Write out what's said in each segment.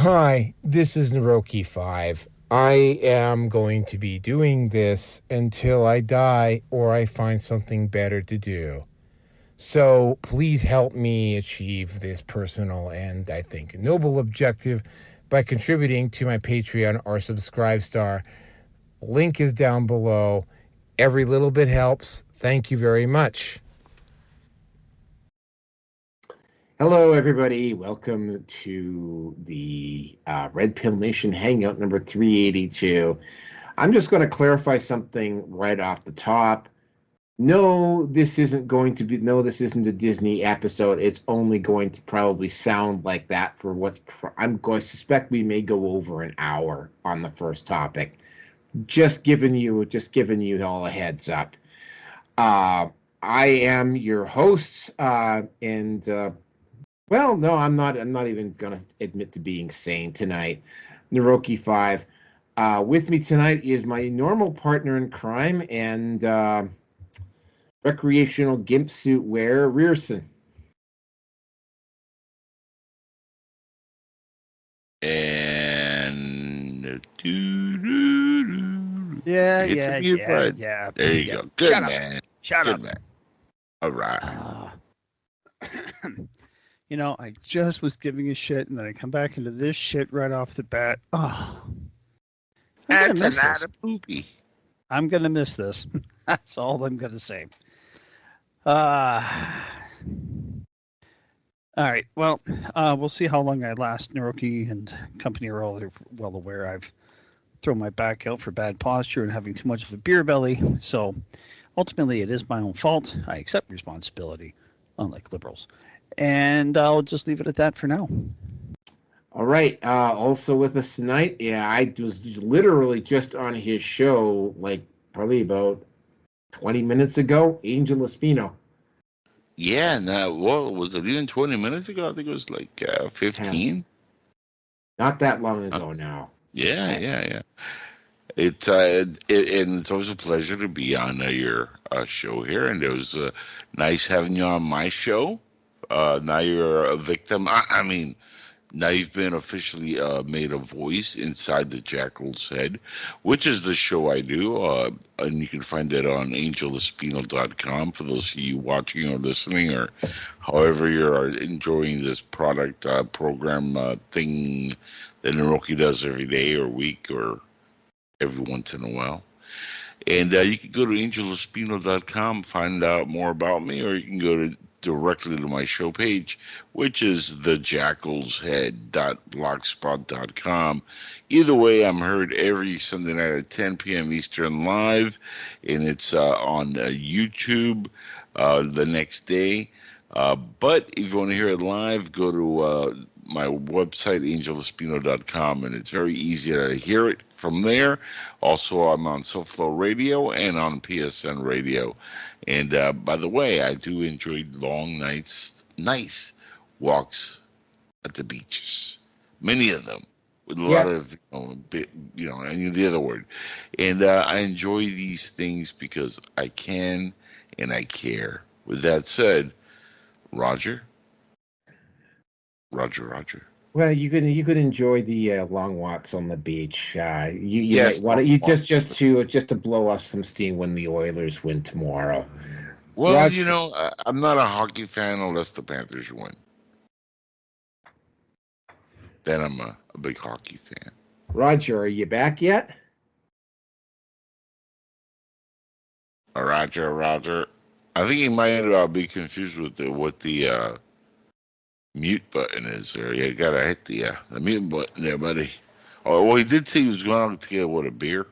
Hi, this is Naroki5. I am going to be doing this until I die or I find something better to do. So please help me achieve this personal and, I think, noble objective by contributing to my Patreon or Subscribe Star. Link is down below. Every little bit helps. Thank you very much. Hello, everybody. Welcome to the Red Pill Nation Hangout number 382. I'm just going to clarify something right off the top. No, this isn't a Disney episode. It's only going to probably sound like that for I'm going to suspect we may go over an hour on the first topic. Just giving you all a heads up. I am your host, well, no, I'm not. I'm not even going to admit to being sane tonight. Naroki5. With me tonight is my normal partner in crime and recreational gimp suit wearer, Rearson. And Yeah. There you go. Good Shut man. Up. Shut Good up. Man. All right. I just was giving a shit, and then I come back into this shit right off the bat. Oh, That's a lot of poopy. I'm gonna miss this. That's all I'm gonna say. All right. Well, we'll see how long I last. Naroki and company are all well aware I've thrown my back out for bad posture and having too much of a beer belly. So ultimately, it is my own fault. I accept responsibility, unlike liberals. And I'll just leave it at that for now. All right. Also with us tonight, I was literally just on his show, like probably about 20 minutes ago, Angel Espino. Yeah, was it even 20 minutes ago? I think it was like 15. Not that long ago now. Yeah. And it's always a pleasure to be on your show here, and it was nice having you on my show. Now you're a victim. Now you've been officially made a voice inside the Jackal's head, which is the show I do, and you can find it on angelespino.com for those of you watching or listening, or however you're enjoying this product program thing that Naroki does every day or week or every once in a while. And you can go to angelespino.com, find out more about me, or you can go directly to my show page, which is thejackalshead.blogspot.com. Either way, I'm heard every Sunday night at 10 p.m. Eastern live, and it's on YouTube the next day. But if you want to hear it live, go to my website, angelespino.com, and it's very easy to hear it from there. Also, I'm on SoFlo Radio and on PSN Radio. And by the way, I do enjoy long nice walks at the beaches. Many of them. With a lot of, and the other word. And I enjoy these things because I can and I care. With that said, Roger. Well, you could enjoy the long walks on the beach. Yes, might want to just to blow off some steam when the Oilers win tomorrow. Well, Roger, I'm not a hockey fan unless the Panthers win. Then I'm a big hockey fan. Roger, are you back yet? Roger. I think he might be confused with what the mute button is there. You gotta hit the mute button there, buddy. Oh, well, he did say he was going out to get a beer.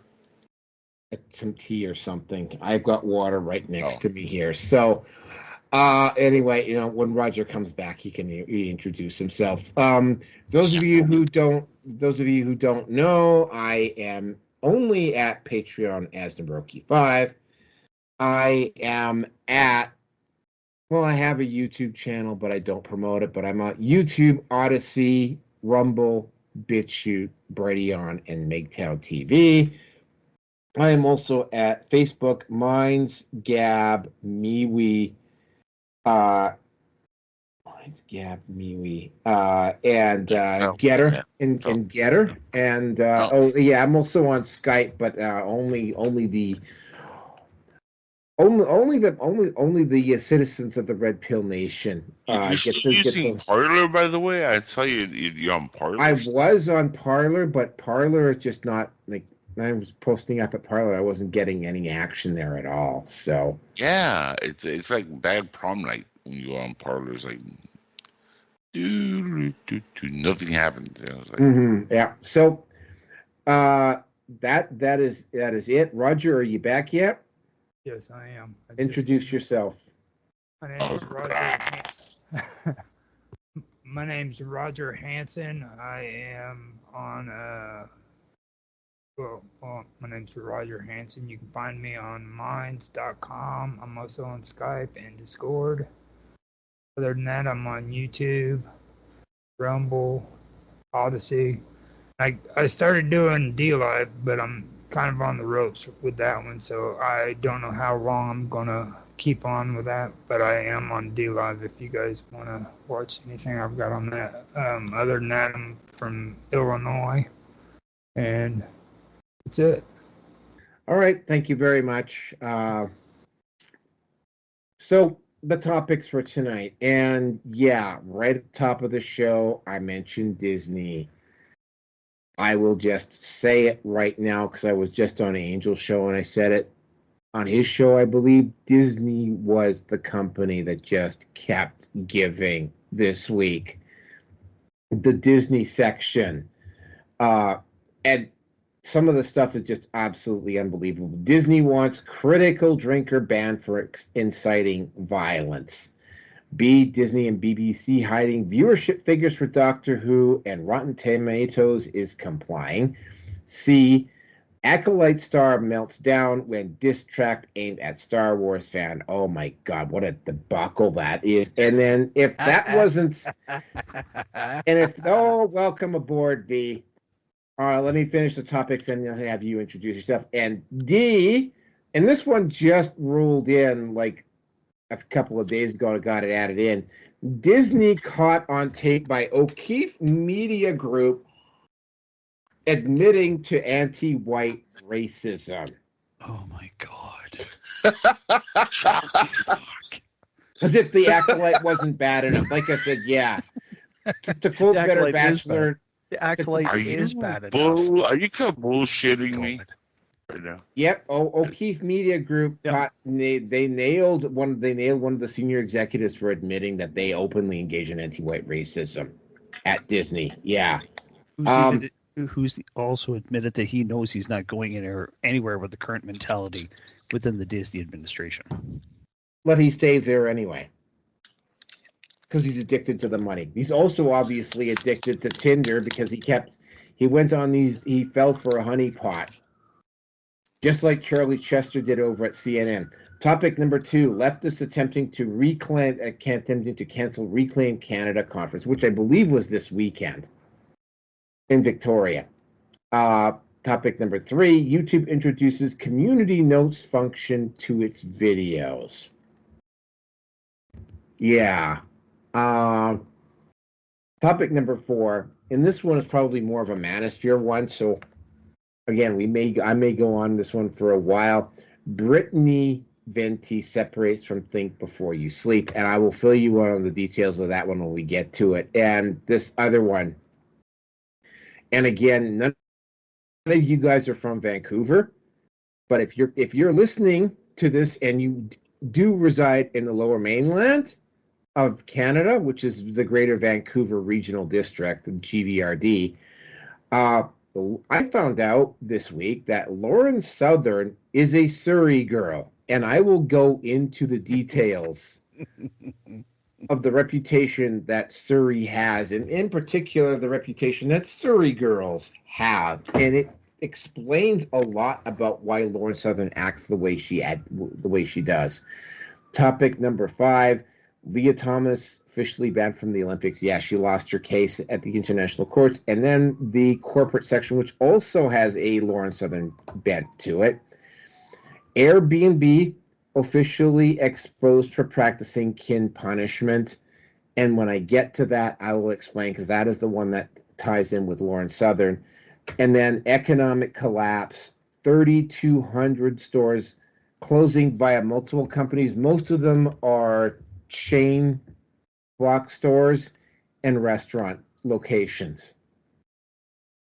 Some tea or something. I've got water right next to me here. So, anyway, when Roger comes back, he can reintroduce himself. Those of you who don't know, I am only at Patreon as Naroki5. I am I have a YouTube channel, but I don't promote it. But I'm on YouTube, Odyssey, Rumble, BitChute, Brighteon, and MGTOW TV. I am also at Facebook, Minds, Gab, MeWe, Gab, Miwi, and Oh, Getter, yeah. and Getter, and I'm also on Skype, but only the citizens of the Red Pill Nation You're get still using to. Parlor, by the way. I saw you're on Parlor. I was on Parlor, but Parlor is just not like I was posting up at Parlor. I wasn't getting any action there at all. So Yeah, it's like bad prom night when you go on Parlor. It's like nothing happens. You know, it's like yeah. So that is it. Roger, are you back yet? Yes, I am. Introduce yourself. My name is Roger. My name's Roger Hansen. I am on my name's Roger Hansen. You can find me on minds.com. I'm also on Skype and Discord. Other than that, I'm on YouTube, Rumble, Odyssey. I started doing DLive, but I'm kind of on the ropes with that one, so I don't know how long I'm gonna keep on with that, but I am on DLive if you guys want to watch anything I've got on that. Other than that, I'm from Illinois, and that's it. All right, thank you very much. So the topics for tonight, and yeah, right at the top of the show, I mentioned Disney. I will just say it right now because I was just on Angel's show and I said it on his show. I believe Disney was the company that just kept giving this week. The Disney section. And some of the stuff is just absolutely unbelievable. Disney wants critical drinker banned for inciting violence. B, Disney and BBC hiding viewership figures for Doctor Who, and Rotten Tomatoes is complying. C, Acolyte star melts down when diss track aimed at Star Wars fan. Oh my God, what a debacle that is. And then if that wasn't, welcome aboard, V. Let me finish the topics and I'll have you introduce yourself. And D, and this one just rolled in like a couple of days ago. I got it added in. Disney caught on tape by O'Keefe Media Group admitting to anti-white racism. Oh my God. As if the Acolyte wasn't bad enough. Like I said, yeah. To quote Better Bachelor, the Acolyte is bad enough. Are you kind of bullshitting me right now? Yep. O'Keefe Media Group they nailed one of the senior executives for admitting that they openly engage in anti-white racism at Disney. Yeah. Who's also admitted that he knows he's not going anywhere with the current mentality within the Disney administration. But he stays there anyway. Because he's addicted to the money. He's also obviously addicted to Tinder because he fell for a honeypot. Just like Charlie Chester did over at CNN. Topic number 2, leftists attempting to cancel Reclaim Canada conference, which I believe was this weekend in Victoria. Topic number 3, YouTube introduces community notes function to its videos. Yeah. Topic number 4, and this one is probably more of a manosphere one, so again, I may go on this one for a while. Brittany Venti separates from Think Before You Sleep, and I will fill you in on the details of that one when we get to it. And this other one, and again, none of you guys are from Vancouver, but if you're listening to this and you do reside in the Lower Mainland of Canada, which is the Greater Vancouver Regional District, GVRD, I found out this week that Lauren Southern is a Surrey girl, and I will go into the details of the reputation that Surrey has, and in particular, the reputation that Surrey girls have, and it explains a lot about why Lauren Southern acts the way she does. Topic number 5. Lia Thomas officially banned from the Olympics. Yeah, she lost her case at the international courts. And then the corporate section, which also has a Lauren Southern bent to it. Airbnb officially exposed for practicing kin punishment. And when I get to that, I will explain, because that is the one that ties in with Lauren Southern. And then economic collapse, 3,200 stores closing via multiple companies. Most of them are chain block stores and restaurant locations,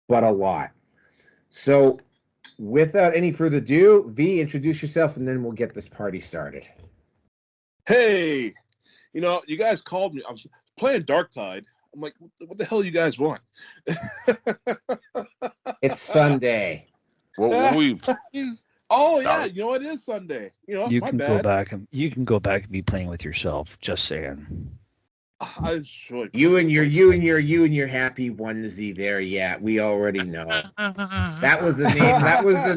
but a lot. So without any further ado, V, introduce yourself, and then we'll get this party started. Hey, you guys called me. I was playing Dark Tide. I'm like, what the hell you guys want? It's Sunday. What were you? Oh yeah, it is Sunday. You my can bad. go back and be playing with yourself. Just saying. I should. You and your happy onesie there. Yeah, we already know. That was the name. That was the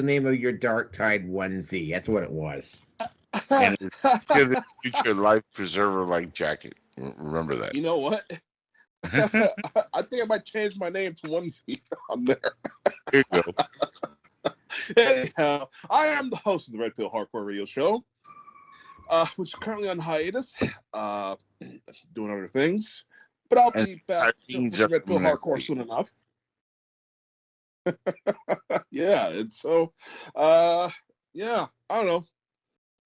name of your Dark Tide onesie. That's what it was. And it's future life preserver like jacket. Remember that. You know what? I think I might change my name to onesie on there. There you go. Anyhow, I am the host of the Red Pill Hardcore Radio Show, which is currently on hiatus, doing other things. But I'll be back with Red Pill Hardcore soon enough. Yeah, and so, yeah, I don't know.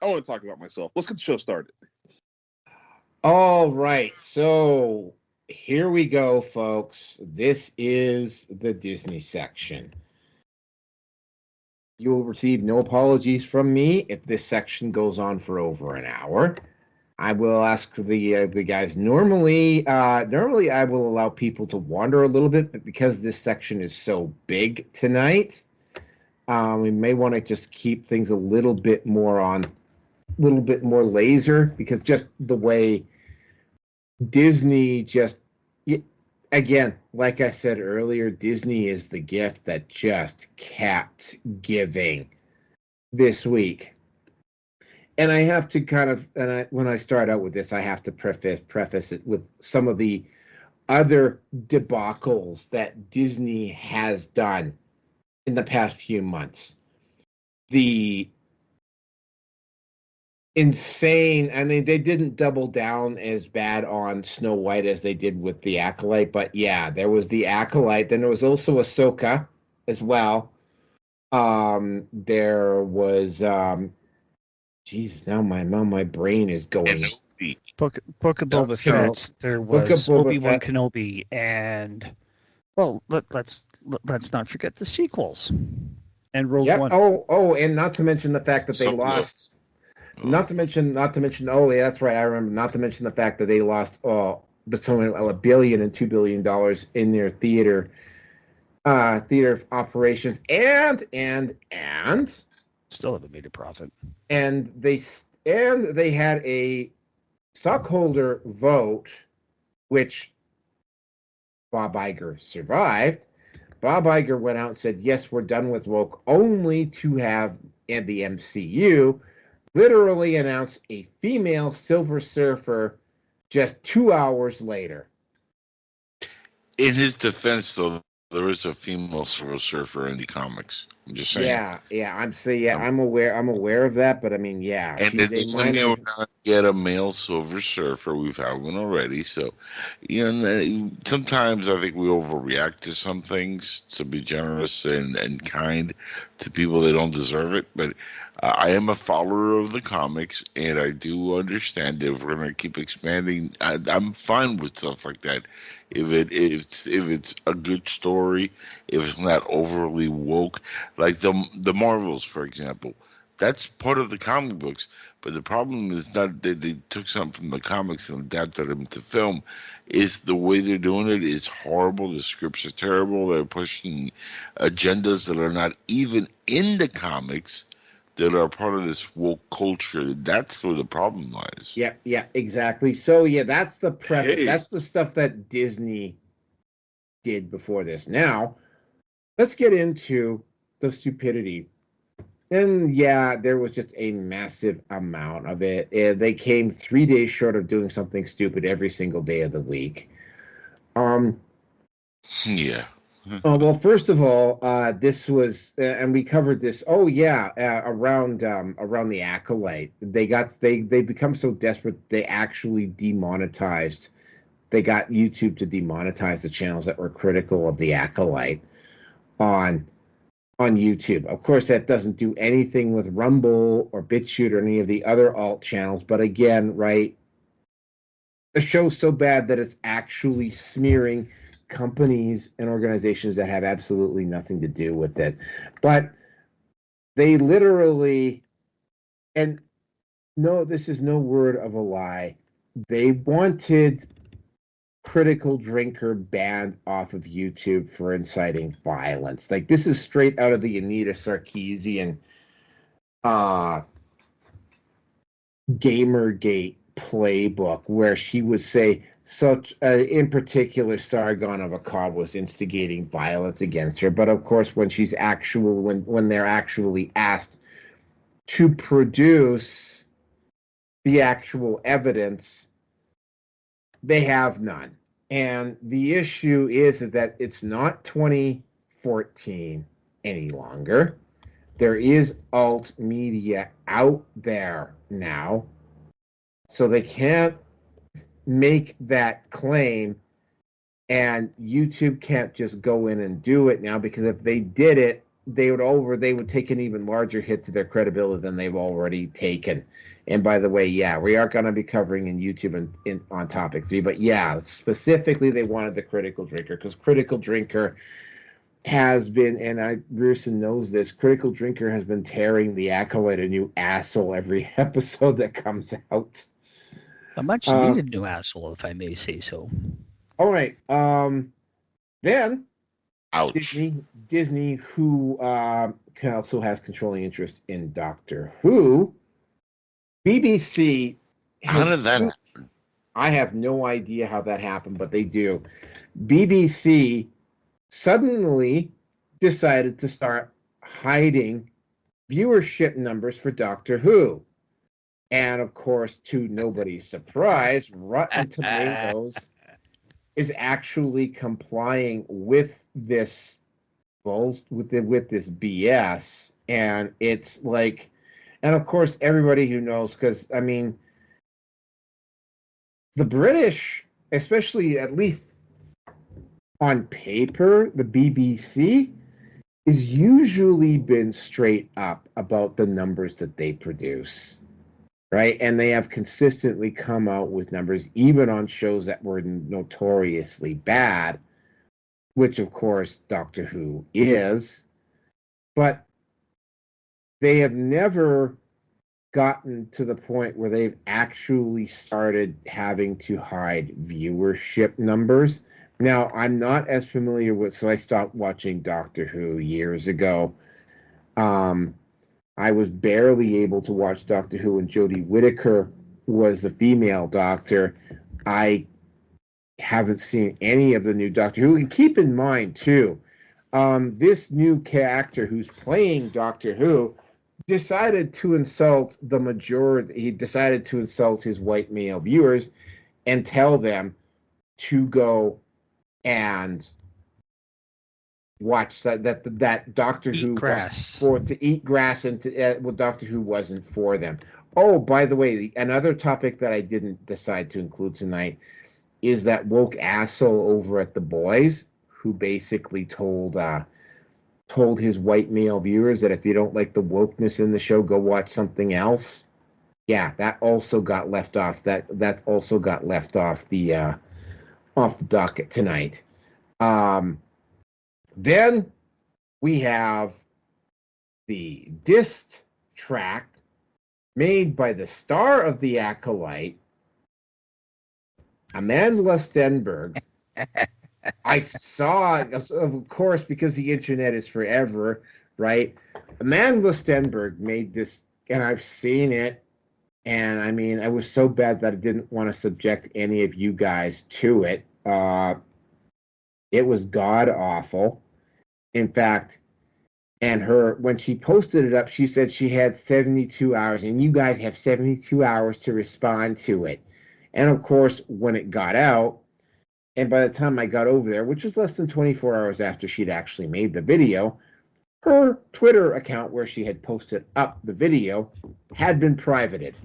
I want to talk about myself. Let's get the show started. All right, so here we go, folks. This is the Disney section. You will receive no apologies from me if this section goes on for over an hour. I will ask the guys. Normally I will allow people to wander a little bit, but because this section is so big tonight, we may want to just keep things a little bit more laser, because just the way Disney just, again, like I said earlier, Disney is the gift that just kept giving this week. And I have to when I start out with this, I have to preface it with some of the other debacles that Disney has done in the past few months. The insane, I mean, they didn't double down as bad on Snow White as they did with the Acolyte, but yeah, there was the Acolyte. Then there was also Ahsoka as well. There was Jesus, now my brain is going. Book of Boba Fett. There was Obi-Wan Kenobi, and well, let's not forget the sequels and Rogue One. Oh, and not to mention the fact that they lost. Not to mention. Oh, yeah, that's right. I remember. Not to mention the fact that they lost between $1 billion and $2 billion in their theater operations, and still haven't made a profit. And they had a stockholder vote, which Bob Iger survived. Bob Iger went out and said, "Yes, we're done with woke," only to have the MCU literally announce a female Silver Surfer just 2 hours later. In his defense, though, there is a female Silver Surfer in the comics. I'm just saying. I'm aware of that, but I mean, yeah. And it doesn't mean we're not get a male Silver Surfer. We've had one already, so sometimes I think we overreact to some things to be generous and kind to people that don't deserve it. But I am a follower of the comics, and I do understand that if we're going to keep expanding, I'm fine with stuff like that. If it's a good story, if it's not overly woke, like the Marvels, for example, that's part of the comic books. But the problem is not that they took something from the comics and adapted them to film. Is the way they're doing it is horrible. The scripts are terrible. They're pushing agendas that are not even in the comics, that are part of this woke culture. That's where the problem lies. Yeah, exactly. So yeah, that's the preface. Hey. That's the stuff that Disney did before this. Now, let's get into the stupidity. And yeah, there was just a massive amount of it. They came 3 days short of doing something stupid every single day of the week. Yeah. Well, first of all, this was, and we covered this. Oh yeah, around the Acolyte, they become so desperate they actually demonetized. They got YouTube to demonetize the channels that were critical of the Acolyte on YouTube. Of course, that doesn't do anything with Rumble or BitChute or any of the other alt channels. But again, right, the show's so bad that it's actually smearing companies and organizations that have absolutely nothing to do with it. But they literally, and no, this is no word of a lie, they wanted Critical Drinker banned off of YouTube for inciting violence. Like, this is straight out of the Anita Sarkeesian Gamergate playbook, where she would say in particular Sargon of Akkad was instigating violence against her. But of course, when they're actually asked to produce the actual evidence, they have none. And the issue is that it's not 2014 any longer. There is alt media out there now, so they can't make that claim, and YouTube can't just go in and do it now, because if they did it, they would take an even larger hit to their credibility than they've already taken. And by the way, yeah, we are going to be covering in YouTube on topic 3, but yeah, specifically they wanted the Critical Drinker, because Critical Drinker has been, and Grierson knows this, Critical Drinker has been tearing the Acolyte a new asshole every episode that comes out. A much needed new asshole, if I may say so. All right. Then Ouch. Disney, who also has controlling interest in Doctor Who, BBC. How did that happen? I have no idea how that happened, but they do. BBC suddenly decided to start hiding viewership numbers for Doctor Who. And of course, to nobody's surprise, Rotten Tomatoes is actually complying with this this BS. And it's like, and of course, everybody who knows, because I mean, the British, especially at least on paper, the BBC is usually been straight up about the numbers that they produce, right? And they have consistently come out with numbers, even on shows that were notoriously bad, which of course Doctor Who is. But they have never gotten to the point where they've actually started having to hide viewership numbers. Now, I'm not as familiar with, so I stopped watching Doctor Who years ago. I was barely able to watch Doctor Who when Jodie Whittaker was the female Doctor. I haven't seen any of the new Doctor Who. And keep in mind, too, this new character who's playing Doctor Who decided to insult the majority. He decided to insult his white male viewers and tell them to go and watch that Doctor Who grass. to eat grass, and Doctor Who wasn't for them. Oh, by the way, another topic that I didn't decide to include tonight is that woke asshole over at The Boys, who basically told his white male viewers that if they don't like the wokeness in the show, go watch something else. Yeah, that also got left off. That also got left off the docket tonight. Then we have the diss track made by the star of the Acolyte, Amanda Stenberg. I saw, of course, because the internet is forever, right? Amanda Stenberg made this, and I've seen it, and I mean, I was so bad that I didn't want to subject any of you guys to it. It was god awful. In fact, and when she posted it up, she said she had 72 hours, and you guys have 72 hours to respond to it. And of course, when it got out, And by the time I got over there, which was less than 24 hours after she'd actually made the video, her Twitter account where she had posted up the video had been privated.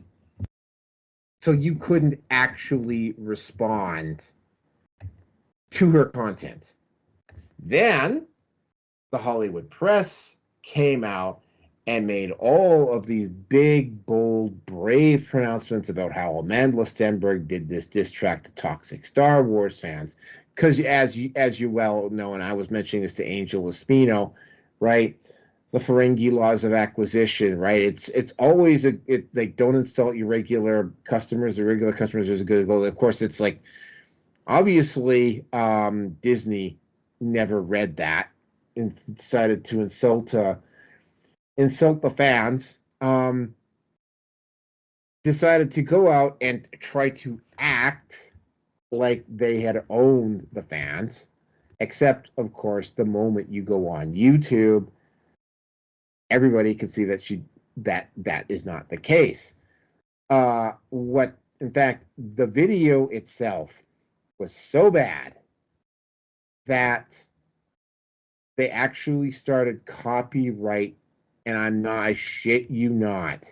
So you couldn't actually respond to her content. Then the Hollywood press came out and made all of these big, bold, brave pronouncements about how Amanda Stenberg did this diss track to toxic Star Wars fans. Because as you well know, and I was mentioning this to Angel Espino, right? The Ferengi laws of acquisition, right? It's always like don't insult your regular customers. The regular customers is a good goal. Of course, it's like obviously Disney never read that and decided to insult the fans. Decided to go out and try to act like they had owned the fans, except of course the moment you go on YouTube, everybody can see that is not the case. What in fact the video itself was so bad that they actually started copyright, and I shit you not,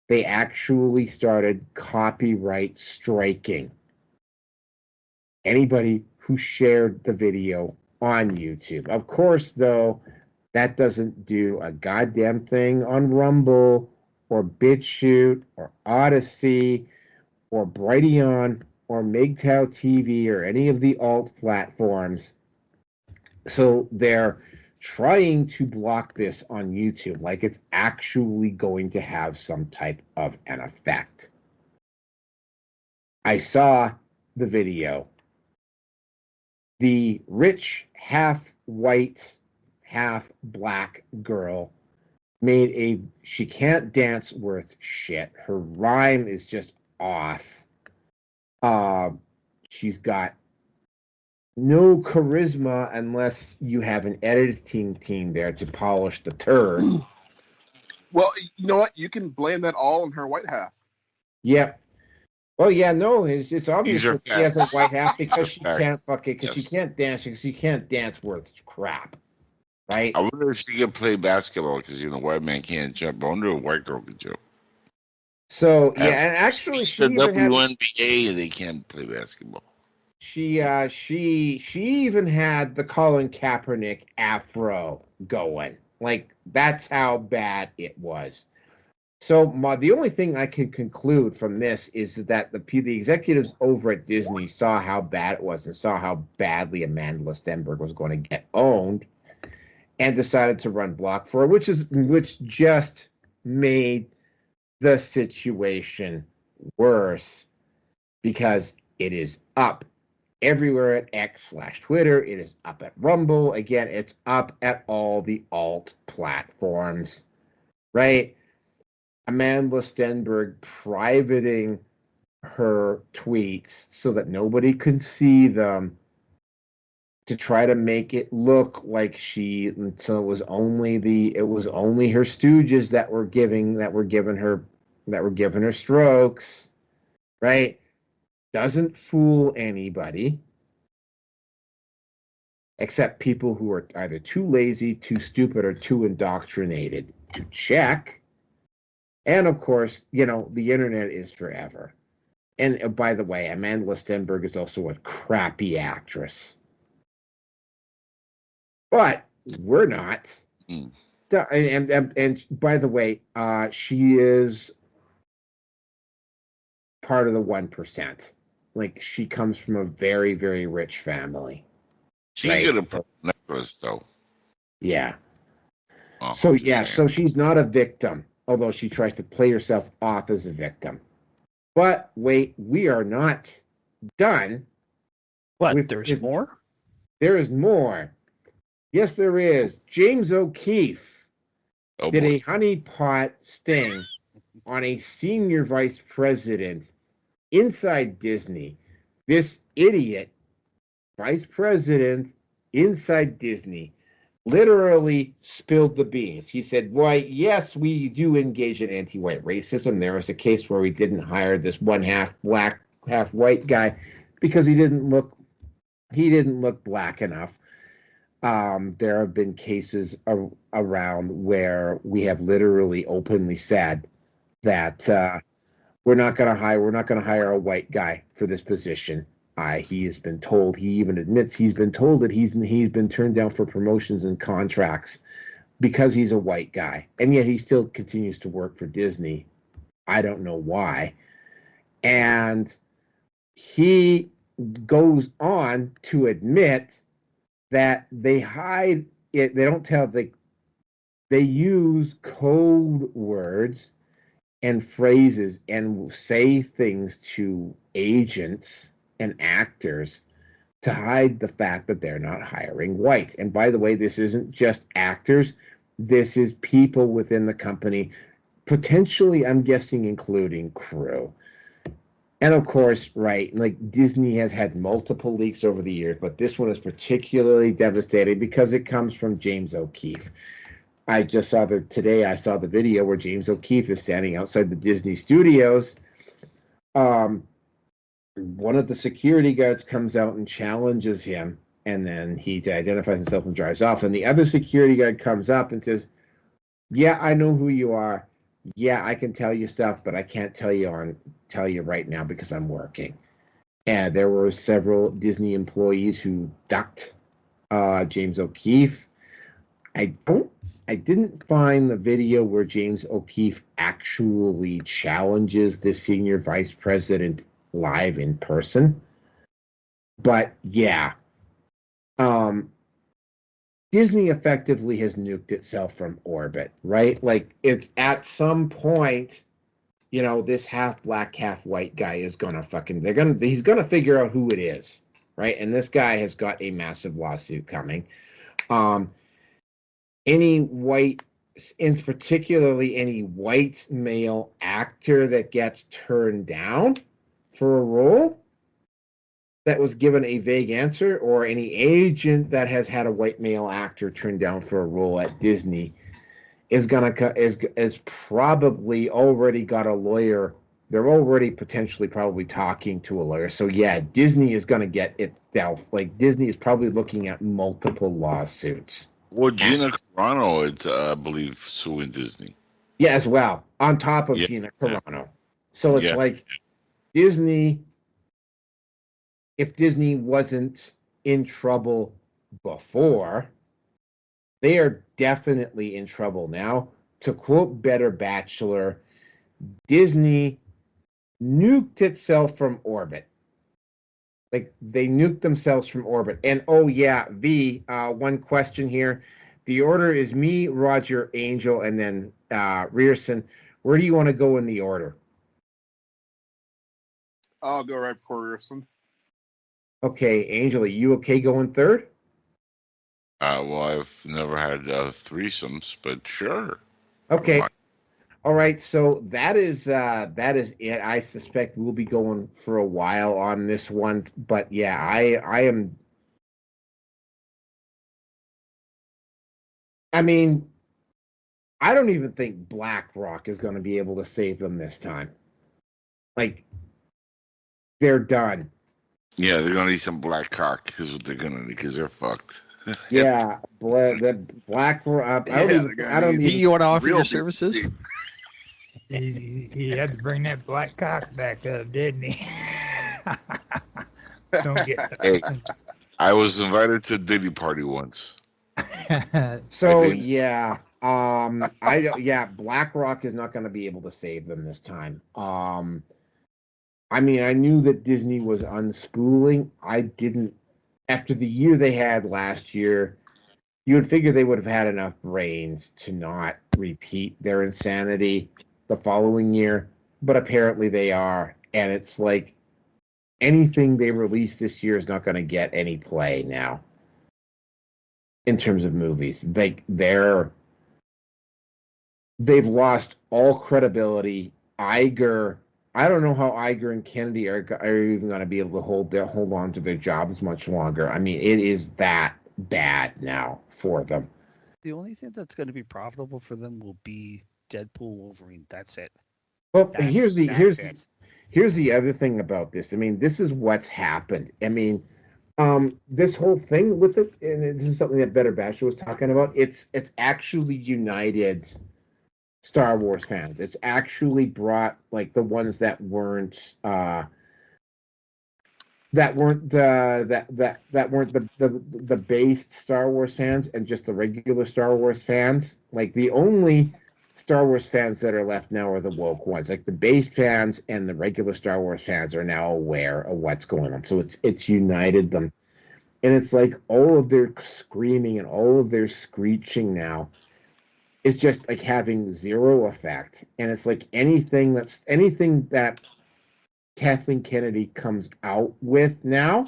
they actually started copyright striking anybody who shared the video on YouTube. Of course, though, that doesn't do a goddamn thing on Rumble or BitChute or Odyssey or Brighteon or MGTOW TV or any of the alt platforms. So they're trying to block this on YouTube like it's actually going to have some type of an effect. I saw the video. The rich, half white, half black girl made she can't dance worth shit. Her rhyme is just off. She's got no charisma unless you have an editing team there to polish the turd. Well, you know what? You can blame that all on her white half. Yep. Well, yeah, no, it's obvious that she has a white half because she can't she can't dance, because she can't dance worth crap, right? I wonder if she can play basketball because white man can't jump. I wonder if a white girl can jump. So yeah, and actually, she the WNBA they can't play basketball. She even had the Colin Kaepernick afro going. Like that's how bad it was. So the only thing I can conclude from this is that the executives over at Disney saw how bad it was and saw how badly Amanda Stenberg was going to get owned, and decided to run block for her, which just made the situation worse because it is up everywhere at X/Twitter. It is up at Rumble. Again, it's up at all the alt platforms, right? Amanda Stenberg privating her tweets so that nobody could see them to try to make it look like so it was only her stooges that were giving her strokes, right? Doesn't fool anybody except people who are either too lazy, too stupid, or too indoctrinated to check. And of course, the internet is forever. And by the way, Amanda Stenberg is also a crappy actress. But we're not. Mm. And by the way, she is part of the 1%. Like, she comes from a very, very rich family. She could have put necklace, though. Yeah. Oh, so she's not a victim, although she tries to play herself off as a victim. But wait, we are not done. What? There's more? There is more. Yes, there is. James O'Keefe did a honeypot sting on a senior vice president inside Disney. This idiot vice president inside Disney literally spilled the beans. He said, why, yes, we do engage in anti-white racism. There was a case where we didn't hire this one half black, half white guy because he didn't look he didn't look black enough. There have been cases around where we have literally openly said that we're not going to hire a white guy for this position. He has been told. He even admits he's been told that he's been turned down for promotions and contracts because he's a white guy, and yet he still continues to work for Disney. I don't know why. And he goes on to admit that they hide it. They don't tell. They use code words and phrases and say things to agents and actors to hide the fact that they're not hiring whites. And by the way, this isn't just actors. This is people within the company, potentially, I'm guessing, including crew. And of course, right, like Disney has had multiple leaks over the years, but this one is particularly devastating because it comes from James O'Keefe. I just saw today I saw the video where James O'Keefe is standing outside the Disney studios. One of the security guards comes out and challenges him, and then he identifies himself and drives off. And the other security guard comes up and says, "Yeah, I know who you are. Yeah, I can tell you stuff, but I can't tell you right now because I'm working." And there were several Disney employees who ducked James O'Keefe. I didn't find the video where James O'Keefe actually challenges the senior vice president live in person. But yeah, Disney effectively has nuked itself from orbit, right? Like, it's at some point, this half black, half white guy is gonna he's gonna figure out who it is, right? And this guy has got a massive lawsuit coming. Any white, and particularly any white male actor that gets turned down for a role that was given a vague answer, or any agent that has had a white male actor turned down for a role at Disney is probably already got a lawyer. They're already potentially probably talking to a lawyer. So yeah, Disney is going to get itself, like, Disney is probably looking at multiple lawsuits. Well, Gina Carano is, I believe, suing Disney. Yeah, as well, on top of Gina Carano. So it's like Disney, if Disney wasn't in trouble before, they are definitely in trouble now. To quote Better Bachelor, Disney nuked itself from orbit. Like, they nuked themselves from orbit. And oh yeah, one question here. The order is me, Roger, Angel, and then Rearson. Where do you want to go in the order? I'll go right before Rearson. Okay, Angel, are you okay going third? Well, I've never had threesomes, but sure. Okay. All right, so that is it. I suspect we'll be going for a while on this one, but yeah, I am. I mean, I don't even think BlackRock is going to be able to save them this time. Like, they're done. Yeah, they're gonna need some black cock. Is what they're gonna need, because they're fucked. Yeah, the BlackRock. I don't need. You want to offer your services? He had to bring that black cock back up, didn't he? Don't get that. Hey, I was invited to a Diddy party once. So yeah, BlackRock is not going to be able to save them this time. I mean, I knew that Disney was unspooling. I didn't. After the year they had last year, you would figure they would have had enough brains to not repeat their insanity the following year, but apparently they are. And it's like, anything they release this year is not going to get any play now in terms of movies. They've lost all credibility. Iger, I don't know how Iger and Kennedy are even going to be able to hold on to their jobs much longer. I mean, it is that bad now for them. The only thing that's going to be profitable for them will be Deadpool, Wolverine. That's it. Well, here's the other thing about this. I mean, this is what's happened. I mean, This whole thing with it, and this is something that Better Basher was talking about. It's actually united Star Wars fans. It's actually brought like the ones that weren't that weren't the based Star Wars fans and just the regular Star Wars fans. Like the only Star Wars fans that are left now are the woke ones. Like the based fans and the regular Star Wars fans are now aware of what's going on. So it's united them. And it's like all of their screaming and all of their screeching now is just like having zero effect. And it's like anything that Kathleen Kennedy comes out with now,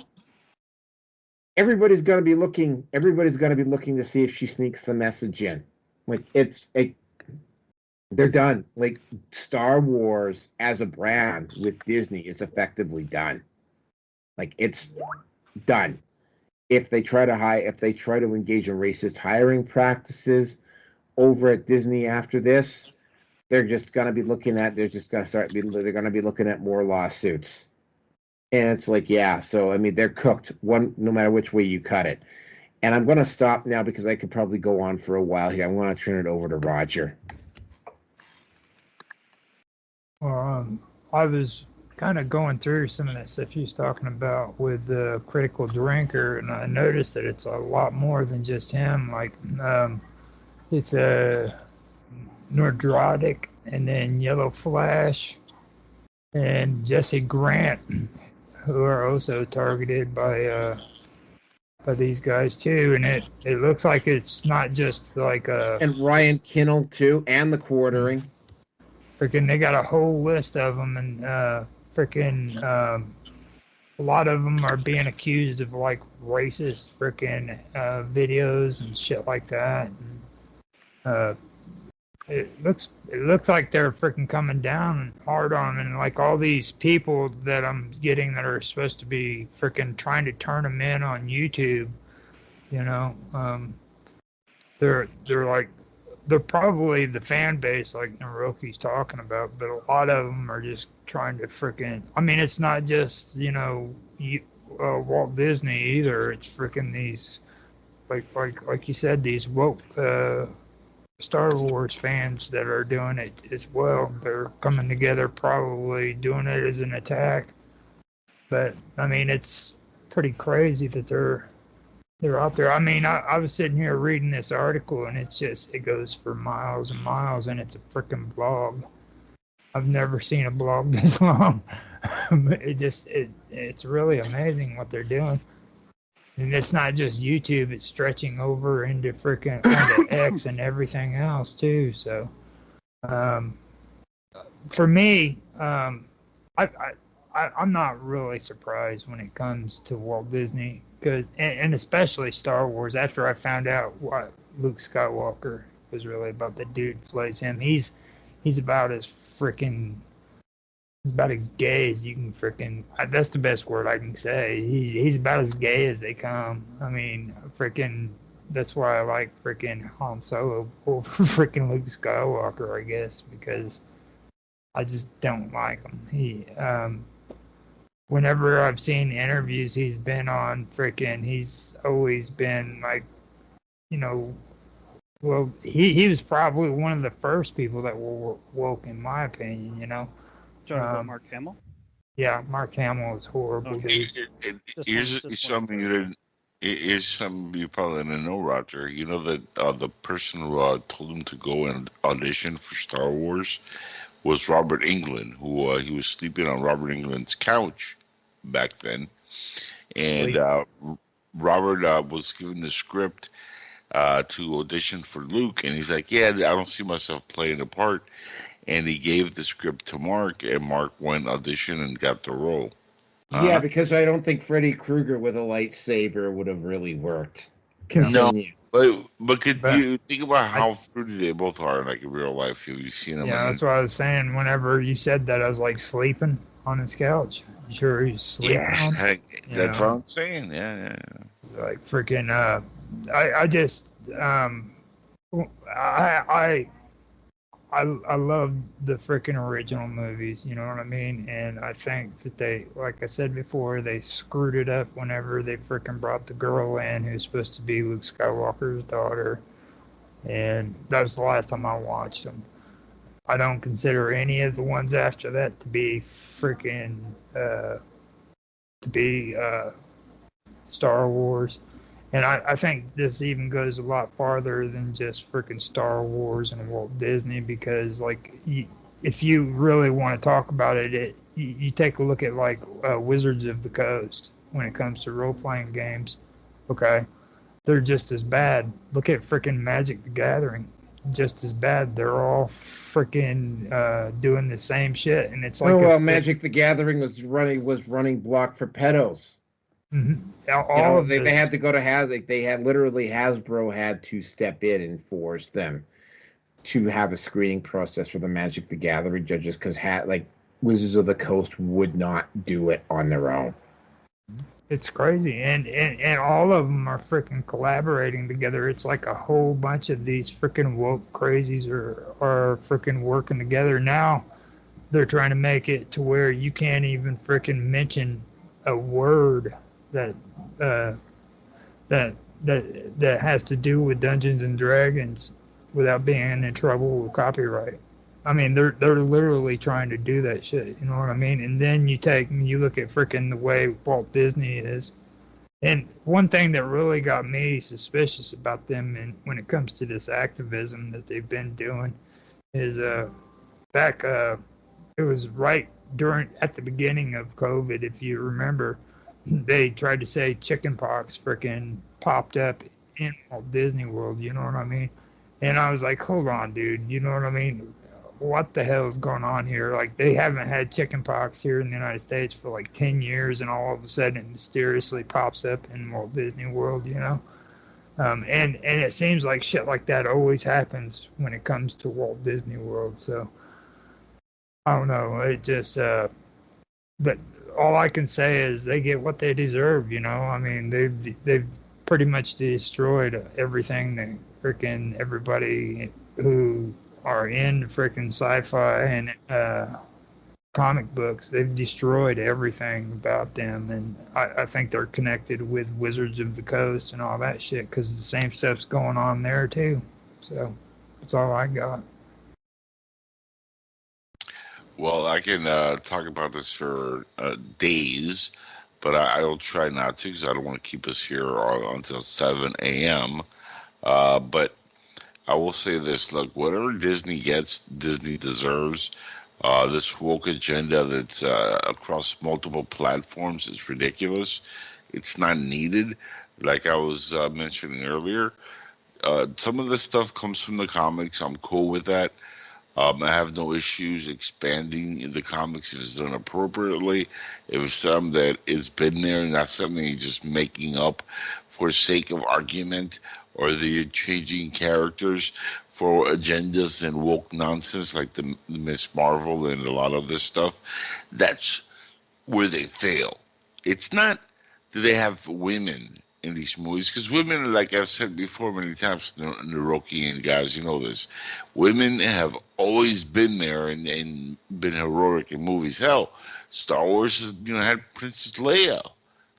everybody's going to be looking to see if she sneaks the message in. Like they're done. Like Star Wars as a brand with Disney is effectively done. Like it's done. If they try to engage in racist hiring practices over at Disney after this, they're just going to be looking at more lawsuits. And it's like, yeah, so I mean they're cooked no matter which way you cut it. And I'm going to stop now because I could probably go on for a while here. I'm going to turn it over to Roger. I was kind of going through some of that stuff you was talking about with the critical drinker, and I noticed that it's a lot more than just him. Like, it's a Nordrotic, and then Yellow Flash, and Jesse Grant, who are also targeted by these guys too. And it looks like it's not just like and Ryan Kinnell too, and the Quartering. Freaking, they got a whole list of them, and a lot of them are being accused of like racist freaking videos and shit like that. And, it looks like they're freaking coming down hard on them, and like all these people that I'm getting that are supposed to be freaking trying to turn them in on YouTube, you know, they're like. They're probably the fan base like Naroki's talking about, but a lot of them are just trying to freaking. I mean, it's not just Walt Disney either. It's freaking these like you said, these woke Star Wars fans that are doing it as well. They're coming together, probably doing it as an attack. But I mean, it's pretty crazy that they're out there. I mean, I was sitting here reading this article, and it goes for miles and miles, and it's a freaking blog. I've never seen a blog this long. It's really amazing what they're doing. And it's not just YouTube, it's stretching over into freaking X and everything else too. So, for me, I'm not really surprised when it comes to Walt Disney, and especially Star Wars. After I found out what Luke Skywalker was really about, the dude plays him. He's about as freaking. He's about as gay as you can freaking. That's the best word I can say. He's about as gay as they come. I mean, freaking. That's why I like freaking Han Solo over freaking Luke Skywalker, I guess, because I just don't like him. Whenever I've seen interviews he's been on, he's always been like, well, he was probably one of the first people that were woke, in my opinion, Talking about Mark Hamill? Yeah, Mark Hamill is horrible, Okay. dude. Here's something you probably didn't know, Roger. You know that the person who told him to go and audition for Star Wars was Robert Englund, who he was sleeping on Robert Englund's couch back then, and Robert was given the script to audition for Luke, and he's like, "Yeah, I don't see myself playing the part." And he gave the script to Mark, and Mark went audition and got the role. Yeah, because I don't think Freddy Krueger with a lightsaber would have really worked. Continue. No, but could you think about how fruity they both are, like in real life? Have you seen them? Yeah, that's what I was saying. Whenever you said that, I was like sleeping on his couch. You sure he's sleeping? Yeah, that's what I'm saying. Yeah. Like freaking. I just. I love the freaking original movies, you know what I mean? And I think that they, like I said before, they screwed it up whenever they freaking brought the girl in who's supposed to be Luke Skywalker's daughter. And that was the last time I watched them. I don't consider any of the ones after that to be freaking to be Star Wars. And I think this even goes a lot farther than just freaking Star Wars and Walt Disney because, like, if you really want to talk about it, you take a look at, like, Wizards of the Coast when it comes to role playing games. Okay? They're just as bad. Look at freaking Magic the Gathering. Just as bad. They're all freaking doing the same shit. And it's like. Oh, well, Magic the Gathering was running block for pedos. Mm-hmm. They had to go to Hasbro. They had literally Hasbro had to step in and force them to have a screening process for the Magic the Gathering judges because Wizards of the Coast would not do it on their own. It's crazy, and all of them are freaking collaborating together. It's like a whole bunch of these freaking woke crazies are freaking working together. Now they're trying to make it to where you can't even freaking mention a word that has to do with Dungeons and Dragons without being in trouble with copyright. I mean, they're literally trying to do that shit. You know what I mean? And then you look at freaking the way Walt Disney is. And one thing that really got me suspicious about them, and when it comes to this activism that they've been doing, is back it was right at the beginning of COVID, if you remember. They tried to say chickenpox freaking popped up in Walt Disney World, you know what I mean? And I was like, hold on, dude, you know what I mean? What the hell is going on here? Like, they haven't had chickenpox here in the United States for like 10 years, and all of a sudden it mysteriously pops up in Walt Disney World, you know? And it seems like shit like that always happens when it comes to Walt Disney World, so I don't know, it just, but all I can say is they get what they deserve, you know. I mean, they've pretty much destroyed everything that freaking everybody who are in freaking sci-fi and comic books. They've destroyed everything about them, and I think they're connected with Wizards of the Coast and all that shit because the same stuff's going on there too. So that's all I got. Well, I can talk about this for days, but I'll try not to because I don't want to keep us here until 7 a.m. But I will say this, look, whatever Disney gets, Disney deserves. This woke agenda that's across multiple platforms is ridiculous. It's not needed. Like I was mentioning earlier, some of this stuff comes from the comics. I'm cool with that. I have no issues expanding in the comics if it's done appropriately. If it's something that has been there, not something you're just making up for sake of argument, or that you're changing characters for agendas and woke nonsense like the Miss Marvel and a lot of this stuff, that's where they fail. It's not that they have women in these movies, because women, like I've said before many times, Naroki and guys, you know this, women have always been there and been heroic in movies. Hell, Star Wars, had Princess Leia.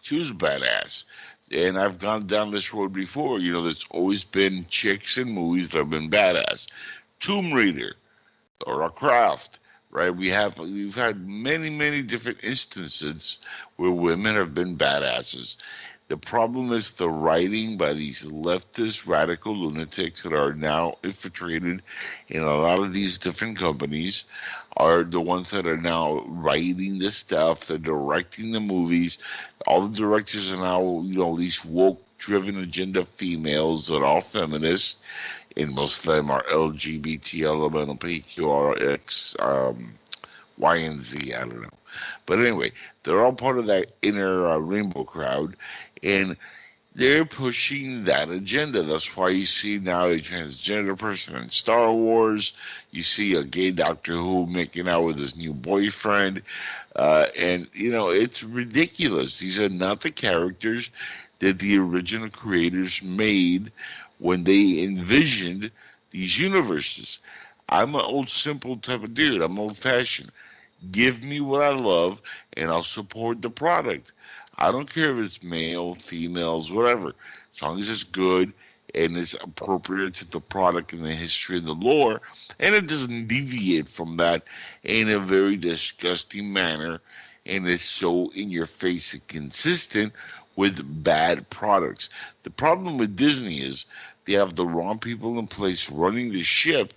She was a badass. And I've gone down this road before. There's always been chicks in movies that have been badass. Tomb Raider, Lara Croft, right? We've had many, many different instances where women have been badasses. The problem is the writing by these leftist radical lunatics that are now infiltrated in a lot of these different companies are the ones that are now writing this stuff. They're directing the movies. All the directors are now, these woke-driven agenda females that are all feminists, and most of them are LGBT, LGBTQRX, Y and Z, I don't know. But anyway, they're all part of that inner rainbow crowd, and they're pushing that agenda. That's why you see now a transgender person in Star Wars. You see a gay Doctor Who making out with his new boyfriend. And, it's ridiculous. These are not the characters that the original creators made when they envisioned these universes. I'm an old simple type of dude. I'm old fashioned. Give me what I love, and I'll support the product. I don't care if it's male, females, whatever. As long as it's good and it's appropriate to the product and the history and the lore, and it doesn't deviate from that in a very disgusting manner, and is so in your face and consistent with bad products. The problem with Disney is they have the wrong people in place running the ship.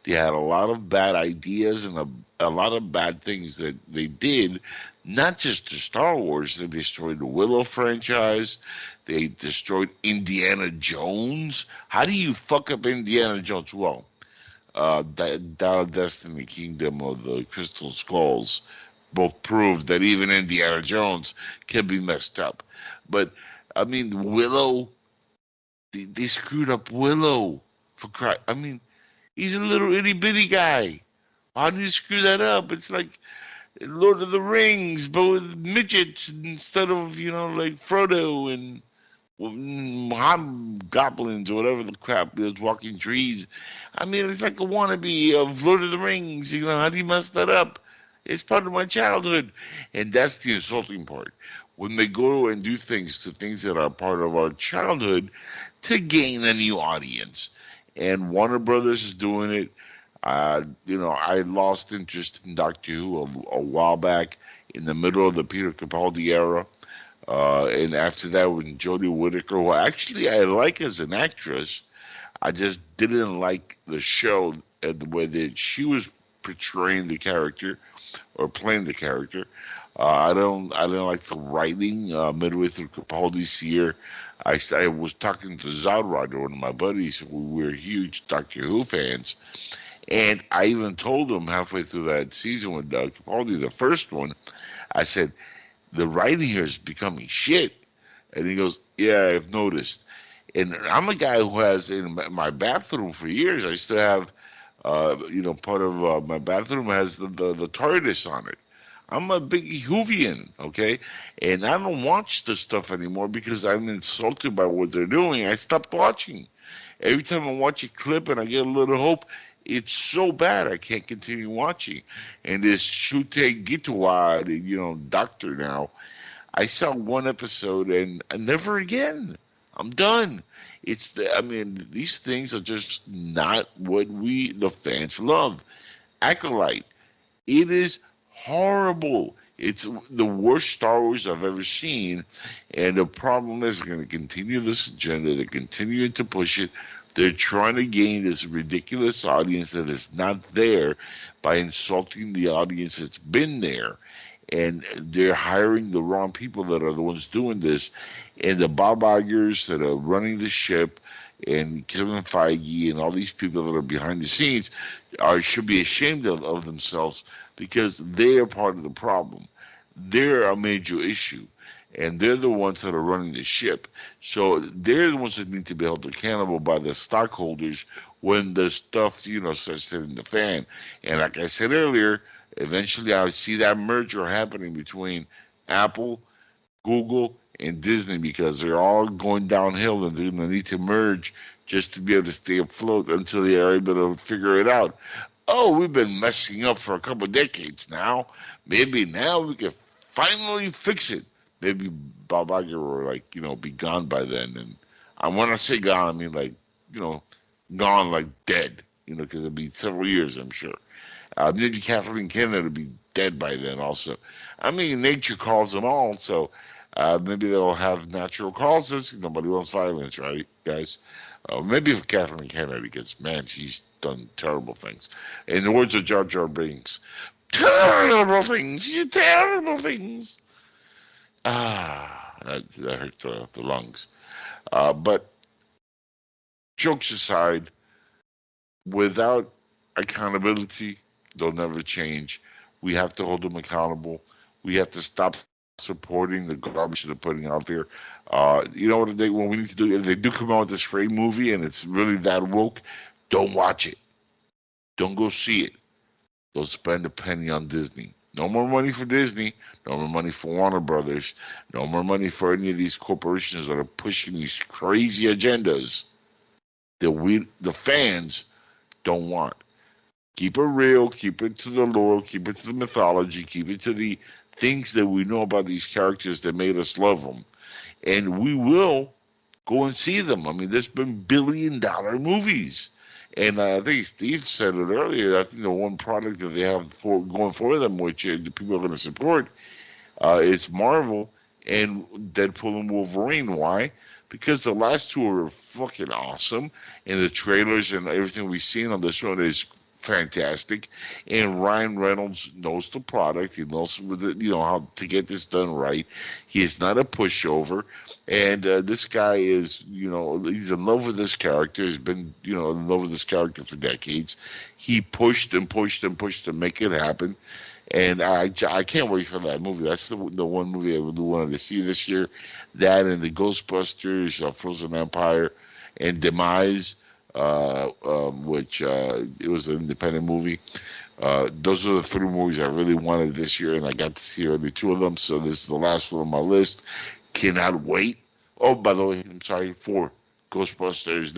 They had a lot of bad ideas and a lot of bad things that they did, not just to Star Wars. They destroyed the Willow franchise. They destroyed Indiana Jones. How do you fuck up Indiana Jones? Well, Dial Destiny, Kingdom of the Crystal Skulls, both proved that even Indiana Jones can be messed up. But I mean, Willow, they screwed up Willow for Christ. I mean, he's a little itty bitty guy. How do you screw that up? It's like Lord of the Rings, but with midgets instead of like Frodo and hobgoblins or whatever the crap is, walking trees. I mean, it's like a wannabe of Lord of the Rings. How do you mess that up? It's part of my childhood, and that's the insulting part. When they go and do things that are part of our childhood to gain a new audience, and Warner Brothers is doing it. I lost interest in Doctor Who a while back in the middle of the Peter Capaldi era. And after that, when Jodie Whittaker, who actually I like as an actress, I just didn't like the show and the way that she was portraying the character or playing the character. I don't like the writing. Midway through Capaldi's year, I was talking to Zodrod, one of my buddies. We were huge Doctor Who fans, and I even told him halfway through that season with Capaldi, the first one, I said, the writing here is becoming shit. And he goes, yeah, I've noticed. And I'm a guy who has in my bathroom for years, I still have, part of my bathroom has the TARDIS on it. I'm a big Whovian, okay? And I don't watch this stuff anymore because I'm insulted by what they're doing. I stopped watching. Every time I watch a clip and I get a little hope, it's so bad I can't continue watching. And this Shute Gitawad, doctor now, I saw one episode and never again. I'm done. These things are just not what the fans love. Acolyte, it is horrible. It's the worst Star Wars I've ever seen. And the problem is they're going to continue this agenda. They're continuing to push it. They're trying to gain this ridiculous audience that is not there by insulting the audience that's been there. And they're hiring the wrong people that are the ones doing this. And the Bob Igers that are running the ship and Kevin Feige and all these people that are behind the scenes should be ashamed of themselves because they are part of the problem. They're a major issue. And they're the ones that are running the ship. So they're the ones that need to be held accountable by the stockholders when the stuff, starts hitting the fan. And like I said earlier, eventually I see that merger happening between Apple, Google, and Disney because they're all going downhill and they're going to need to merge just to be able to stay afloat until they are able to figure it out. Oh, we've been messing up for a couple of decades now. Maybe now we can finally fix it. Maybe Bob Iger will be gone by then. And when I say gone, I mean gone like dead, because it'll be several years, I'm sure. Maybe Kathleen Kennedy will be dead by then also. I mean, nature calls them all, so maybe they'll have natural causes. Nobody wants violence, right, guys? Maybe for Kathleen Kennedy, because, man, she's done terrible things. In the words of Jar Jar Binks, terrible things, terrible things. That hurt the lungs. But jokes aside, without accountability, they'll never change. We have to hold them accountable. We have to stop supporting the garbage they're putting out there. What we need to do, if they do come out with this free movie and it's really that woke, don't watch it. Don't go see it. Don't spend a penny on Disney. No more money for Disney. No more money for Warner Brothers. No more money for any of these corporations that are pushing these crazy agendas that we, the fans, don't want. Keep it real. Keep it to the lore. Keep it to the mythology. Keep it to the things that we know about these characters that made us love them. And we will go and see them. I mean, there's been $1 billion movies. And I think Steve said it earlier. I think the one product that they have for going for them, which the people are going to support, is Marvel and Deadpool and Wolverine. Why? Because the last two are fucking awesome, and the trailers and everything we've seen on this one is fantastic. And Ryan Reynolds knows the product. He knows how to get this done right. He is not a pushover, and this guy is he's in love with this character. He's been in love with this character for decades. He pushed and pushed and pushed to make it happen. And I can't wait for that movie. That's the one movie I really wanted to see this year. That and the Ghostbusters, Frozen Empire, and Demise, which it was an independent movie. Those are the three movies I really wanted this year, and I got to see only two of them. So this is the last one on my list. Cannot wait. Oh, by the way, I'm sorry, 4. Ghostbusters,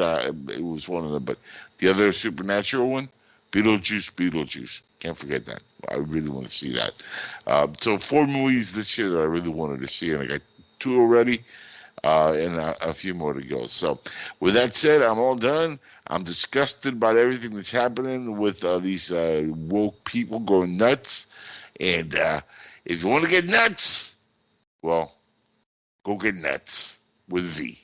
it was one of them. But the other supernatural one, Beetlejuice. Can't forget that. I really want to see that. So 4 movies this year that I really wanted to see, and I got 2 already, and a few more to go. So with that said, I'm all done. I'm disgusted by everything that's happening with these woke people going nuts. And if you want to get nuts, well, go get nuts with V.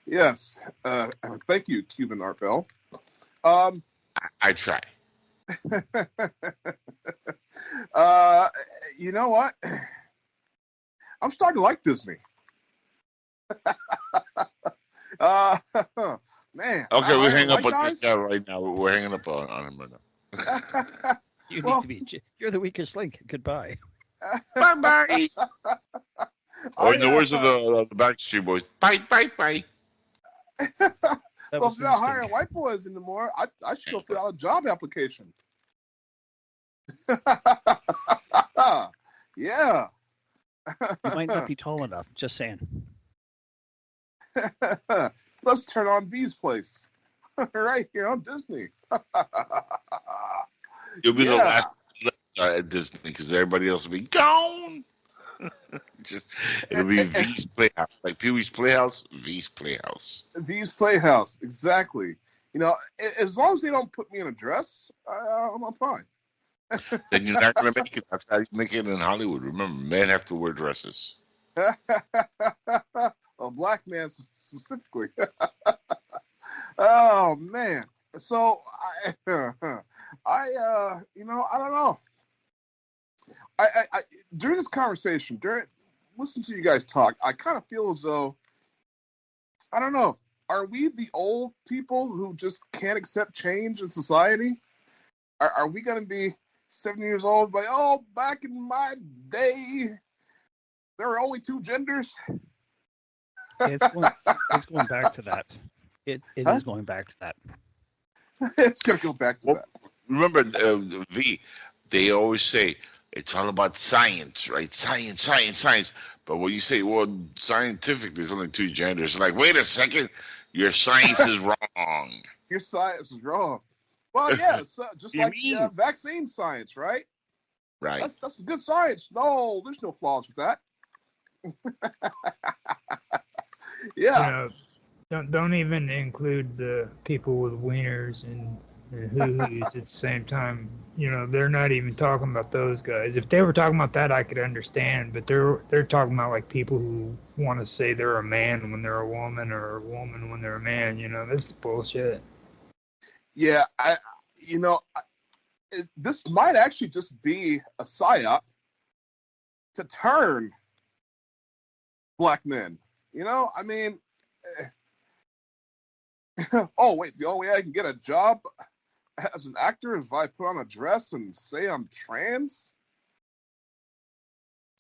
Yes. Thank you, Cuban Art Bell. I try. You know what? I'm starting to like Disney. Man. Okay, we hang up on this guy right now. We're hanging up on him right now. You need to be. You're the weakest link. Goodbye. Bye. Or in the words of the Backstreet Boys, bye. Well, if they're not hiring white boys anymore, I should go fill out a job application. Yeah. You might not be tall enough. Just saying. Let's turn on V's place. Right here on Disney. You'll be the last at Disney because everybody else will be gone. It'll be V's Playhouse, like Pee Wee's Playhouse. V's Playhouse. V's Playhouse, exactly. As long as they don't put me in a dress, I'm fine. Then you're not going to make it. That's how you make it in Hollywood. Remember, men have to wear dresses. A black man specifically. Oh man. So I don't know. I during this conversation, listen to you guys talk, I kind of feel as though, I don't know, are we the old people who just can't accept change in society? Are we going to be 7 years old, like, oh, back in my day, there were only 2 genders? It's going back to that. It is going back to that. It's going to go back to that. Remember, V, they always say, it's all about science, right? Science. But when you say, well, scientific, there's only 2 genders. Like, wait a second, your science is wrong. Your science is wrong. Well, yeah, just like vaccine science, right? Right. That's good science. No, there's no flaws with that. Yeah. Don't even include the people with wieners and hoo-hoos at the same time. They're not even talking about those guys. If they were talking about that, I could understand. But they're talking about like people who want to say they're a man when they're a woman, or a woman when they're a man. That's bullshit. Yeah, this might actually just be a psyop to turn black men. I mean, oh wait, the only way I can get a job as an actor is if I put on a dress and say I'm trans.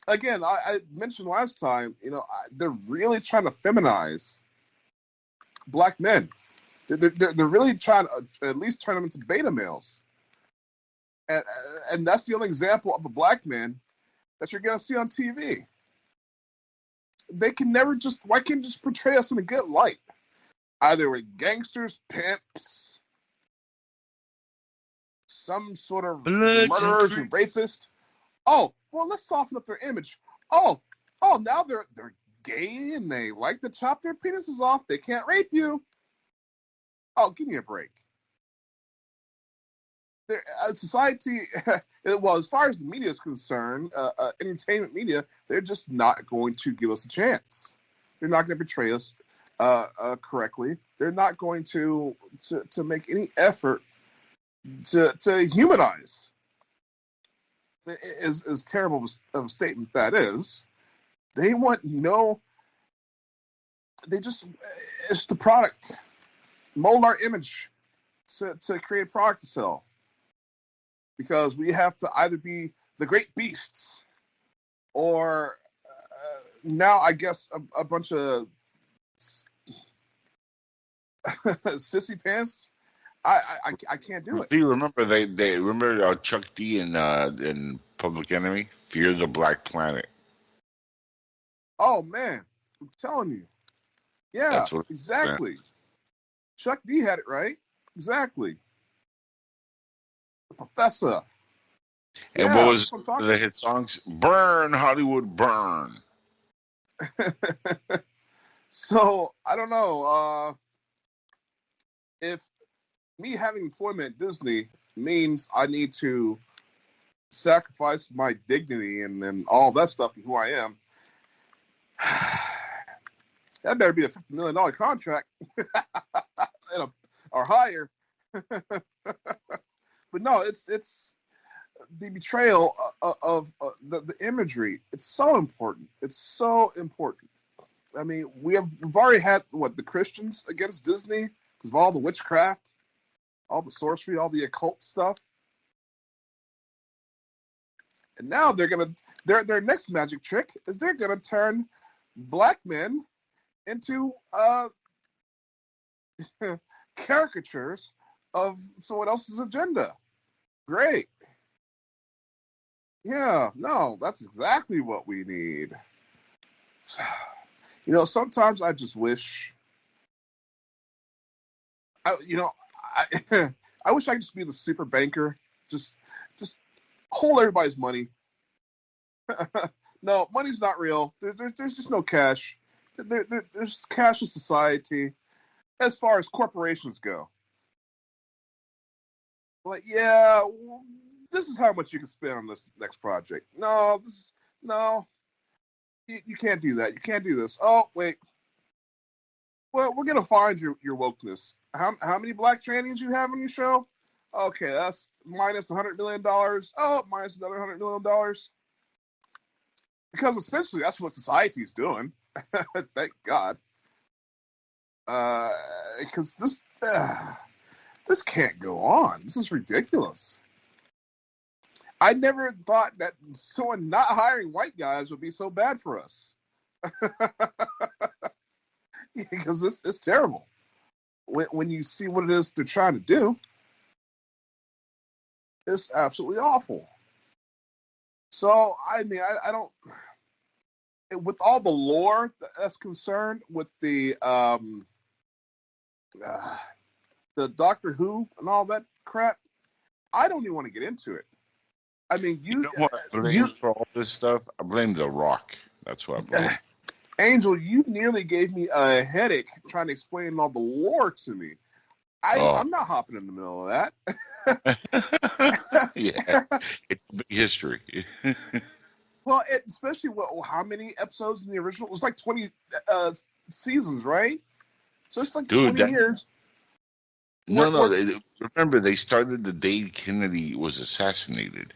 Again, I mentioned last time, they're really trying to feminize black men. They're really trying to at least turn them into beta males. And that's the only example of a black man that you're going to see on TV. They can never why can't they just portray us in a good light? either with gangsters, pimps, some sort of murderers and rapists. Oh, well, let's soften up their image. Oh, now they're gay and they like to chop their penises off. They can't rape you. Oh, give me a break. Society, well, as far as the media is concerned, entertainment media, they're just not going to give us a chance. They're not going to portray us correctly. They're not going to make any effort to humanize. As terrible of a statement that is, they want it's the product. Mold our image to create a product to sell. Because we have to either be the great beasts or now I guess a bunch of sissy pants. I can't do it. Do you remember they remember Chuck D in Public Enemy? Fear the Black Planet. Oh man, I'm telling you. Yeah, exactly. Chuck D had it right. Exactly. The Professor. And what was the hit songs? Burn, Hollywood, burn. So, I don't know. If me having employment at Disney means I need to sacrifice my dignity and all that stuff and who I am, that better be a $50 million contract or higher. But no, it's the betrayal of the imagery. It's so important. It's so important. I mean, we've already had the Christians against Disney because of all the witchcraft, all the sorcery, all the occult stuff, and now their next magic trick is they're gonna turn black men into caricatures of someone else's agenda. Great. Yeah, no, that's exactly what we need. Sometimes I just wish, I wish I could just be the super banker, just hold everybody's money. No, money's not real. There's just no cash. There's cash in society as far as corporations go. Like, yeah, this is how much you can spend on this next project. No, you can't do that. You can't do this. Oh, wait. Well, we're gonna find your wokeness. How many black trannies you have on your show? Okay, that's minus $100 million. Oh, minus another $100 million. Because essentially, that's what society is doing. Thank God. Because this can't go on. This is ridiculous. I never thought that someone not hiring white guys would be so bad for us. Because it's terrible. When you see what it is they're trying to do, it's absolutely awful. So, I mean, I don't... With all the lore that's concerned with the Doctor Who and all that crap, I don't even want to get into it. I mean, you know what I blame for all this stuff? I blame The Rock. That's what I blame. Angel, you nearly gave me a headache trying to explain all the lore to me. I'm not hopping in the middle of that. Yeah, it's history. Well, especially how many episodes in the original? It was like 20 seasons, right? So it's like 20 years. No. Remember, they started the day Kennedy was assassinated.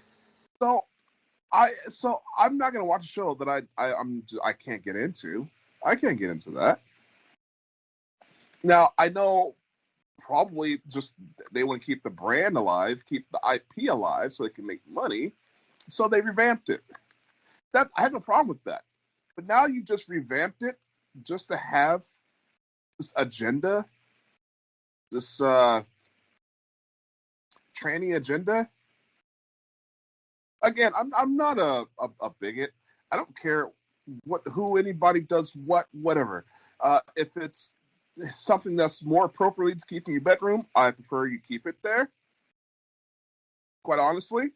So I'm not gonna watch a show that I can't get into. I can't get into that. Now I know probably just they want to keep the brand alive, keep the IP alive, so they can make money. So they revamped it. That I have no problem with that. But now you just revamped it just to have this agenda, this tranny agenda. Again, I'm not a bigot. I don't care who anybody does whatever. If it's something that's more appropriately to keep in your bedroom, I prefer you keep it there. Quite honestly.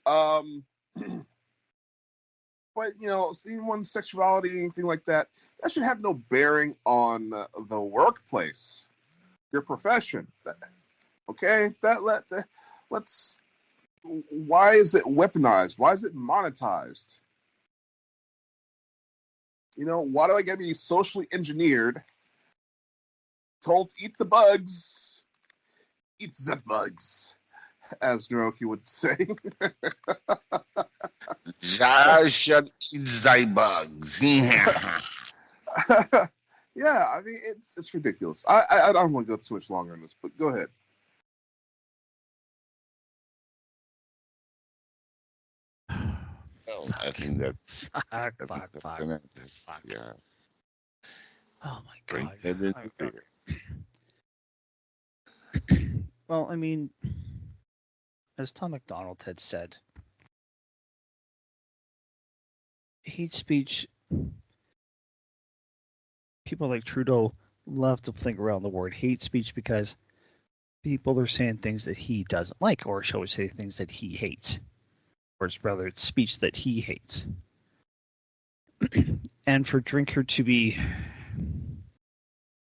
But even sexuality, anything like that, that should have no bearing on the workplace, your profession. Okay, let's. Why is it weaponized? Why is it monetized? Why do I get to be socially engineered, told to eat the bugs, eat the bugs, as Naoki would say. I should eat the bugs. Yeah, I mean, it's ridiculous. I don't want to go too much longer on this, but go ahead. Oh, I think that's fuck. Yeah. Oh my god. Right. Well, I mean, as Tom MacDonald had said, hate speech, people like Trudeau love to think around the word hate speech because people are saying things that he doesn't like, or shall we say things that he hates. Or rather, it's speech that he hates. And for Drinker to be,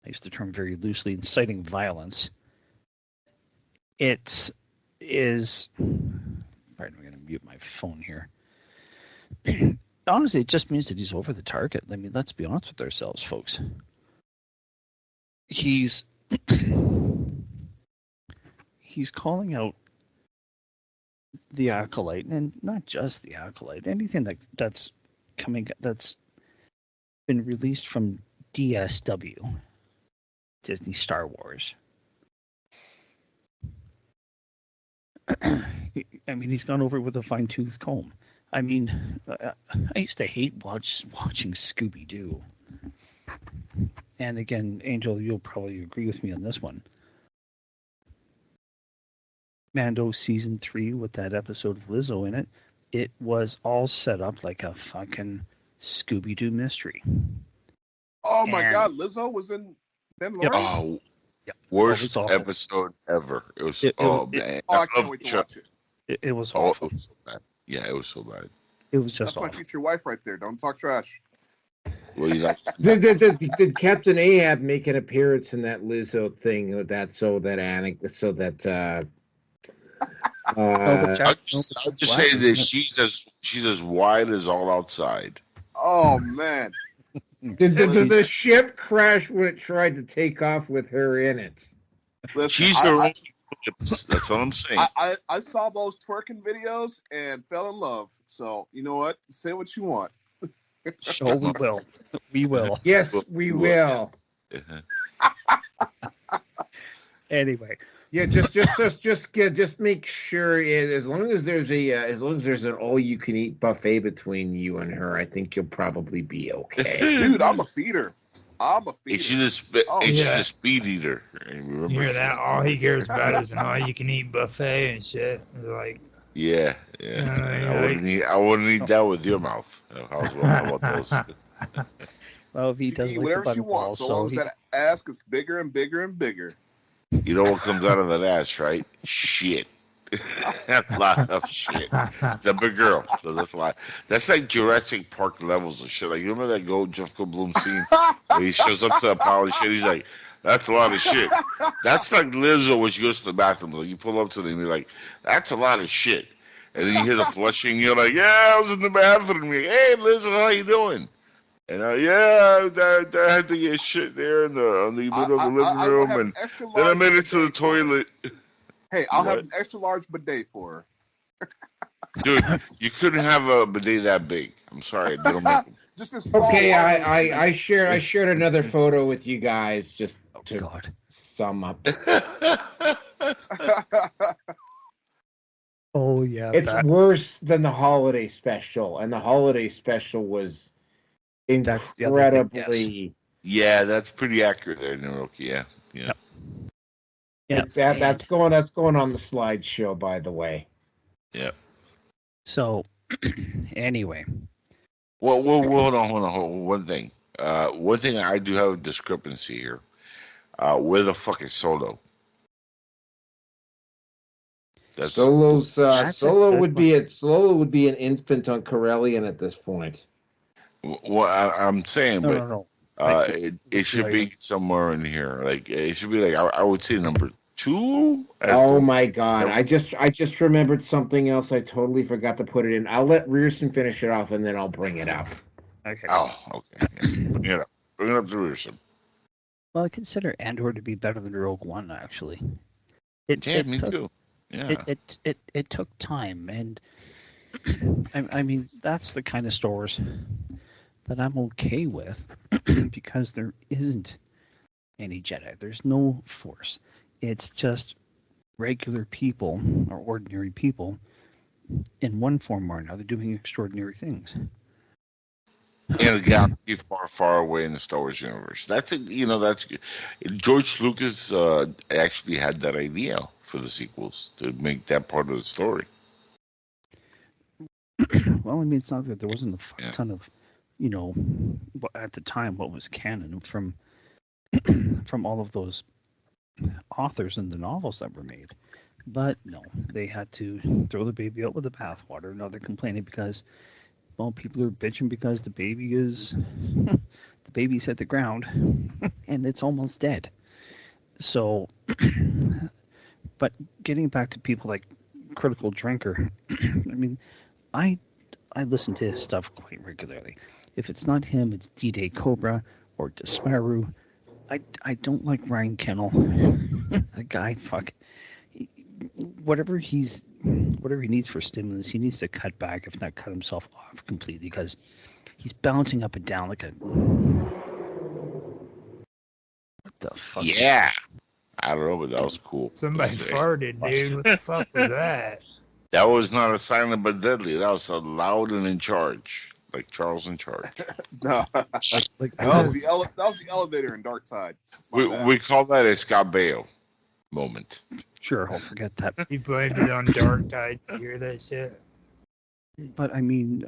I use the term very loosely, inciting violence, it is, pardon, I'm going to mute my phone here. Honestly, it just means that he's over the target. I mean, let's be honest with ourselves, folks. He's calling out the Acolyte, and not just the Acolyte, anything that's been released from DSW, Disney Star Wars. I mean, he's gone over it with a fine-tooth comb. I mean, I used to hate watching Scooby-Doo. And again, Angel, you'll probably agree with me on this one. Mando Season 3 with that episode of Lizzo in it, it was all set up like a fucking Scooby-Doo mystery. Oh my god, Lizzo was in Mandalorian? Yep. Oh, yep. Worst episode ever. It was man. I can't wait to watch it. It was awful. It was so bad. Yeah, it was so bad. It was just That's my future wife right there. Don't talk trash. Well, did Captain Ahab make an appearance in that Lizzo thing? I'll just say that she's as wide as all outside. Oh man! Did the ship crash when it tried to take off with her in it? Listen, she's the only lips. That's all I'm saying. I saw those twerking videos and fell in love. So you know what? Say what you want. So we will. We will. Yes, we will. Anyway. Yeah, just make sure as long as there's an all-you-can-eat buffet between you and her, I think you'll probably be okay. Dude, I'm a feeder. She's a speed eater. You hear that? All he cares about is an all-you-can-eat buffet and shit. Like. Yeah. I wouldn't eat that with your mouth. How about those? Well, if he does like whatever she wants, so long as that ass gets bigger and bigger and bigger. You know what comes out of that ass, right? Shit. A lot of shit. It's a big girl. So that's a lot. That's like Jurassic Park levels of shit. Like, you remember that Jeff Goldblum scene where he shows up to a pile of shit? He's like, that's a lot of shit. That's like Lizzo when she goes to the bathroom. Like, you pull up to them and you're like, that's a lot of shit. And then you hear the flushing. You're like, yeah, I was in the bathroom. You're like, hey, Lizzo, how you doing? And I had to get shit there in the middle of the living room, and then I made it to the toilet. Hey, I'll have an extra large bidet for her. Dude, you couldn't have a bidet that big. I'm sorry, they don't make them. Just as okay, I shared another photo with you guys just to sum up. Oh yeah, it's worse than the holiday special, and the holiday special was incredibly. Yeah, that's pretty accurate there, Naoki. Yeah. That's going on the slideshow, by the way. Yeah. So, anyway. Well, hold on. One thing. one thing I do have a discrepancy here. Where the fuck is Solo? Solo would be an infant on Corellian at this point. Well, I'm saying, No. It should be somewhere in here. Like it should be like I would say number 2. Oh my God! I just remembered something else. I totally forgot to put it in. I'll let Rearson finish it off, and then I'll bring it up. Okay. Oh, okay. Yeah. Bring it up. Bring it up to Rearson. Well, I consider Andor to be better than Rogue One, actually. Me too. Yeah. It took time, and I mean that's the kind of Star Wars that I'm okay with because there isn't any Jedi. There's no Force. It's just regular people or ordinary people in one form or another doing extraordinary things. In a galaxy far, far away in the Star Wars universe. That's it. That's George Lucas actually had that idea for the sequels to make that part of the story. Well, I mean, it's not that there wasn't a ton of, at the time, what was canon from all of those authors and the novels that were made. But no, they had to throw the baby out with the bathwater. Now they're complaining because, well, people are bitching because the baby's hit the ground and it's almost dead. So, but getting back to people like Critical Drinker, I mean, I listen to his stuff quite regularly. If it's not him, it's D-Day Cobra or Desmaru. I don't like Ryan Kennel. The guy, whatever he needs for stimulus, he needs to cut back, if not cut himself off completely, because he's bouncing up and down like a... What the fuck? Yeah. I don't know, but that was cool. Somebody farted, dude. What the fuck was that? That was not a silent but deadly. That was a loud and in charge. Like Charles in Charge. No. That was the elevator in Dark Tide. We call that a Scott Baio moment. Sure, I'll forget that. You blamed it on Dark Tide. You hear that shit? But I mean,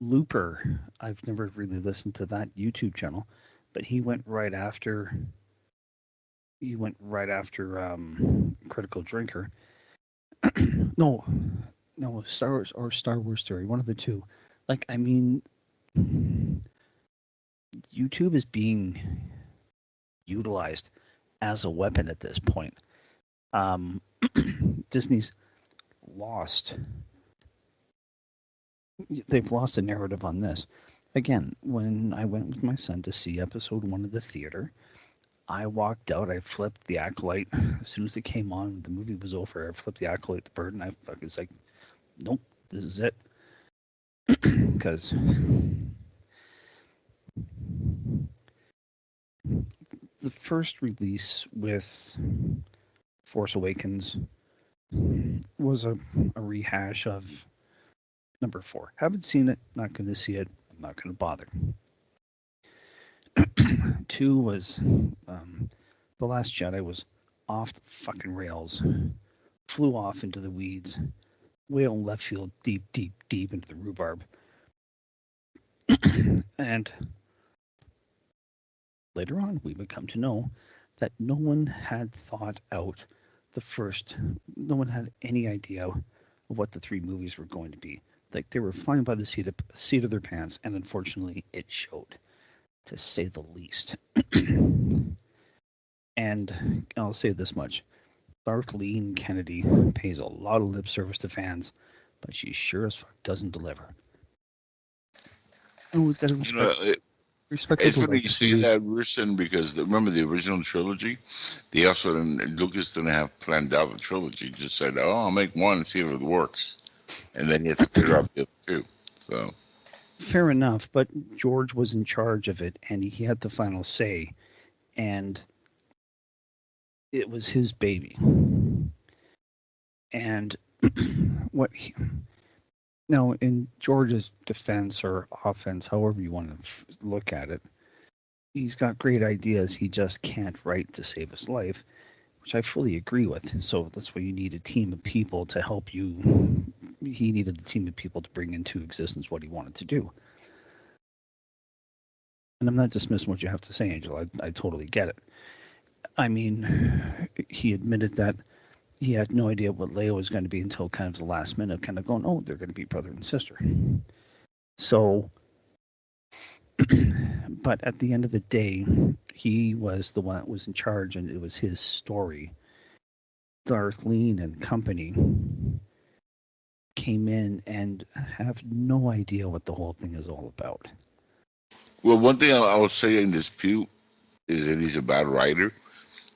Looper, I've never really listened to that YouTube channel, but he went right after Critical Drinker. No, Star Wars or Star Wars Story, one of the two. Like, I mean, YouTube is being utilized as a weapon at this point. Disney's lost. They've lost the narrative on this. Again, when I went with my son to see episode 1 of the theater, I walked out, I flipped the Acolyte. As soon as it came on, the movie was over, I flipped the Acolyte, the bird, and I was like, nope, this is it. Because the first release with Force Awakens was a rehash of number 4. Haven't seen it, not going to see it, not going to bother. 2 was The Last Jedi was off the fucking rails, flew off into the weeds, way on left field, deep into the rhubarb. And later on, we would come to know that no one had thought out no one had any idea of what the 3 movies were going to be. Like, they were flying by the seat of their pants, and unfortunately, it showed, to say the least. And I'll say this much. Darlene Kennedy pays a lot of lip service to fans, but she sure as fuck doesn't deliver. And we've got to respect it's funny you say that, Rusin, because remember the original trilogy? They also Lucas didn't have planned out the trilogy. Just said, "Oh, I'll make one and see if it works," and then you have to figure out the other 2. So fair enough, but George was in charge of it, and he had the final say, and it was his baby. And now, in George's defense or offense, however you want to look at it, he's got great ideas. He just can't write to save his life, which I fully agree with. So that's why you need a team of people to help you. He needed a team of people to bring into existence what he wanted to do. And I'm not dismissing what you have to say, Angel. I totally get it. I mean, he admitted that he had no idea what Leia was going to be until kind of the last minute, kind of going, oh, they're going to be brother and sister. So, but at the end of the day, he was the one that was in charge, and it was his story. Darlene and company came in and have no idea what the whole thing is all about. Well, one thing I will say in dispute is that he's a bad writer.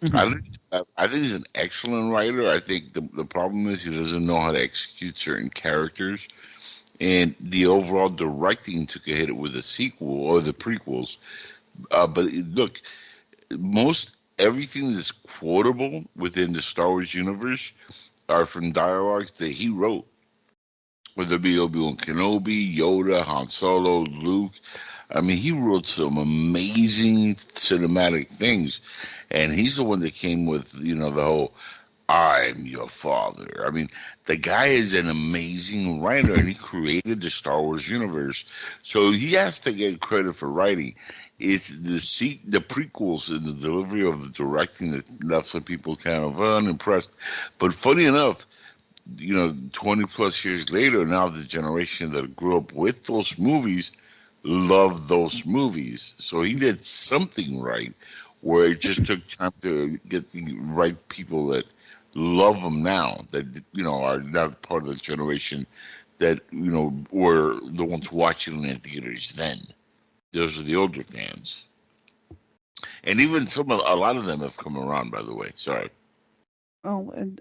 Mm-hmm. I think he's an excellent writer. I think the problem is he doesn't know how to execute certain characters, and the overall directing took a hit with the sequel or the prequels. But look, most everything that's quotable within the Star Wars universe are from dialogues that he wrote. Whether it be Obi-Wan Kenobi, Yoda, Han Solo, Luke. I mean, he wrote some amazing cinematic things. And he's the one that came with, the whole I'm your father. I mean, the guy is an amazing writer and he created the Star Wars universe. So he has to get credit for writing. It's the prequels and the delivery of the directing that left some people kind of unimpressed. But funny enough, 20 plus years later, now the generation that grew up with those movies love those movies. So he did something right, where it just took time to get the right people that love them now, that, are not part of the generation that, were the ones watching in theaters then. Those are the older fans. And even a lot of them have come around, by the way. Sorry. Oh, and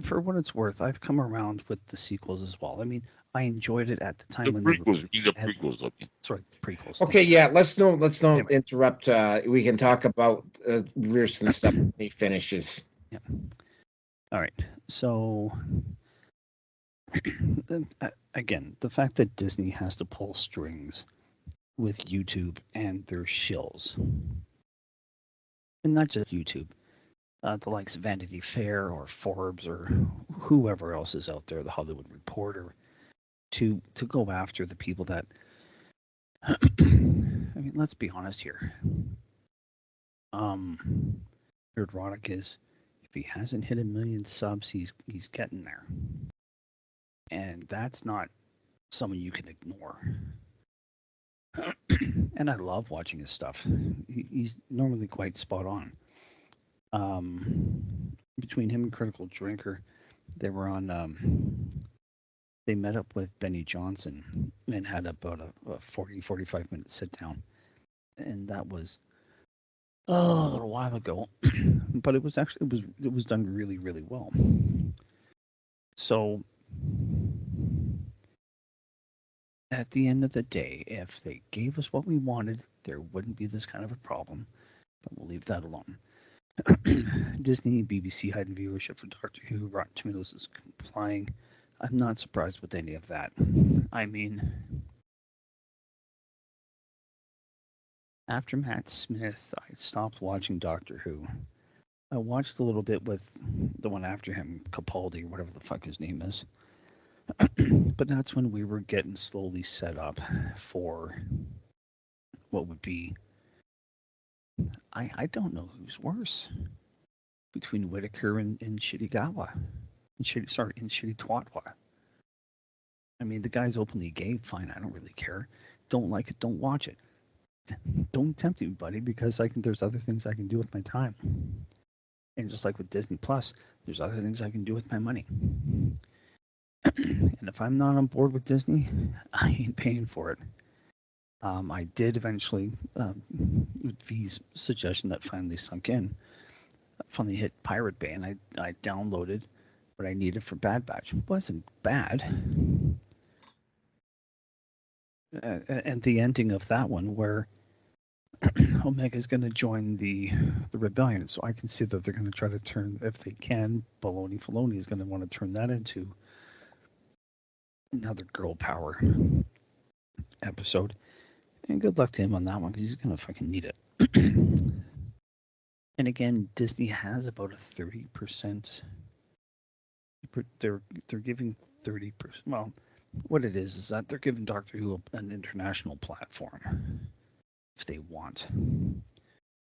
for what it's worth, I've come around with the sequels as well. I mean, I enjoyed it at the time when Prequels, they the prequels. Okay. Sorry, prequels. Okay, yeah. Let's not Anyway. interrupt. We can talk about Rearson stuff when he finishes. Yeah. All right. So again, the fact that Disney has to pull strings with YouTube and their shills, and not just YouTube, the likes of Vanity Fair or Forbes or whoever else is out there, the Hollywood Reporter, to go after the people that. I mean, let's be honest here. Erotic is, if he hasn't hit 1 million subs, he's getting there, and that's not someone you can ignore. And I love watching his stuff. He's normally quite spot on. Between him and Critical Drinker, they were on. They met up with Benny Johnson and had about a 40, 45-minute sit down, and that was a little while ago. But it was done really, really well. So at the end of the day, if they gave us what we wanted, there wouldn't be this kind of a problem. But we'll leave that alone. Disney, BBC hiding viewership for Doctor Who. Rotten Tomatoes is complying. I'm not surprised with any of that. I mean, after Matt Smith, I stopped watching Doctor Who. I watched a little bit with the one after him, Capaldi, whatever the fuck his name is. But that's when we were getting slowly set up for what would be. I don't know who's worse between Whitaker and Shittigawa. In Shitty Twatwa. I mean, the guy's openly gay, fine, I don't really care. Don't like it, don't watch it. Don't tempt me, buddy, because there's other things I can do with my time. And just like with Disney Plus, there's other things I can do with my money. And if I'm not on board with Disney, I ain't paying for it. I did eventually, with V's suggestion that finally sunk in, finally hit Pirate Bay, and I downloaded what I needed for Bad Batch. It wasn't bad. And the ending of that one, where Omega's going to join the rebellion, so I can see that they're going to try to turn, if they can, Filoni is going to want to turn that into another girl power episode. And good luck to him on that one, because he's going to fucking need it. And again, Disney has about a 30%. They're giving 30%. Well, what it is that they're giving Doctor Who an international platform if they want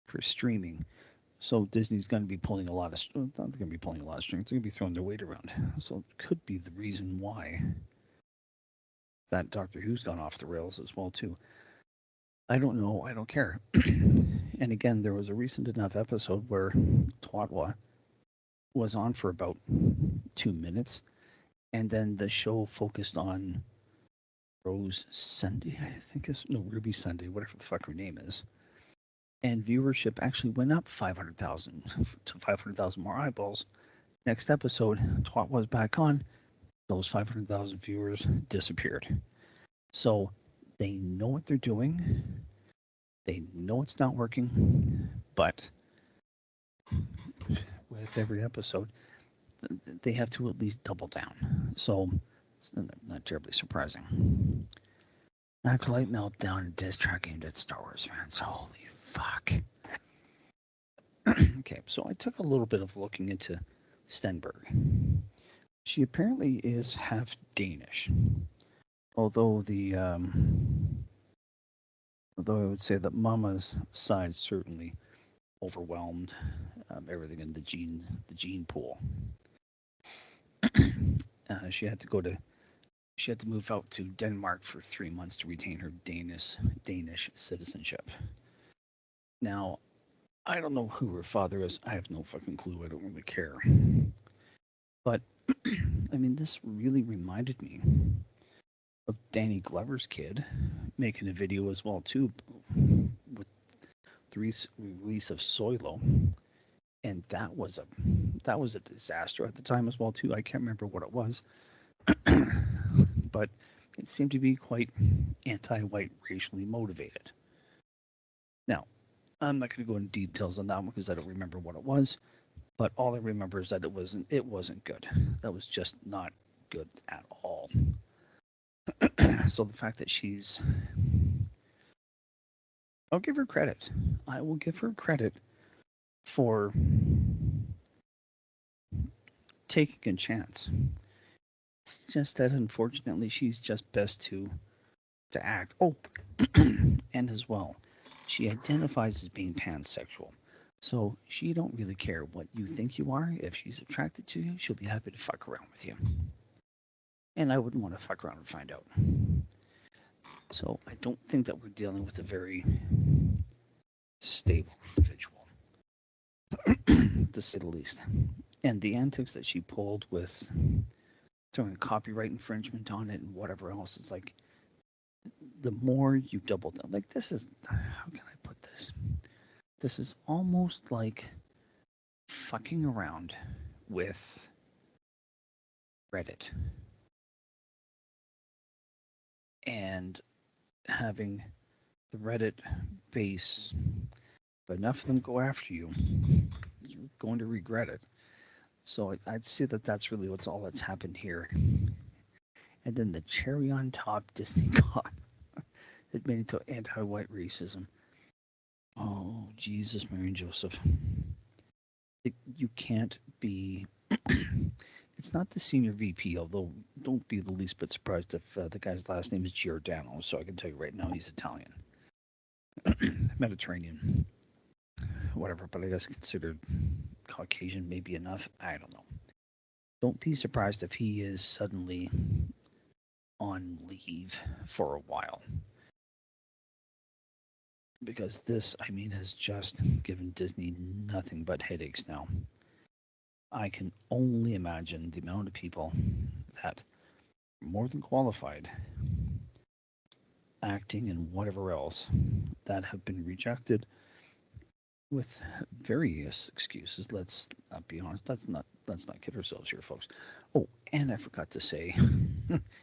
for streaming. So Disney's going to be pulling a lot of not going to be pulling a lot of strings. They're going to be throwing their weight around. So it could be the reason why that Doctor Who's gone off the rails as well too. I don't know. I don't care. And again, there was a recent enough episode where Twatwa was on for about 2 minutes, and then the show focused on Rose Sunday, I think is Ruby Sunday, whatever the fuck her name is. And viewership actually went up 500,000 to 500,000 more eyeballs. Next episode, Twat was back on. Those 500,000 viewers disappeared. So they know what they're doing. They know it's not working, but with every episode, they have to at least double down. So it's not terribly surprising. Acolyte meltdown and diss track aimed at Star Wars fans. Holy fuck. Okay, so I took a little bit of looking into Stenberg. She apparently is half Danish, although although I would say that Mama's side certainly overwhelmed everything in the gene pool. She had to move out to Denmark for 3 months to retain her Danish citizenship. Now, I don't know who her father is. I have no fucking clue. I don't really care. But, I mean, this really reminded me of Danny Glover's kid making a video as well, too, with the release of Soilo. And that was a disaster at the time as well, too. I can't remember what it was. But it seemed to be quite anti-white, racially motivated. Now, I'm not going to go into details on that one because I don't remember what it was, but all I remember is that it wasn't good. That was just not good at all. So the fact that I'll give her credit. I will give her credit for taking a chance. It's just that unfortunately she's just best to act. Oh, and as well, she identifies as being pansexual. So she don't really care what you think you are. If she's attracted to you, she'll be happy to fuck around with you. And I wouldn't want to fuck around and find out. So I don't think that we're dealing with a very stable individual, to say the least. And the antics that she pulled with throwing copyright infringement on it and whatever else, it's like, the more you double down, like this is, how can I put this? This is almost like fucking around with Reddit and having the Reddit base, but enough of them go after you, you're going to regret it. So I'd say that that's really all that's happened here. And then the cherry on top, Disney got it made it to anti-white racism. Oh, Jesus, Mary and Joseph. You can't be... It's not the senior VP, although don't be the least bit surprised if the guy's last name is Giordano, so I can tell you right now he's Italian. Mediterranean. Whatever, but I guess considered Caucasian may be enough. I don't know. Don't be surprised if he is suddenly on leave for a while. Because this, I mean, has just given Disney nothing but headaches now. I can only imagine the amount of people that are more than qualified, acting and whatever else, that have been rejected with various excuses. Let's not be honest. Let's not kid ourselves here, folks. Oh, and I forgot to say,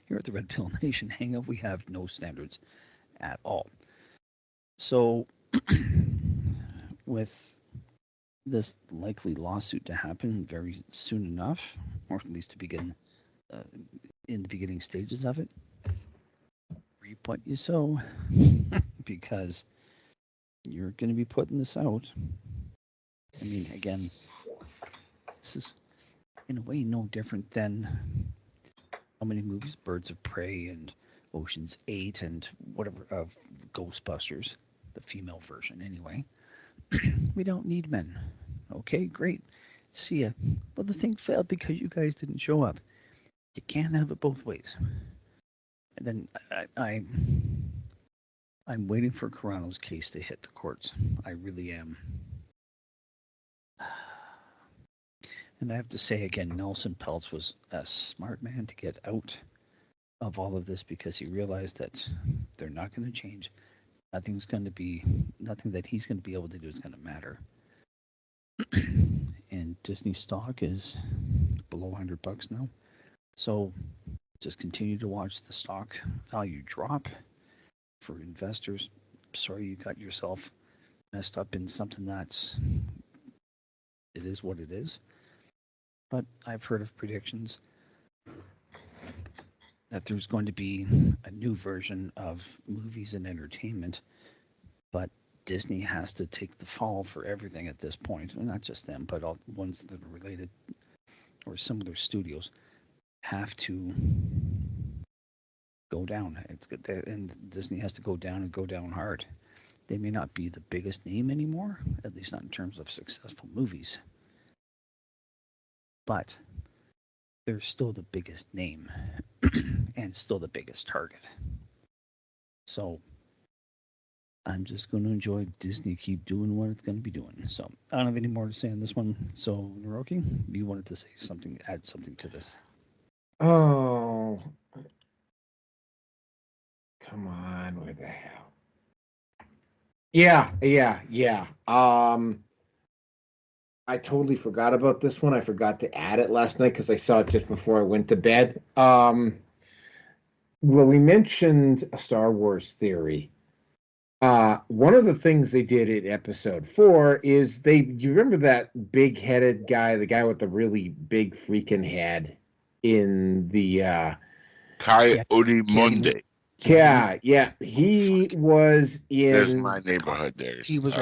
here at the Red Pill Nation Hangout, we have no standards at all. So, with this likely lawsuit to happen very soon enough, or at least to begin in the beginning stages of it, reap what you sow, because you're going to be putting this out. I mean, again, this is in a way no different than how many movies, Birds of Prey and Ocean's 8 and whatever of Ghostbusters. the female version anyway. We don't need men. Okay, great. See ya. Well, the thing failed because you guys didn't show up. You can't have it both ways. And then I'm waiting for Carano's case to hit the courts. I really am. And I have to say again, Nelson Peltz was a smart man to get out of all of this because he realized that they're not going to change. Nothing that he's going to be able to do is going to matter. And Disney stock is below $100 now. So just continue to watch the stock value drop. For investors, sorry you got yourself messed up in something it is what it is. But I've heard of predictions that there's going to be a new version of movies and entertainment, but Disney has to take the fall for everything at this point, and not just them, but all the ones that are related or similar studios have to go down. It's good, and Disney has to go down and go down hard. They may not be the biggest name anymore, at least not in terms of successful movies, but they're still the biggest name and still the biggest target. So I'm just going to enjoy Disney keep doing what it's going to be doing. So I don't have any more to say on this one. So Naroki, you wanted to say something, add something to this? Oh, come on, where the hell? Yeah. I totally forgot about this one. I forgot to add it last night because I saw it just before I went to bed. Well, we mentioned a Star Wars theory. One of the things they did in episode 4 is you remember that big-headed guy, the guy with the really big freaking head in the Coyote Monday. Yeah, he was in. There's my neighborhood. He was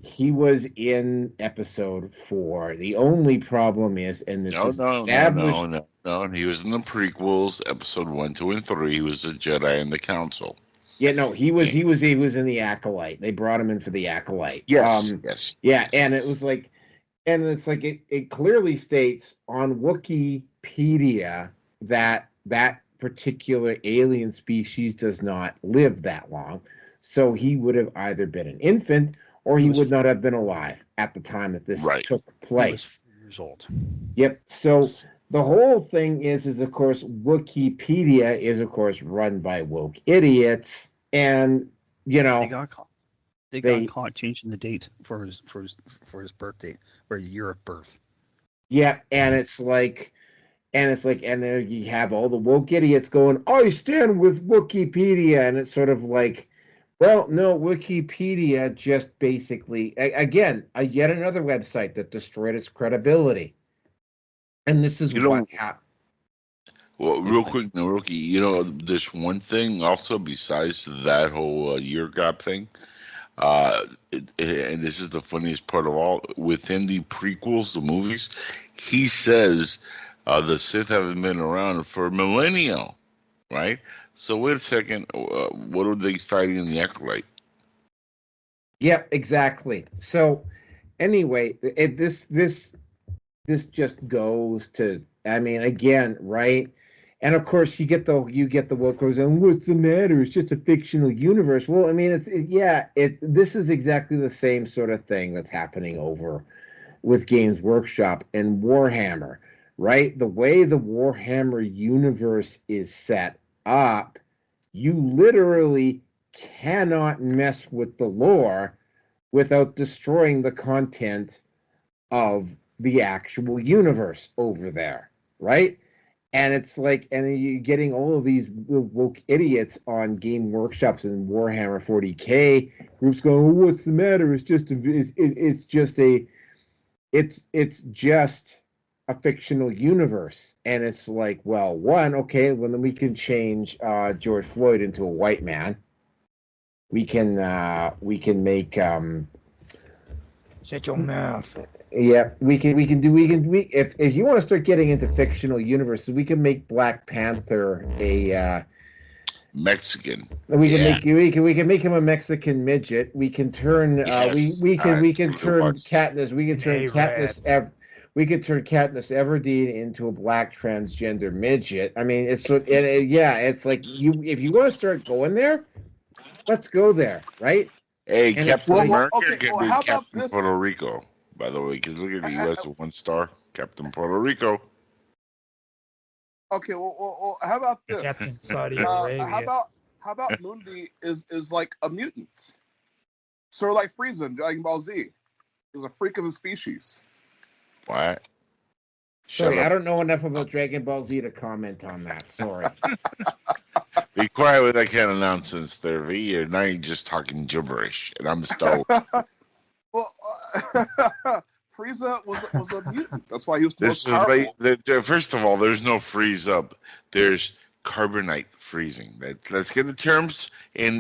he was in episode 4. The only problem is, and this is established. No. He was in the prequels, episode 1, 2, and 3. He was the Jedi in the Council. Yeah, no, he was in the Acolyte. They brought him in for the Acolyte. Yes. Yeah, and it clearly states on Wikipedia that particular alien species does not live that long. So he would have either been an infant or he would not have been alive at the time that this took place. He was 4 years old. Yep. So the whole thing is of course, Wikipedia is, of course, run by woke idiots. And, you know, they got caught. They got caught changing the date for his birthday, or his year of birth. Yeah, and then you have all the woke idiots going, I stand with Wikipedia. And it's sort of like, well, no, Wikipedia just basically, again, yet another website that destroyed its credibility. And this is what happened. Well, real quick, Naroki, there's one thing also besides that whole year gap thing. And this is the funniest part of all. Within the prequels, the movies, he says the Sith haven't been around for millennia, right? So wait a second. What are they fighting in the Acolyte? Yeah, exactly. So anyway, this just goes to, I mean, again, right? And of course, you get the woke girls and what's the matter? It's just a fictional universe. Well, I mean, this is exactly the same sort of thing that's happening over with Games Workshop and Warhammer, right? The way the Warhammer universe is set up, you literally cannot mess with the lore without destroying the content of the actual universe over there, right? And it's like, and you're getting all of these woke idiots on Game Workshops and Warhammer 40K groups going, oh, what's the matter? It's just a fictional universe. And it's like, well, okay, well, then we can change George Floyd into a white man. We can make shut your mouth. Yeah, we can if you want to start getting into fictional universes, we can make Black Panther Mexican. We can make him a Mexican midget. We can turn Yes. we can turn watch. Katniss. We can turn we could turn Katniss Everdeen into a black transgender midget. I mean, it's like if you want to start going there, let's go there, right? Hey, And Captain America okay, can well, be how about Captain this? Puerto Rico, by the way, because look at the U.S. 1-star, Captain Puerto Rico. Okay, well, how about this? Captain Saudi Arabia. How about Mundi is like a mutant? Sort of like Frieza in Dragon Ball Z. He's a freak of his species. What? Sorry, I don't know enough about Dragon Ball Z to comment on that. Sorry. Be quiet with that kind of nonsense there, V. Now you're just talking gibberish, and I'm Star Wars. Well, Frieza was a mutant. That's why he was the most powerful. First of all, there's no freeze up. There's carbonite freezing. Let's get the terms in,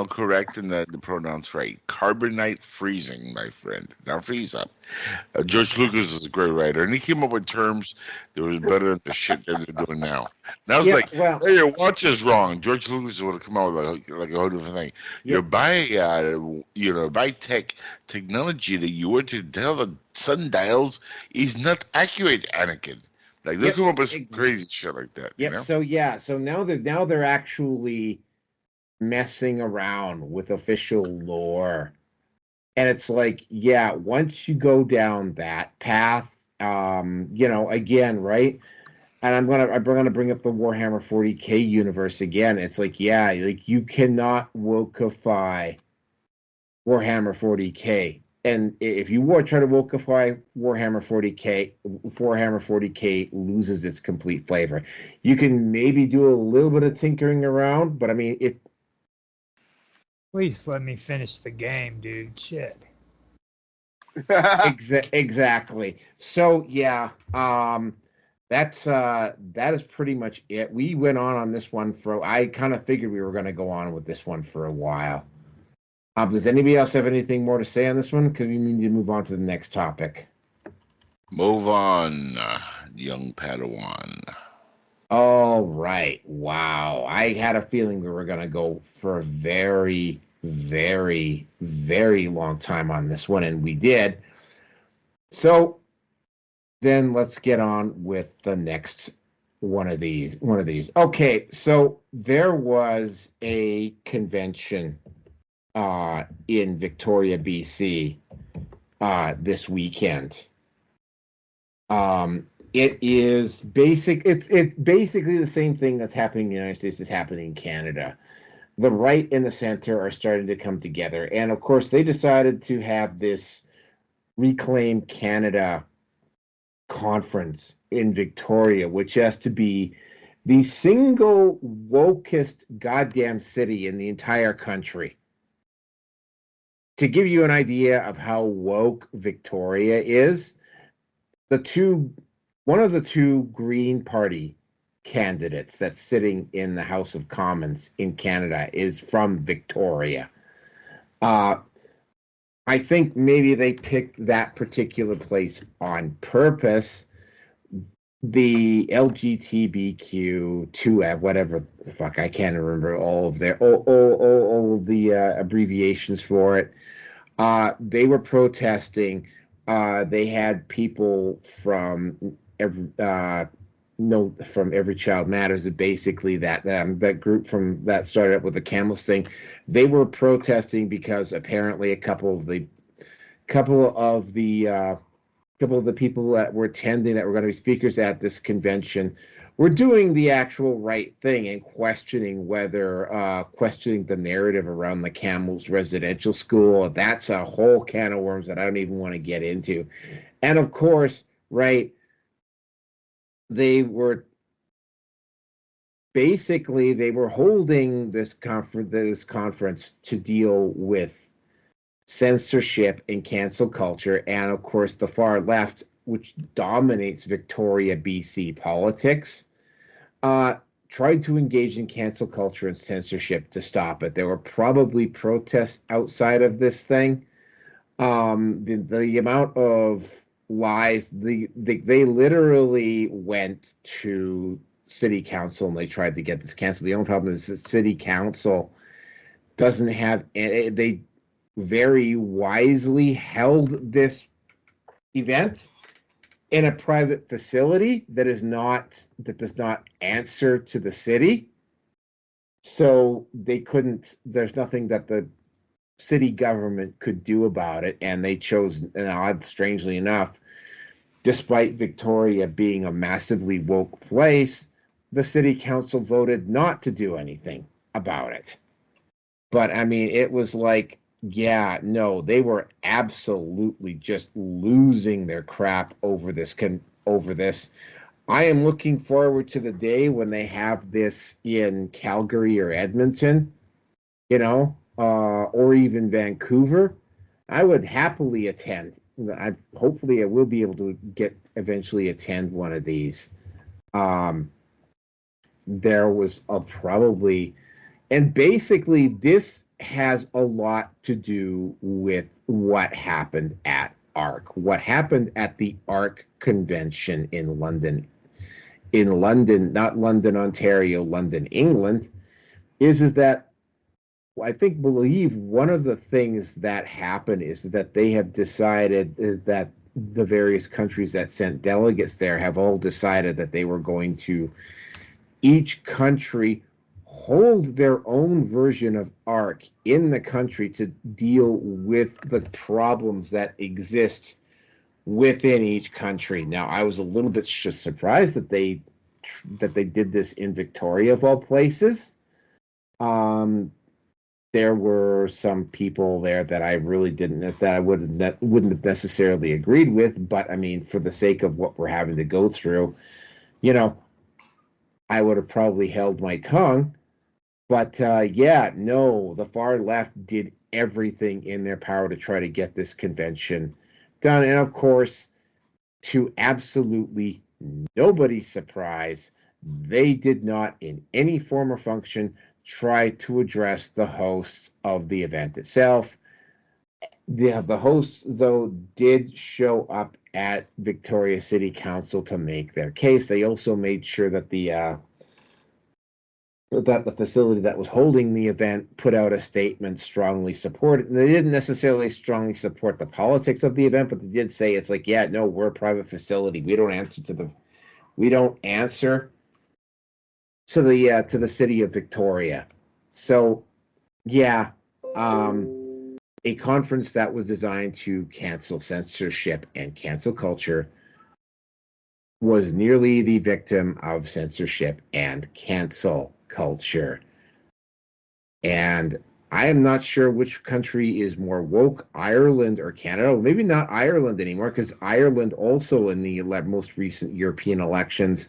correct and the pronouns right. Carbonite freezing, my friend. Not freeze up. George Lucas is a great writer, and he came up with terms that was better than the shit that they're doing now. Now it's hey, your watch is wrong. George Lucas would have come out with like a whole different thing. Your by technology that you want to tell the sundials is not accurate, Anakin. Like they'll come up with some crazy shit like that. Yep. You know? So now they're actually messing around with official lore, and it's like, once you go down that path, again, right? And I'm gonna bring up the Warhammer 40K universe again. It's like, you cannot wokeify Warhammer 40K. And if you try to wokeify Warhammer 40K loses its complete flavor. You can maybe do a little bit of tinkering around, but I mean, Please let me finish the game, dude. Shit. Exactly. So that is pretty much it. We went on this one I kind of figured we were going to go on with this one for a while. Does anybody else have anything more to say on this one? Because we need to move on to the next topic. Move on, young Padawan. All right. Wow. I had a feeling we were going to go for a very, very, very long time on this one, and we did. So then let's get on with the next one of these. Okay, so there was a convention in Victoria, BC, this weekend. It's basically the same thing that's happening in the United States is happening in Canada. The right and the center are starting to come together, and of course, they decided to have this Reclaim Canada conference in Victoria, which has to be the single wokest goddamn city in the entire country. To give you an idea of how woke Victoria is, one of the two Green Party candidates that's sitting in the House of Commons in Canada is from Victoria. I think maybe they picked that particular place on purpose. The LGBTQ2, whatever the fuck, I can't remember all of the abbreviations for it. They were protesting. They had people from Every Child Matters, basically that group from that started up with the camels thing. They were protesting because apparently a couple of the people that were attending, that were going to be speakers at this convention, were doing the actual right thing and questioning the narrative around the Camels residential school. That's a whole can of worms that I don't even want to get into. And of course, right, they were holding this conference to deal with censorship and cancel culture, and of course the far left, which dominates Victoria, BC politics, tried to engage in cancel culture and censorship to stop it. There were probably protests outside of this thing. The amount of lies, they literally went to city council and they tried to get this canceled. The only problem is the city council doesn't have, they very wisely held this event in a private facility that does not answer to the city. So they couldn't, there's nothing that the city government could do about it. And they chose, and strangely enough, despite Victoria being a massively woke place, the city council voted not to do anything about it. But I mean, it was like, yeah, no, they were absolutely just losing their crap over this. I am looking forward to the day when they have this in Calgary or Edmonton, or even Vancouver. I would happily attend. Hopefully I will be able to eventually attend one of these. There was probably, and basically this has a lot to do with what happened at ARC. What happened at the ARC convention in London, not London, Ontario, London, England, is that I believe one of the things that happened is that they have decided that the various countries that sent delegates there have all decided that they were going to, each country, hold their own version of ARC in the country to deal with the problems that exist within each country. Now, I was a little bit surprised that they did this in Victoria of all places. There were some people there that I really wouldn't have necessarily agreed with, but I mean, for the sake of what we're having to go through, I would have probably held my tongue. But the far left did everything in their power to try to get this convention done. And of course, to absolutely nobody's surprise, they did not in any form or function try to address the hosts of the event itself. The hosts, though, did show up at Victoria City Council to make their case. They also made sure that the facility that was holding the event put out a statement strongly supported. And they didn't necessarily strongly support the politics of the event, but they did say it's like, yeah, no, we're a private facility. We don't answer to the city of Victoria. So, yeah, a conference that was designed to cancel censorship and cancel culture was nearly the victim of censorship and cancel culture. And I am not sure which country is more woke, Ireland or Canada. Well, maybe not Ireland anymore, because Ireland also in the most recent European elections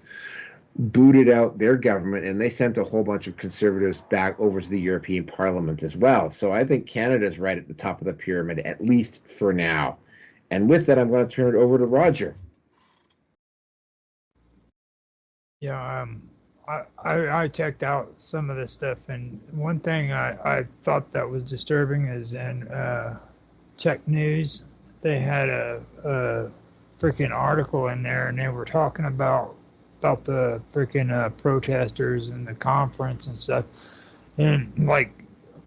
booted out their government, and they sent a whole bunch of conservatives back over to the European Parliament as well. So I think Canada's right at the top of the pyramid, at least for now. And with that, I'm going to turn it over to Roger. Yeah, I checked out some of this stuff, and one thing I thought that was disturbing is in Czech News, they had a freaking article in there, and they were talking about the freaking protesters and the conference and stuff. And like,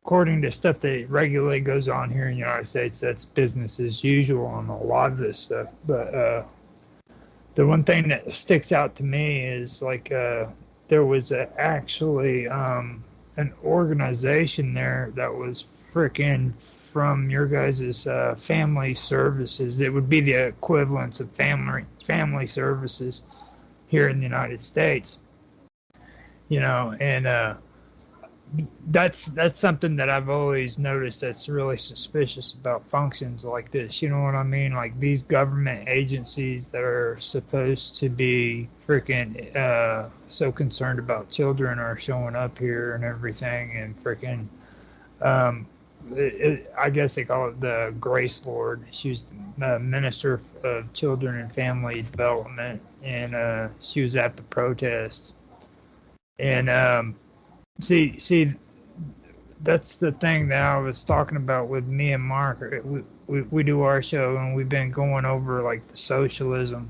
according to stuff that regularly goes on here in the United States, that's business as usual on a lot of this stuff. But the one thing that sticks out to me is like there was actually an organization there that was freaking from your guys' family services. It would be the equivalents of family services here in the United States, and that's something that I've always noticed that's really suspicious about functions like this. You know what I mean? Like these government agencies that are supposed to be freaking so concerned about children are showing up here and everything, and freaking I guess they call it the Grace Lord. She was the Minister of Children and Family Development, and she was at the protest. And see, that's the thing that I was talking about with me and Mark. We do our show, and we've been going over like the socialism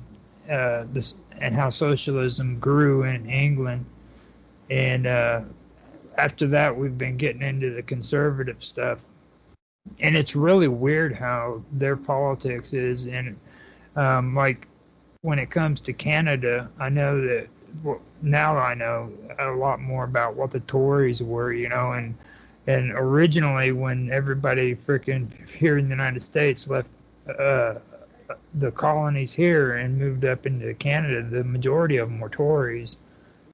and how socialism grew in England. And after that, we've been getting into the conservative stuff, and it's really weird how their politics is. And like when it comes to Canada, I know that now I know a lot more about what the Tories were, and originally when everybody freaking here in the United States left the colonies here and moved up into Canada, the majority of them were Tories,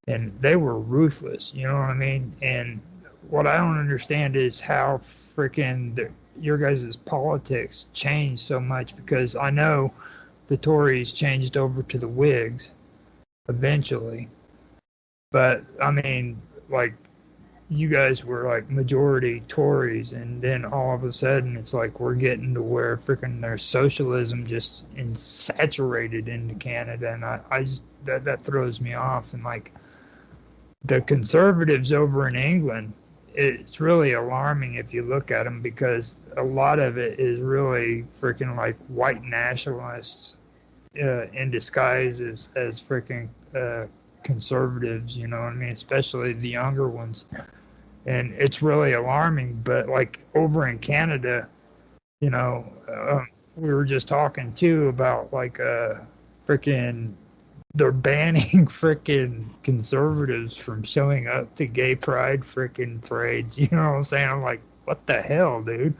and they were ruthless. You know what I mean? And what I don't understand is how freaking your guys' politics changed so much, because I know the Tories changed over to the Whigs eventually, but I mean, like, you guys were like majority Tories, and then all of a sudden it's like we're getting to where freaking there's socialism just saturated into Canada, and I just that throws me off. And like the conservatives over in England, it's really alarming if you look at them, because a lot of it is really freaking like white nationalists in disguise as freaking conservatives, you know what I mean? Especially the younger ones. And it's really alarming. But like over in Canada, we were just talking too about like freaking they're banning freaking conservatives from showing up to gay pride freaking parades. You know what I'm saying? I'm like, what the hell, dude?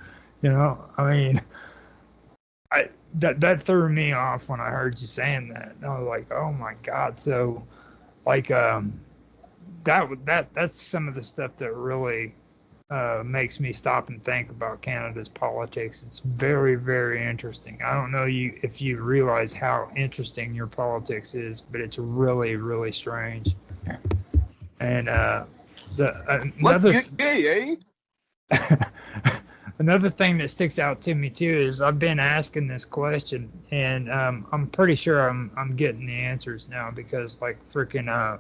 I mean, that threw me off when I heard you saying that. And I was like, oh my god. So like that's some of the stuff that really makes me stop and think about Canada's politics. It's very, very interesting. I don't know if you realize how interesting your politics is, but it's really, really strange. And let's get gay, eh? Another thing that sticks out to me too is I've been asking this question, and I'm pretty sure I'm getting the answers now, because like freaking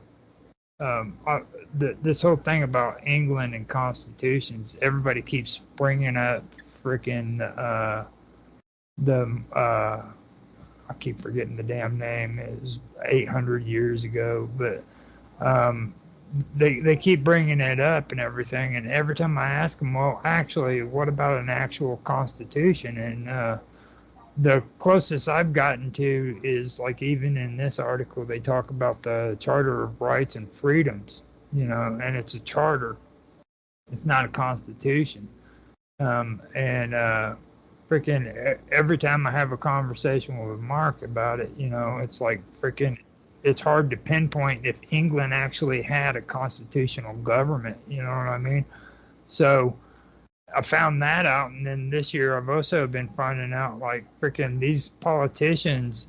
this whole thing about England and constitutions, everybody keeps bringing up freaking I keep forgetting the damn name. It was 800 years ago, but they keep bringing it up and everything. And every time I ask them, well, actually, what about an actual constitution? And the closest I've gotten to is like, even in this article, they talk about the Charter of Rights and Freedoms, and it's a charter. It's not a constitution. And freaking every time I have a conversation with Mark about it, it's like freaking, it's hard to pinpoint if England actually had a constitutional government, you know what I mean? So I found that out, and then this year I've also been finding out like freaking these politicians,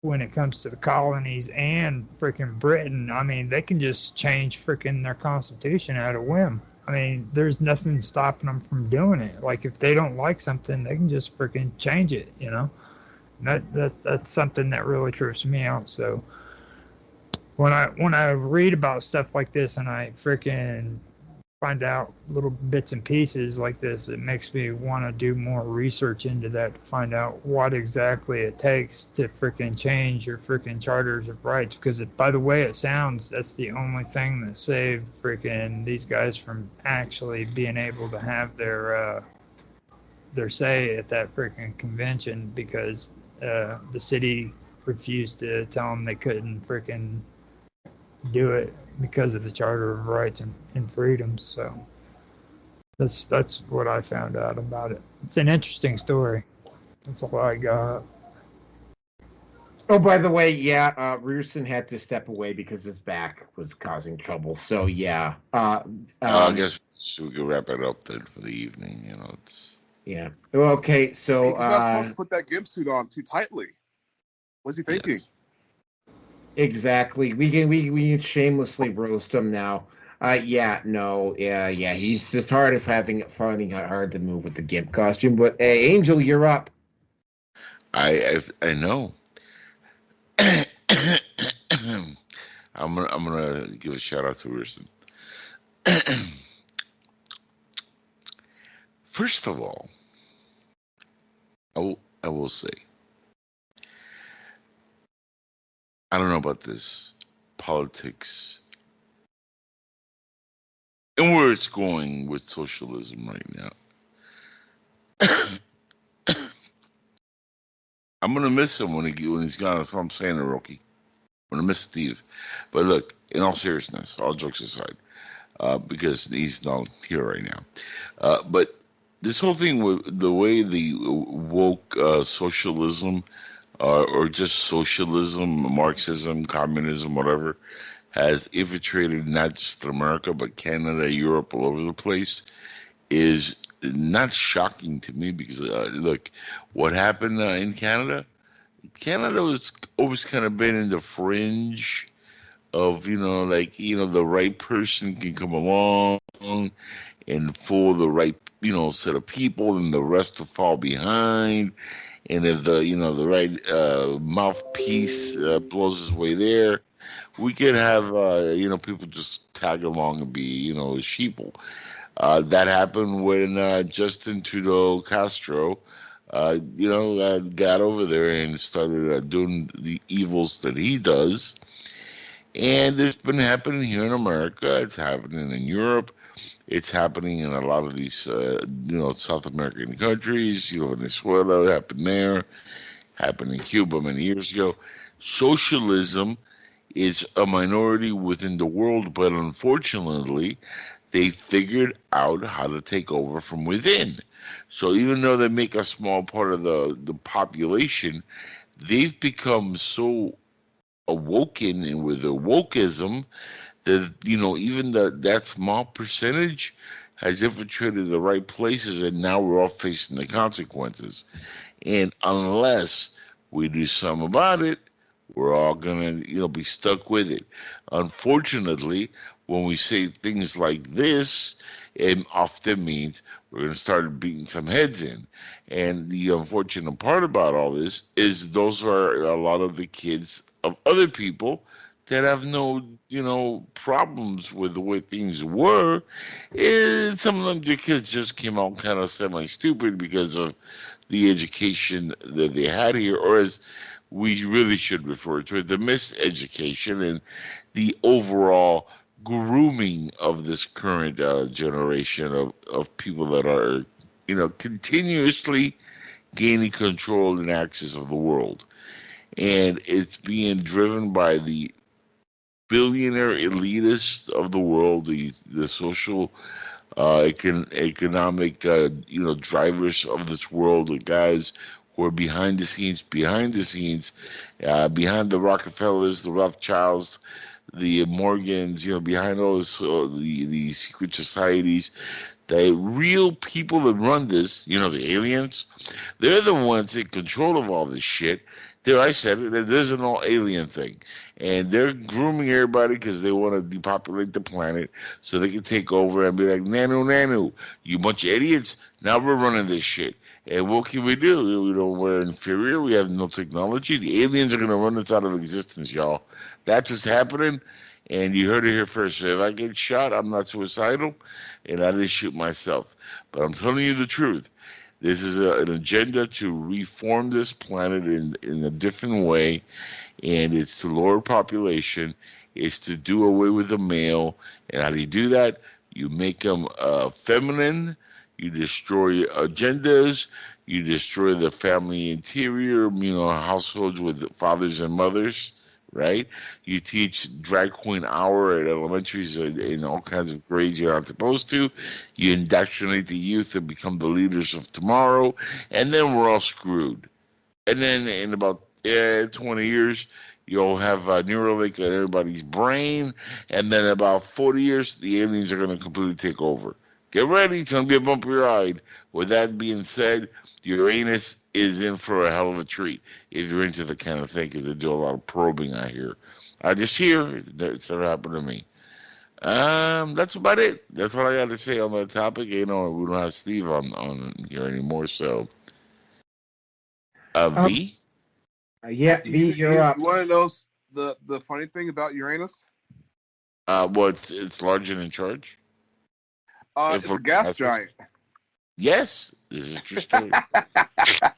when it comes to the colonies and freaking Britain, I mean, they can just change freaking their constitution at a whim. I mean, there's nothing stopping them from doing it. Like if they don't like something, they can just freaking change it, That's something that really trips me out. So when I read about stuff like this and I freaking find out little bits and pieces like this, it makes me want to do more research into that to find out what exactly it takes to freaking change your freaking charters of rights. Because by the way it sounds, that's the only thing that saved freaking these guys from actually being able to have their say at that freaking convention, because the city refused to tell them they couldn't freaking do it because of the Charter of Rights and Freedoms. So that's what I found out about it. It's an interesting story. That's all I got. Oh, by the way, yeah, Rearson had to step away because his back was causing trouble. So yeah, I guess we could wrap it up then for the evening. It's yeah. Okay, so he's not supposed to put that gimp suit on too tightly. What's he thinking? Yes. Exactly. We can shamelessly roast him now. Yeah, he's just finding it hard to move with the gimp costume. But hey, Angel, you're up. I know. I'm gonna give a shout out to Wilson. First of all, I will say, I don't know about this politics and where it's going with socialism right now. I'm gonna miss him when he's gone. That's what I'm saying, Rocky. I'm gonna miss Steve. But look, in all seriousness, all jokes aside, because he's not here right now. But this whole thing with the way the woke socialism, or just socialism, Marxism, communism, whatever, has infiltrated not just America but Canada, Europe, all over the place, is not shocking to me because look, what happened in Canada? Canada was always kind of been in the fringe of like the right person can come along and fool the right set of people, and the rest will fall behind. And if the right mouthpiece blows his way there, we could have people just tag along and be sheeple. That happened when Justin Trudeau Castro, got over there and started doing the evils that he does. And it's been happening here in America. It's happening in Europe. It's happening in a lot of these, South American countries. Venezuela, it happened there. Happened in Cuba many years ago. Socialism is a minority within the world, but unfortunately, they figured out how to take over from within. So even though they make a small part of the population, they've become so awoken and with their wokeism that even that small percentage has infiltrated the right places, and now we're all facing the consequences. And unless we do something about it, we're all gonna be stuck with it. Unfortunately, when we say things like this, it often means we're gonna start beating some heads in. And the unfortunate part about all this is those are a lot of the kids of other people that have no, problems with the way things were. And some of them, the kids just came out kind of semi-stupid because of the education that they had here, or as we really should refer to it, the miseducation and the overall grooming of this current generation of people that are, continuously gaining control and access of the world. And it's being driven by the billionaire elitists of the world, the social economic drivers of this world, the guys who are behind the scenes, behind the Rockefellers, the Rothschilds, the Morgans, behind all this, the secret societies. The real people that run this, the aliens, they're the ones in control of all this shit. There, I said it. There's an all alien thing, and they're grooming everybody because they want to depopulate the planet so they can take over and be like, "Nanu, you bunch of idiots! Now we're running this shit." And what can we do? We're inferior. We have no technology. The aliens are gonna run us out of existence, y'all. That's what's happening, and you heard it here first. So if I get shot, I'm not suicidal, and I didn't shoot myself. But I'm telling you the truth. This is an agenda to reform this planet in a different way, and it's to lower population. It's to do away with the male. And how do you do that? You make them feminine. You destroy agendas. You destroy the family interior, households with fathers and mothers, right? You teach drag queen hour at elementaries in all kinds of grades you're not supposed to. You indoctrinate the youth and become the leaders of tomorrow, and then we're all screwed. And then in about 20 years, you'll have Neuralink in everybody's brain, and then about 40 years, the aliens are going to completely take over. Get ready, it's going to be a bumpy ride. With that being said, Uranus is in for a hell of a treat if you're into the kind of thing, because they do a lot of probing, I hear. I just hear it's never happened to me. That's about it. That's all I got to say on that topic. We don't have Steve on here anymore, so. V? Yeah, V, you're up. You want to know the funny thing about Uranus? Well, it's large and in charge. It's a gas giant. Yes, this is true story. A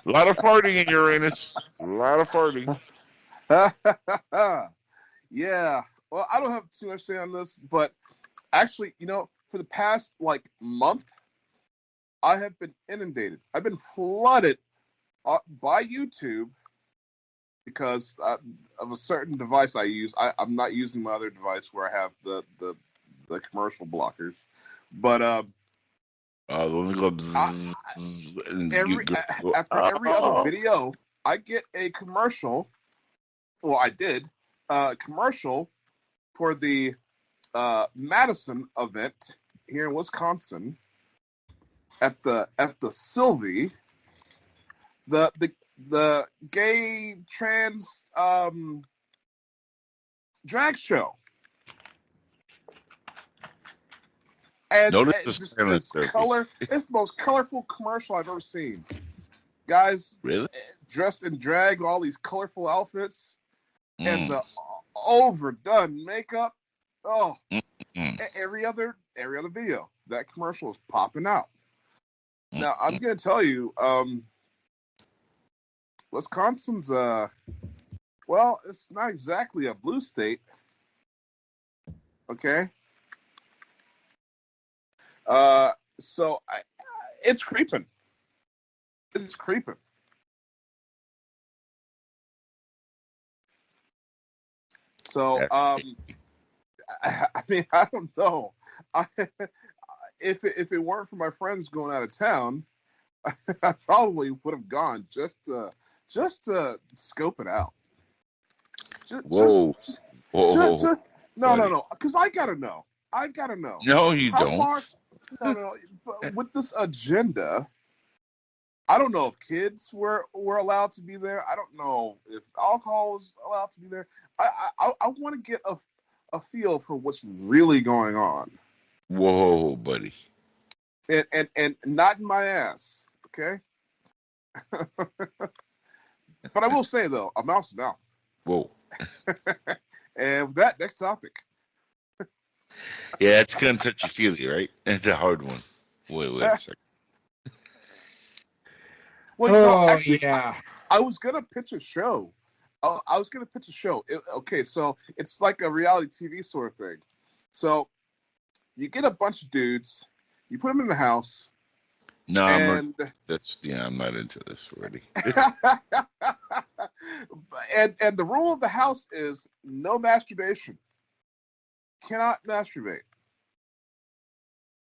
lot of farting in Uranus. A lot of farting. Yeah. Well, I don't have too much to say on this, but actually, for the past month, I have been inundated. I've been flooded by YouTube because of a certain device I use. I'm not using my other device where I have the commercial blockers, but after every other video, I get a commercial. Well, I did a commercial for the Madison event here in Wisconsin at the Sylvie, the gay trans drag show. And it's the most colorful commercial I've ever seen. Guys really dressed in drag, all these colorful outfits, and the overdone makeup. Oh, every other video, that commercial is popping out. Now, I'm going to tell you, Wisconsin's, well, it's not exactly a blue state. Okay? So it's creeping. It's creeping. So, I mean, I don't know. If it weren't for my friends going out of town, I probably would have gone just to scope it out. Whoa. No. Because I gotta know. No, you don't. No. But with this agenda, I don't know if kids were allowed to be there. I don't know if alcohol was allowed to be there. I want to get a feel for what's really going on. Whoa, buddy. And not in my ass, okay? But I will say, though, a mouse to mouth. Whoa. And with that, next topic. Yeah, it's going to touch you feely, right? It's a hard one. Wait a second. Well, actually, yeah. I was going to pitch a show. Okay, so it's like a reality TV sort of thing. So you get a bunch of dudes, you put them in the house. No, I'm not into this already. and the rule of the house is no masturbation. Cannot masturbate.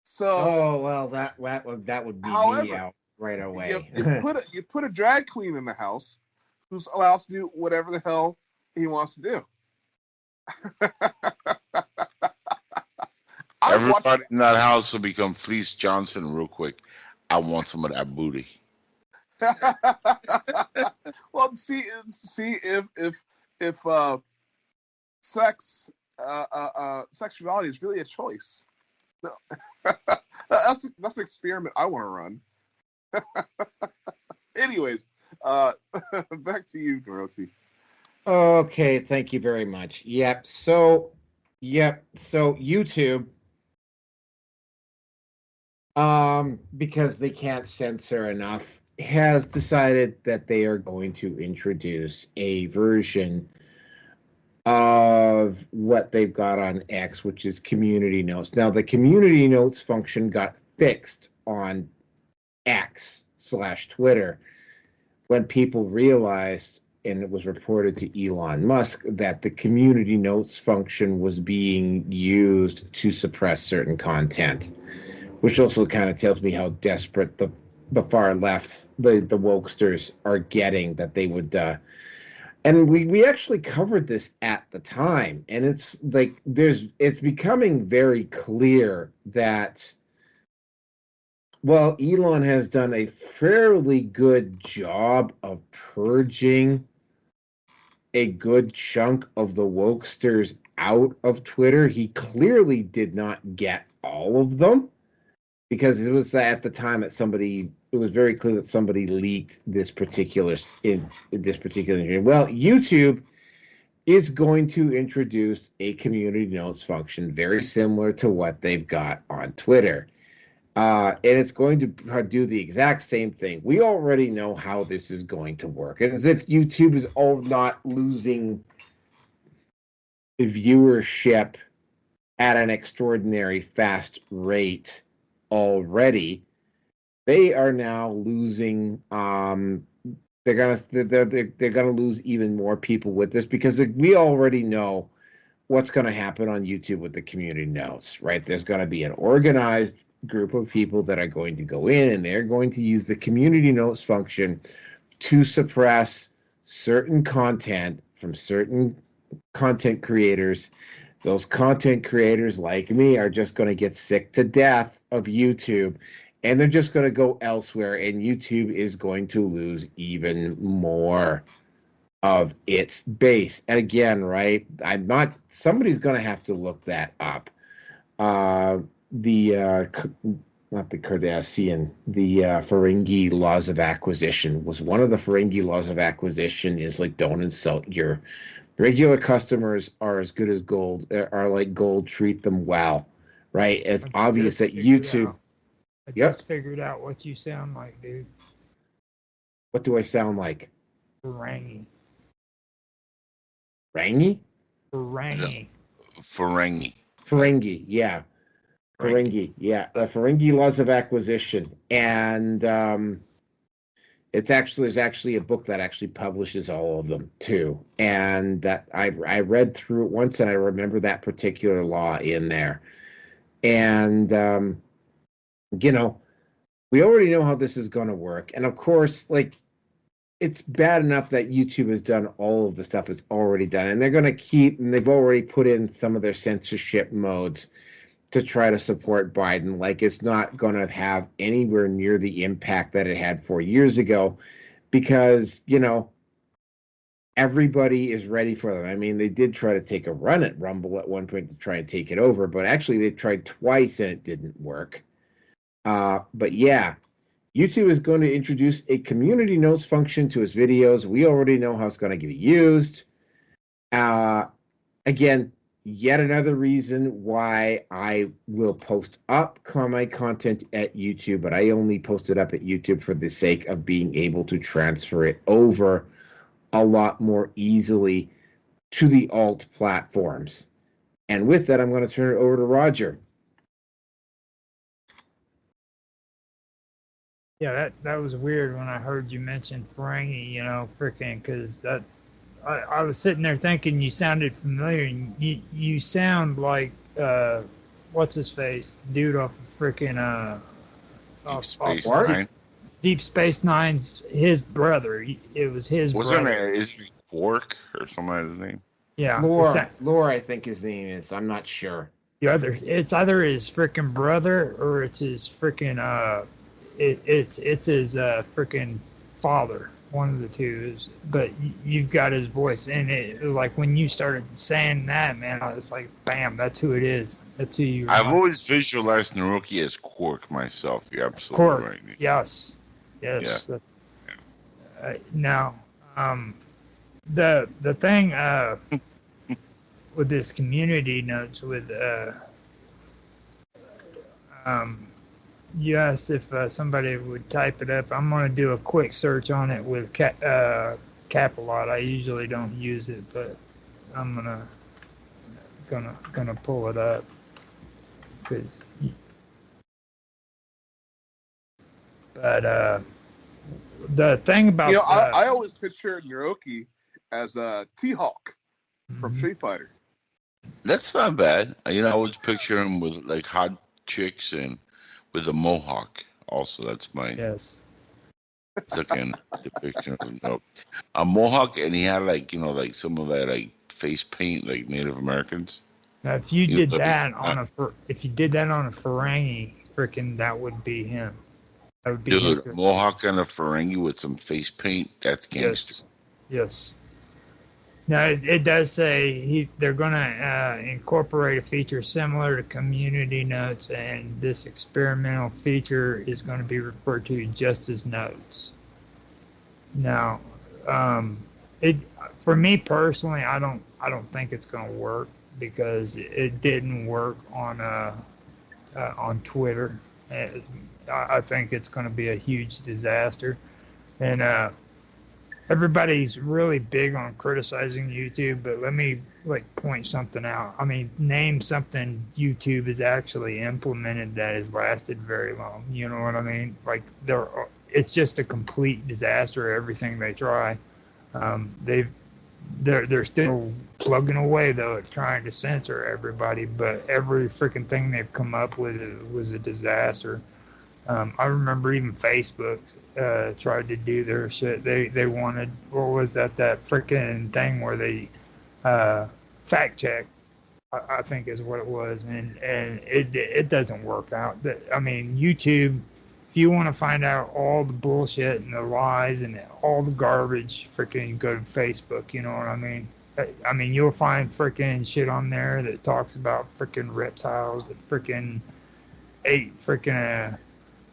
So that would be however, me out right away. You put a drag queen in the house who's allowed to do whatever the hell he wants to do. Everybody in that house will become Fleece Johnson real quick. I want some of that booty. Well, see if sexuality is really a choice. That's the experiment I want to run. Anyways, back to you, Dorothy. Okay, thank you very much. So YouTube, because they can't censor enough, has decided that they are going to introduce a version of what they've got on X, which is community notes. Now, the community notes function got fixed on X/Twitter when people realized, and it was reported to Elon Musk, that the community notes function was being used to suppress certain content, which also kind of tells me how desperate the far left, the wokesters, are getting, that they would and we actually covered this at the time, and it's like it's becoming very clear that, well, Elon has done a fairly good job of purging a good chunk of the wokesters out of Twitter. He clearly did not get all of them, because it was at the time that it was very clear that somebody leaked this particular interview. Well, YouTube is going to introduce a community notes function very similar to what they've got on Twitter. And it's going to do the exact same thing. We already know how this is going to work. And as if YouTube is all not losing viewership at an extraordinary fast rate already, they are now losing. They're gonna lose even more people with this because we already know what's going to happen on YouTube with the community notes, right? There's going to be an organized group of people that are going to go in and they're going to use the community notes function to suppress certain content from certain content creators. Those content creators, like me, are just going to get sick to death of YouTube and they're just going to go elsewhere, and YouTube is going to lose even more of its base. And again, right, somebody's going to have to look that up. Not the Cardassian, the Ferengi laws of acquisition was one of the Ferengi laws of acquisition is like, don't insult your regular customers are as good as gold, are like gold, treat them well, right? It's obvious that YouTube. I just figured out what you sound like, dude. What do I sound like? Ferengi. Ferengi? Ferengi, yeah. Ferengi, yeah. The Ferengi laws of acquisition. And there's actually a book that actually publishes all of them, too. And that I read through it once, and I remember that particular law in there. And, we already know how this is going to work. And, of course, like, it's bad enough that YouTube has done all of the stuff that's already done, and they're going to and they've already put in some of their censorship modes to try to support Biden. Like, it's not going to have anywhere near the impact that it had 4 years ago because, everybody is ready for them. I mean, they did try to take a run at Rumble at one point to try and take it over, but actually they tried twice and it didn't work. But yeah, YouTube is going to introduce a community notes function to its videos. We already know how it's going to be used. Again, yet another reason why I will post up my content at YouTube, but I only post it up at YouTube for the sake of being able to transfer it over a lot more easily to the alt platforms. And with that, I'm going to turn it over to Roger. Yeah, that was weird when I heard you mention Ferengi, freaking, because I was sitting there thinking you sounded familiar. And you sound like what's his face, dude off of freaking Deep Space Nine. Deep Space Nine's his brother. It was his brother. Is it Quark or something like his name? Yeah, Lore, I think his name is. I'm not sure. It's either his freaking brother or it's his freaking it's his freaking father. One of the two is, but you've got his voice, and it like when you started saying that, man, I was like, bam, that's who it is. That's who you. I've always visualized Naruki as Quark myself. You're absolutely Quark. right. Yes. Yeah. That's, now, the thing with this community notes with you asked if somebody would type it up. I'm going to do a quick search on it with Acolyte. I usually don't use it, but I'm gonna pull it up because. But the thing about I always picture Naruki as a T-Hawk from Street Fighter. That's not bad. I always picture him with like hot chicks and with a mohawk. Also, that's my second depiction of a mohawk, and he had like some of that like face paint like Native Americans. Now, if you did that on a Ferengi, freaking that would be him. That would be dude, mohawk and a Ferengi with some face paint. That's gangster. Yes. Now it does say they're going to incorporate a feature similar to community notes, and this experimental feature is going to be referred to just as notes. Now, for me personally, I don't think it's going to work because it didn't work on Twitter. I think it's going to be a huge disaster. And everybody's really big on criticizing YouTube, but let me like point something out. I mean, name something YouTube has actually implemented that has lasted very long. You know what I mean? Like it's just a complete disaster. Everything they try, they're still plugging away though at trying to censor everybody, but every freaking thing they've come up with was a disaster. I remember even Facebook tried to do their shit. They wanted, what was that freaking thing where they fact check, I think is what it was, and it doesn't work out. I mean, YouTube, if you want to find out all the bullshit and the lies and all the garbage, freaking go to Facebook. You know what I mean? I mean, you'll find freaking shit on there that talks about freaking reptiles that freaking ate freaking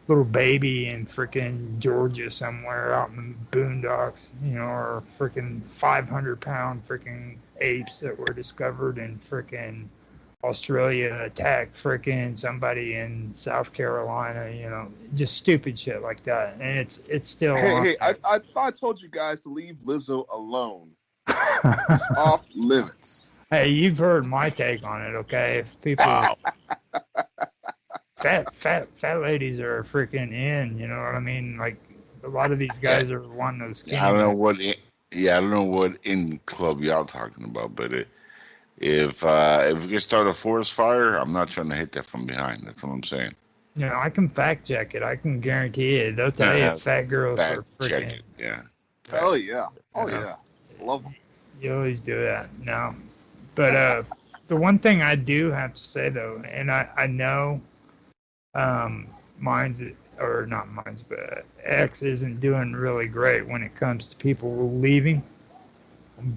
little baby in freaking Georgia somewhere out in the boondocks, you know, or freaking 500-pound freaking apes that were discovered in freaking Australia attacked freaking somebody in South Carolina, you know, just stupid shit like that. And it's still Hey, I thought I told you guys to leave Lizzo alone. It's off limits. Hey, you've heard my take on it, okay? If people fat ladies are freaking in, you know what I mean? Like a lot of these guys are wanting those skinny. I don't know what in club y'all talking about, but if we can start a forest fire, I'm not trying to hit that from behind. That's what I'm saying. You know, I can fact check it. I can guarantee it. They'll tell you fat girls are freaking. Check it. Yeah. Oh yeah. Oh yeah. Love them. You always do that. No, but the one thing I do have to say though, and I know, mine's or not mine's, but X isn't doing really great when it comes to people leaving.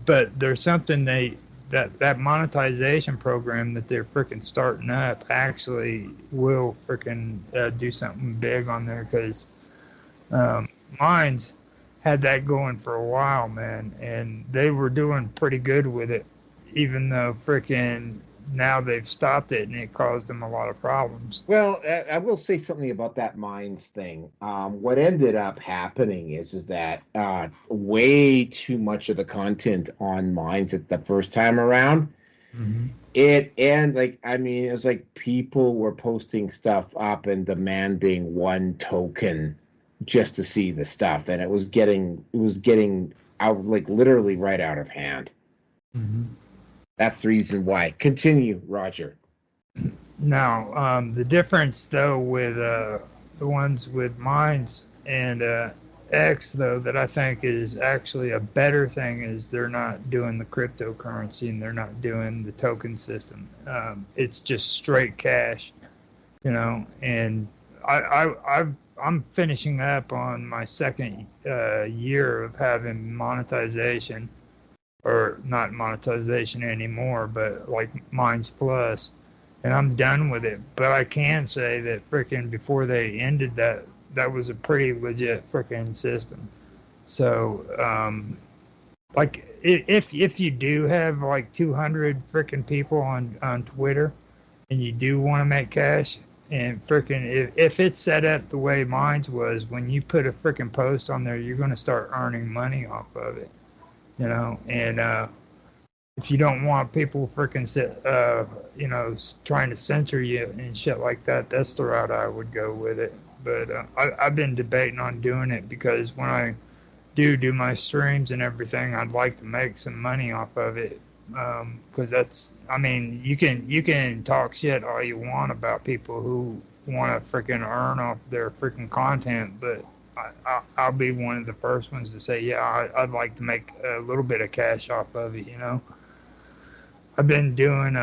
But there's something that monetization program that they're freaking starting up actually will freaking do something big on there, because mine's had that going for a while, man, and they were doing pretty good with it, even though freaking now they've stopped it and it caused them a lot of problems. Well, I will say something about that Minds thing. What ended up happening is that way too much of the content on Minds at the first time around, it was like people were posting stuff up and demanding one token just to see the stuff, and it was getting out, like literally right out of hand. That's the reason why. Continue, Roger. Now, the difference, though, with the ones with Minds and X, though, that I think is actually a better thing is they're not doing the cryptocurrency and they're not doing the token system. It's just straight cash, you know. And I'm finishing up on my second year of having monetization. Or not monetization anymore, but like Minds Plus, and I'm done with it. But I can say that freaking before they ended that was a pretty legit freaking system. So, like if you do have like 200 freaking people on Twitter, and you do want to make cash, and freaking if it's set up the way Minds was, when you put a freaking post on there, you're going to start earning money off of it. You know, and if you don't want people freaking trying to censor you and shit like that, that's the route I would go with it. But I've been debating on doing it, because when I do my streams and everything, I'd like to make some money off of it. Because that's, I mean, you can talk shit all you want about people who want to freaking earn off their freaking content, but I'll be one of the first ones to say, yeah, I'd like to make a little bit of cash off of it, you know. I've been doing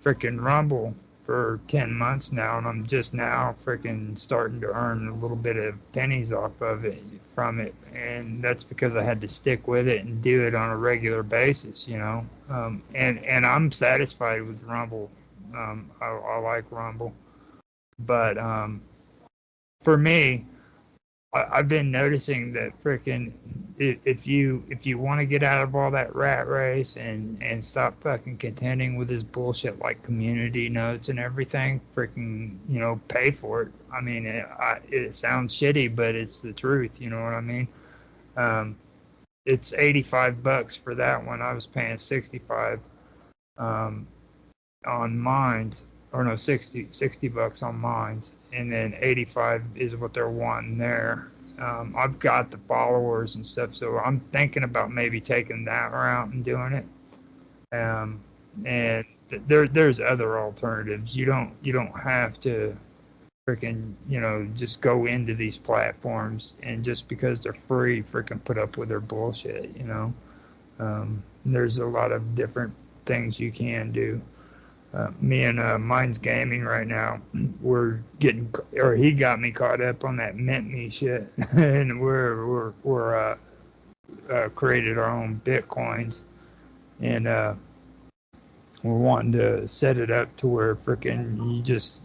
freaking Rumble for 10 months now, and I'm just now freaking starting to earn a little bit of pennies off of it from it, and that's because I had to stick with it and do it on a regular basis, you know. And I'm satisfied with Rumble. I like Rumble, but for me, I've been noticing that freaking if you want to get out of all that rat race and stop fucking contending with this bullshit like community notes and everything, freaking pay for it. I mean, it sounds shitty, but it's the truth. You know what I mean? It's $85 for that one. I was paying 65 on mines, or no, 60 bucks on mines, and then 85 is what they're wanting there. I've got the followers and stuff, so I'm thinking about maybe taking that route and doing it. And there's other alternatives. You don't have to freaking just go into these platforms and just because they're free freaking put up with their bullshit. There's a lot of different things you can do. Me and Mine's Gaming right now, he got me caught up on that Mint Me shit, and we're created our own Bitcoins, and we're wanting to set it up to where freaking you just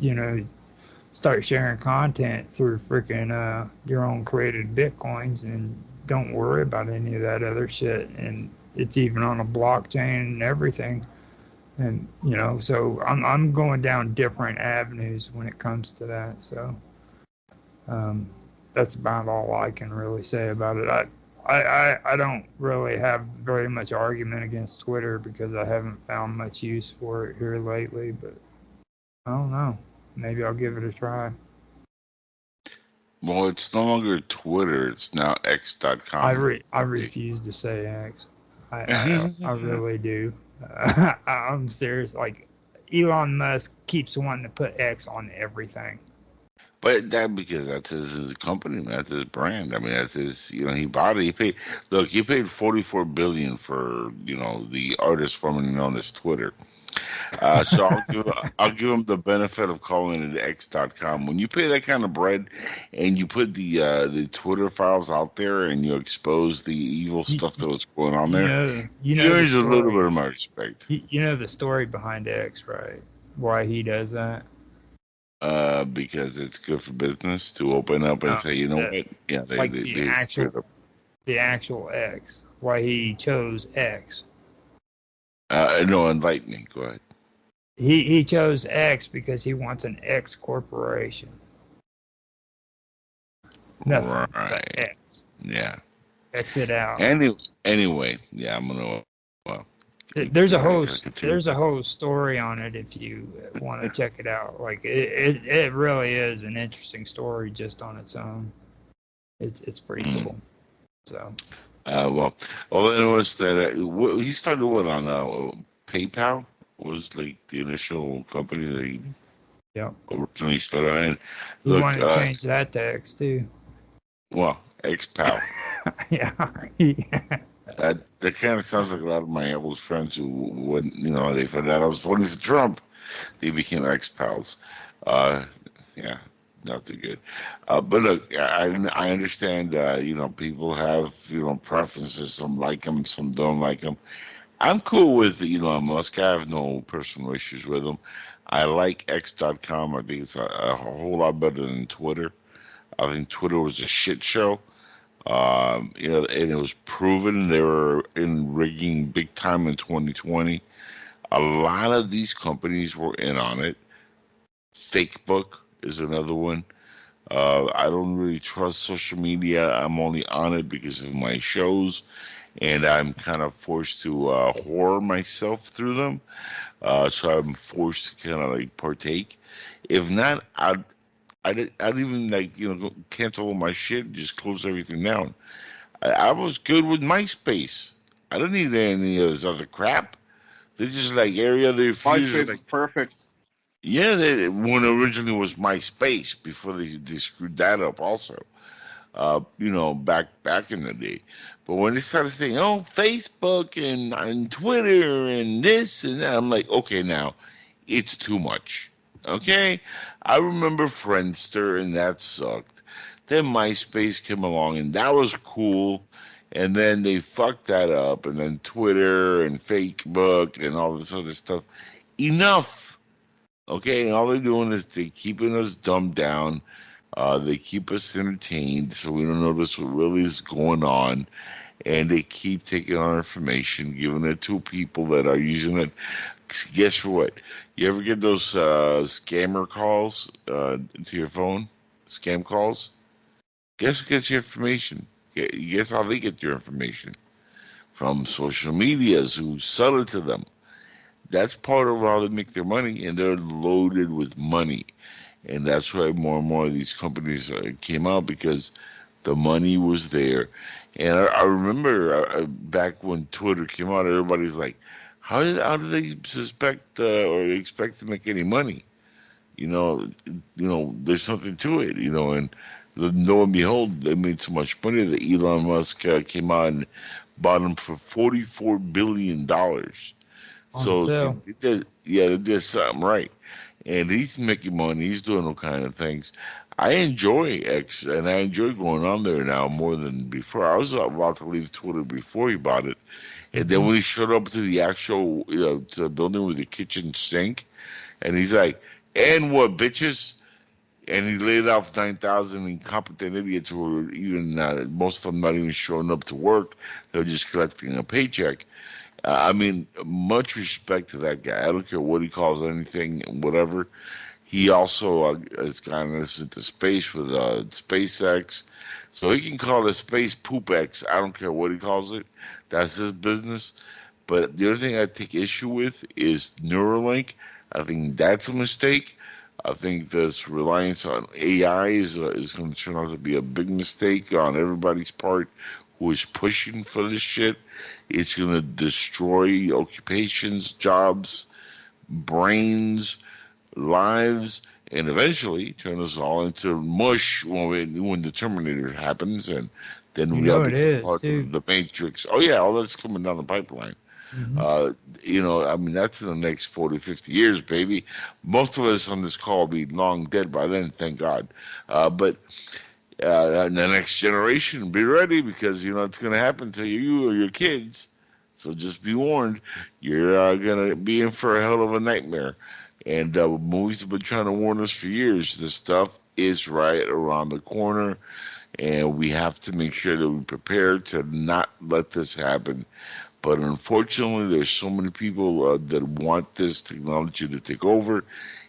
start sharing content through freaking your own created Bitcoins and don't worry about any of that other shit, and it's even on a blockchain and everything. And so I'm going down different avenues when it comes to that. So that's about all I can really say about it. I don't really have very much argument against Twitter because I haven't found much use for it here lately. But I don't know. Maybe I'll give it a try. Well, it's no longer Twitter. It's now X.com. I refuse to say X. I really do. I'm serious. Like Elon Musk keeps wanting to put X on everything. But because that's his company, that's his brand. I mean, that's his. He bought it. He paid $44 billion for the artist formerly known as Twitter. So I'll give him the benefit of calling it X.com. When you pay that kind of bread, and you put the Twitter files out there, and you expose the evil stuff that was going on there, there's a little bit of my respect. You know the story behind X, right? Why he does that? Because it's good for business to open up and say, what? Yeah, the actual X. Why he chose X? No, enlighten me. Go ahead. He chose X because he wants an X corporation. Nothing but X. Yeah. X it out. Anyway, yeah, I'm gonna. Well, there's a whole story on it if you want to check it out. Like it really is an interesting story just on its own. It's pretty cool. So. Well, all I know is that he started on PayPal was like the initial company that he originally started on. You want to change that to X too? Well, XPal. yeah. That kind of sounds like a lot of my old friends who wouldn't, they found out I was voting for Trump. They became XPals. Yeah. Not too good. But look, I understand, people have, preferences. Some like him, some don't like him. I'm cool with Elon Musk. I have no personal issues with him. I like X.com. I think it's a whole lot better than Twitter. I think Twitter was a shit show. And it was proven they were in rigging big time in 2020. A lot of these companies were in on it. Facebook is another one. I don't really trust social media. I'm only on it because of my shows, and I'm kind of forced to whore myself through them. So I'm forced to kind of like partake. If not, I'd even cancel all my shit and just close everything down. I was good with MySpace. I don't need any of this other crap. They're just like area they MySpace is perfect. Yeah, when originally was MySpace before they screwed that up also. Back in the day. But when they started saying, Facebook and Twitter and this and that, I'm like, okay, now it's too much. Okay? I remember Friendster and that sucked. Then MySpace came along and that was cool. And then they fucked that up. And then Twitter and Facebook and all this other stuff. Enough. Okay, and all they're doing is they're keeping us dumbed down. They keep us entertained so we don't notice what really is going on. And they keep taking our information, giving it to people that are using it. Guess what? You ever get those scammer calls to your phone? Scam calls? Guess who gets your information? Guess how they get your information? From social medias who sell it to them. That's part of how they make their money, and they're loaded with money. And that's why more and more of these companies came out because the money was there. And I remember back when Twitter came out, everybody's like, how do they suspect or expect to make any money? There's something to it, and lo and behold, they made so much money that Elon Musk came out and bought them for $44 billion. On So sale. they did something right, and he's making money. He's doing all kind of things. I enjoy X, and I enjoy going on there now more than before. I was about to leave Twitter before he bought it, and then when he showed up to the actual, to the building with the kitchen sink, and he's like, "And what, bitches?" And he laid off 9,000 incompetent idiots who were even most of them not even showing up to work. They were just collecting a paycheck. I mean, much respect to that guy. I don't care what he calls anything, whatever. He also has gotten us into space with SpaceX. So he can call it space poop X. I don't care what he calls it. That's his business. But the other thing I take issue with is Neuralink. I think that's a mistake. I think this reliance on AI is going to turn out to be a big mistake on everybody's part who is pushing for this shit. It's going to destroy occupations, jobs, brains, lives, and eventually turn us all into mush when the Terminator happens, and then You we all know it become is, part too. of the Matrix. Oh yeah, all that's coming down the pipeline. Hmm. I mean, that's in the next 40, 50 years, baby. Most of us on this call will be long dead by then, thank God. But the next generation, be ready because, it's going to happen to you or your kids. So just be warned, you're going to be in for a hell of a nightmare. And movies have been trying to warn us for years. This stuff is right around the corner, and we have to make sure that we prepare to not let this happen. But unfortunately, there's so many people that want this technology to take over,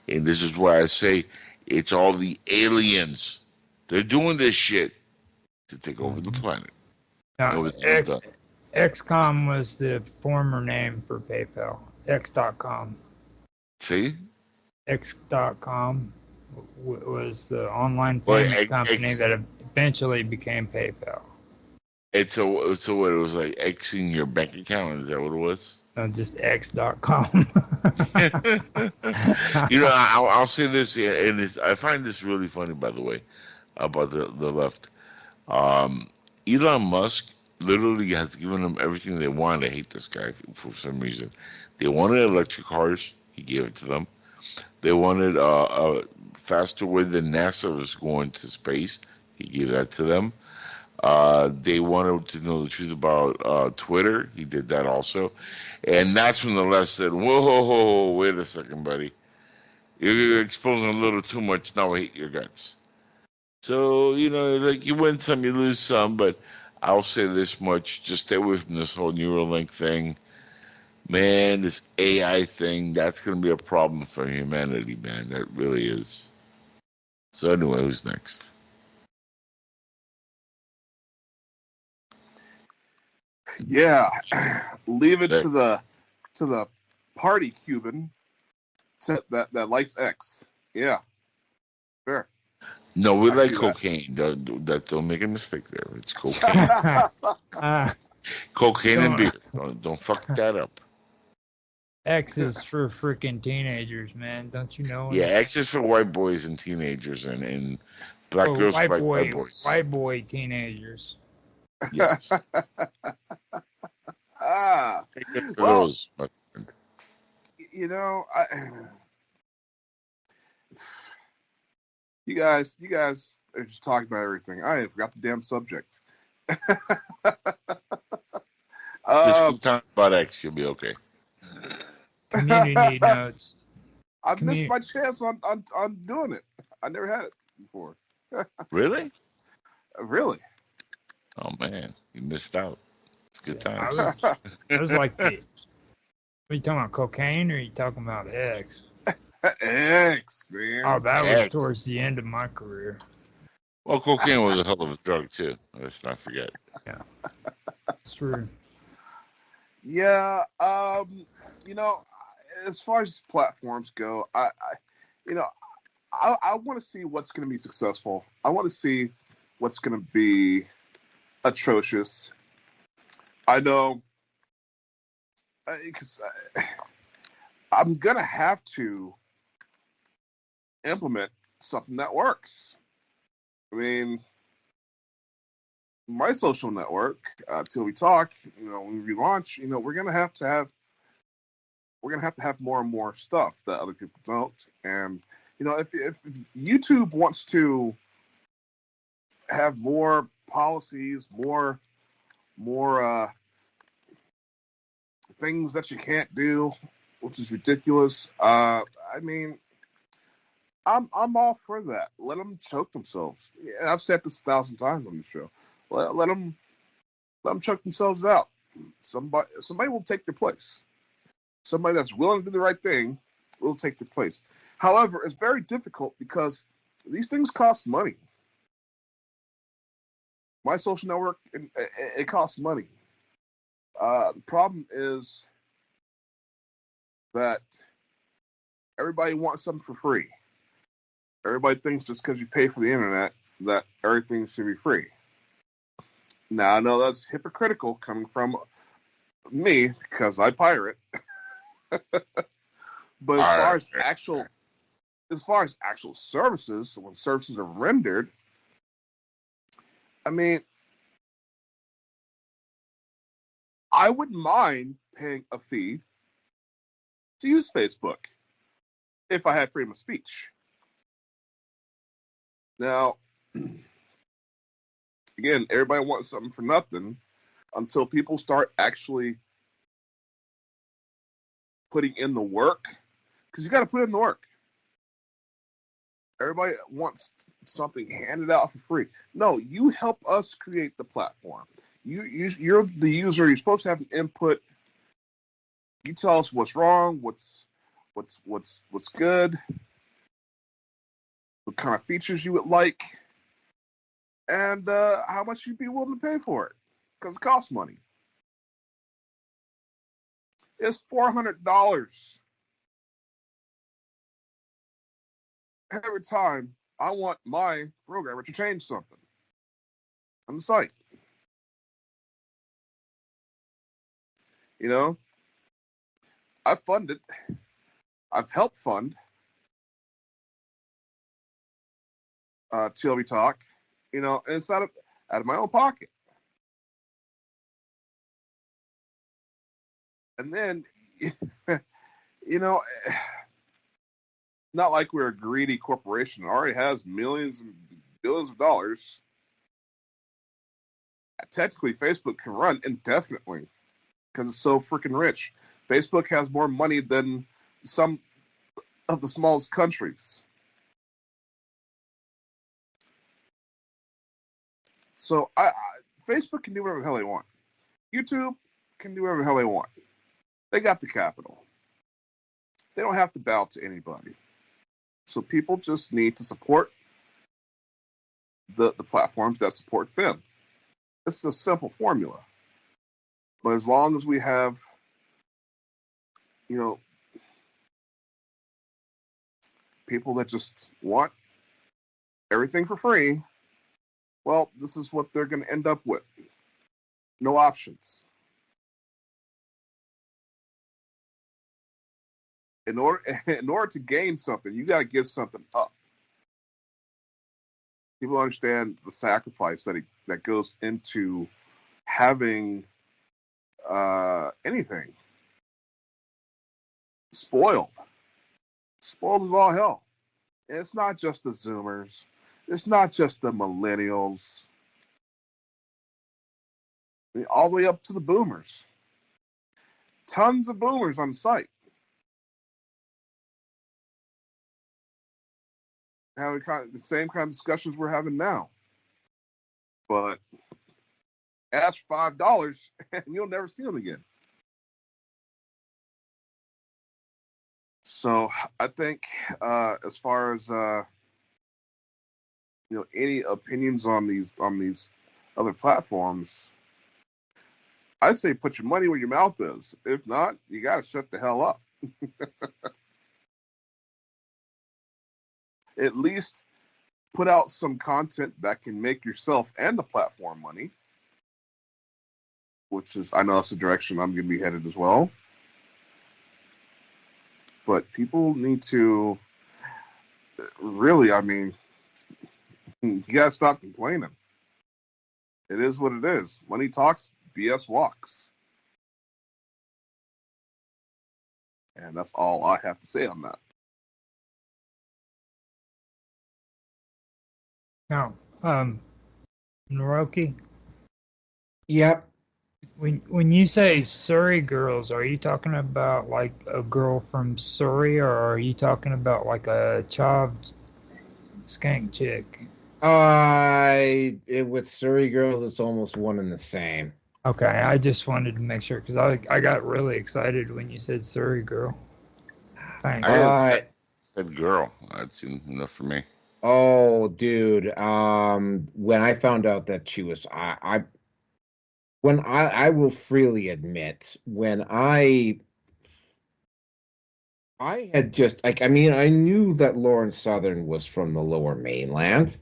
and this is why I say it's all the aliens. They're doing this shit to take over the planet. Now, Everything's done. XCOM was the former name for PayPal. X.com. See? X.com was the online Well, payment company that eventually became PayPal. So what, it was like Xing your bank account? Is that what it was? No, just X.com. I'll say this, yeah, and I find this really funny, by the way, about the left. Elon Musk literally has given them everything they want. I hate this guy for some reason. They wanted electric cars. He gave it to them. They wanted a faster way than NASA was going to space. He gave that to them. They wanted to know the truth about Twitter. He did that also. And that's when the left said, whoa, wait a second, buddy. You're exposing a little too much. Now I hate your guts. So, like you win some, you lose some, but I'll say this much. Just stay away from this whole Neuralink thing. Man, this AI thing, that's going to be a problem for humanity, man. That really is. So anyway, who's next? Yeah, leave it to the party Cuban that likes X. Yeah, fair. No, we like cocaine. Don't make a mistake there. It's cocaine. Cocaine and beer. Don't fuck that up. X is for freaking teenagers, man. Don't you know? Yeah, X is for white boys and teenagers, and black girls like white boys. White boy teenagers. Yes. Well, those, you guys are just talking about everything. I forgot the damn subject. Just keep talking about X, you'll be okay. Community notes. I missed my chance on doing it. I never had it before. Really? Really? Oh man, you missed out. It's good times. I was like, are you talking about cocaine or are you talking about X? X, man. Oh, that was X. towards the end of my career. Well, cocaine was a hell of a drug too. Let's not forget. Yeah, it's true. Yeah, you know, as far as platforms go, you know, I want to see what's going to be successful. I want to see what's going to be atrocious. I know, because I'm going to have to implement something that works. I mean, my social network, Till We Talk, when we relaunch, we're going to have to have more and more stuff that other people don't. And if YouTube wants to have more policies, more things that you can't do, which is ridiculous. I mean, I'm all for that. Let them choke themselves. Yeah, I've said this 1,000 times on the show. Let them choke themselves out. Somebody will take their place. Somebody that's willing to do the right thing will take their place. However, it's very difficult because these things cost money. My social network, it costs money. The problem is that everybody wants something for free. Everybody thinks just because you pay for the internet that everything should be free. Now, I know that's hypocritical coming from me because I pirate. But as far as actual services, when services are rendered, I mean, I wouldn't mind paying a fee to use Facebook if I had freedom of speech. Now, again, everybody wants something for nothing until people start actually putting in the work, because you got to put in the work. Everybody wants something handed out for free. No, you help us create the platform. You're the user. You're supposed to have an input. You tell us what's wrong, what's good, what kind of features you would like, and how much you'd be willing to pay for it, because it costs money. It's $400 every time I want my programmer to change something on the site. I've helped fund TLB Talk, and it's out of my own pocket. And then, not like we're a greedy corporation. It already has millions and billions of dollars. Technically, Facebook can run indefinitely because it's so freaking rich. Facebook has more money than some of the smallest countries. So Facebook can do whatever the hell they want. YouTube can do whatever the hell they want. They got the capital. They don't have to bow to anybody. So people just need to support the platforms that support them. It's a simple formula. But as long as we have, people that just want everything for free, well, this is what they're going to end up with. No options. In order to gain something, you got to give something up. People understand the sacrifice that goes into having anything. Spoiled as all hell. And it's not just the Zoomers. It's not just the millennials. I mean, all the way up to the boomers. Tons of boomers on the site. having the same kind of discussions we're having now. But ask $5 and you'll never see them again. So I think as far as any opinions on these other platforms, I say put your money where your mouth is. If not, you got to shut the hell up. At least put out some content that can make yourself and the platform money, which is, I know that's the direction I'm going to be headed as well. But people need to really, I mean, you got to stop complaining. It is what it is. Money talks, BS walks. And that's all I have to say on that. Now, Naroki? Yep. When you say Surrey girls, are you talking about like a girl from Surrey, or are you talking about like a chopped skank chick? With Surrey girls, it's almost one and the same. Okay, I just wanted to make sure because I got really excited when you said Surrey girl. Thanks. Said girl. That's enough for me. Oh, dude. When I found out that she was, I will freely admit, when I had just, like, I mean, I knew that Lauren Southern was from the Lower Mainland,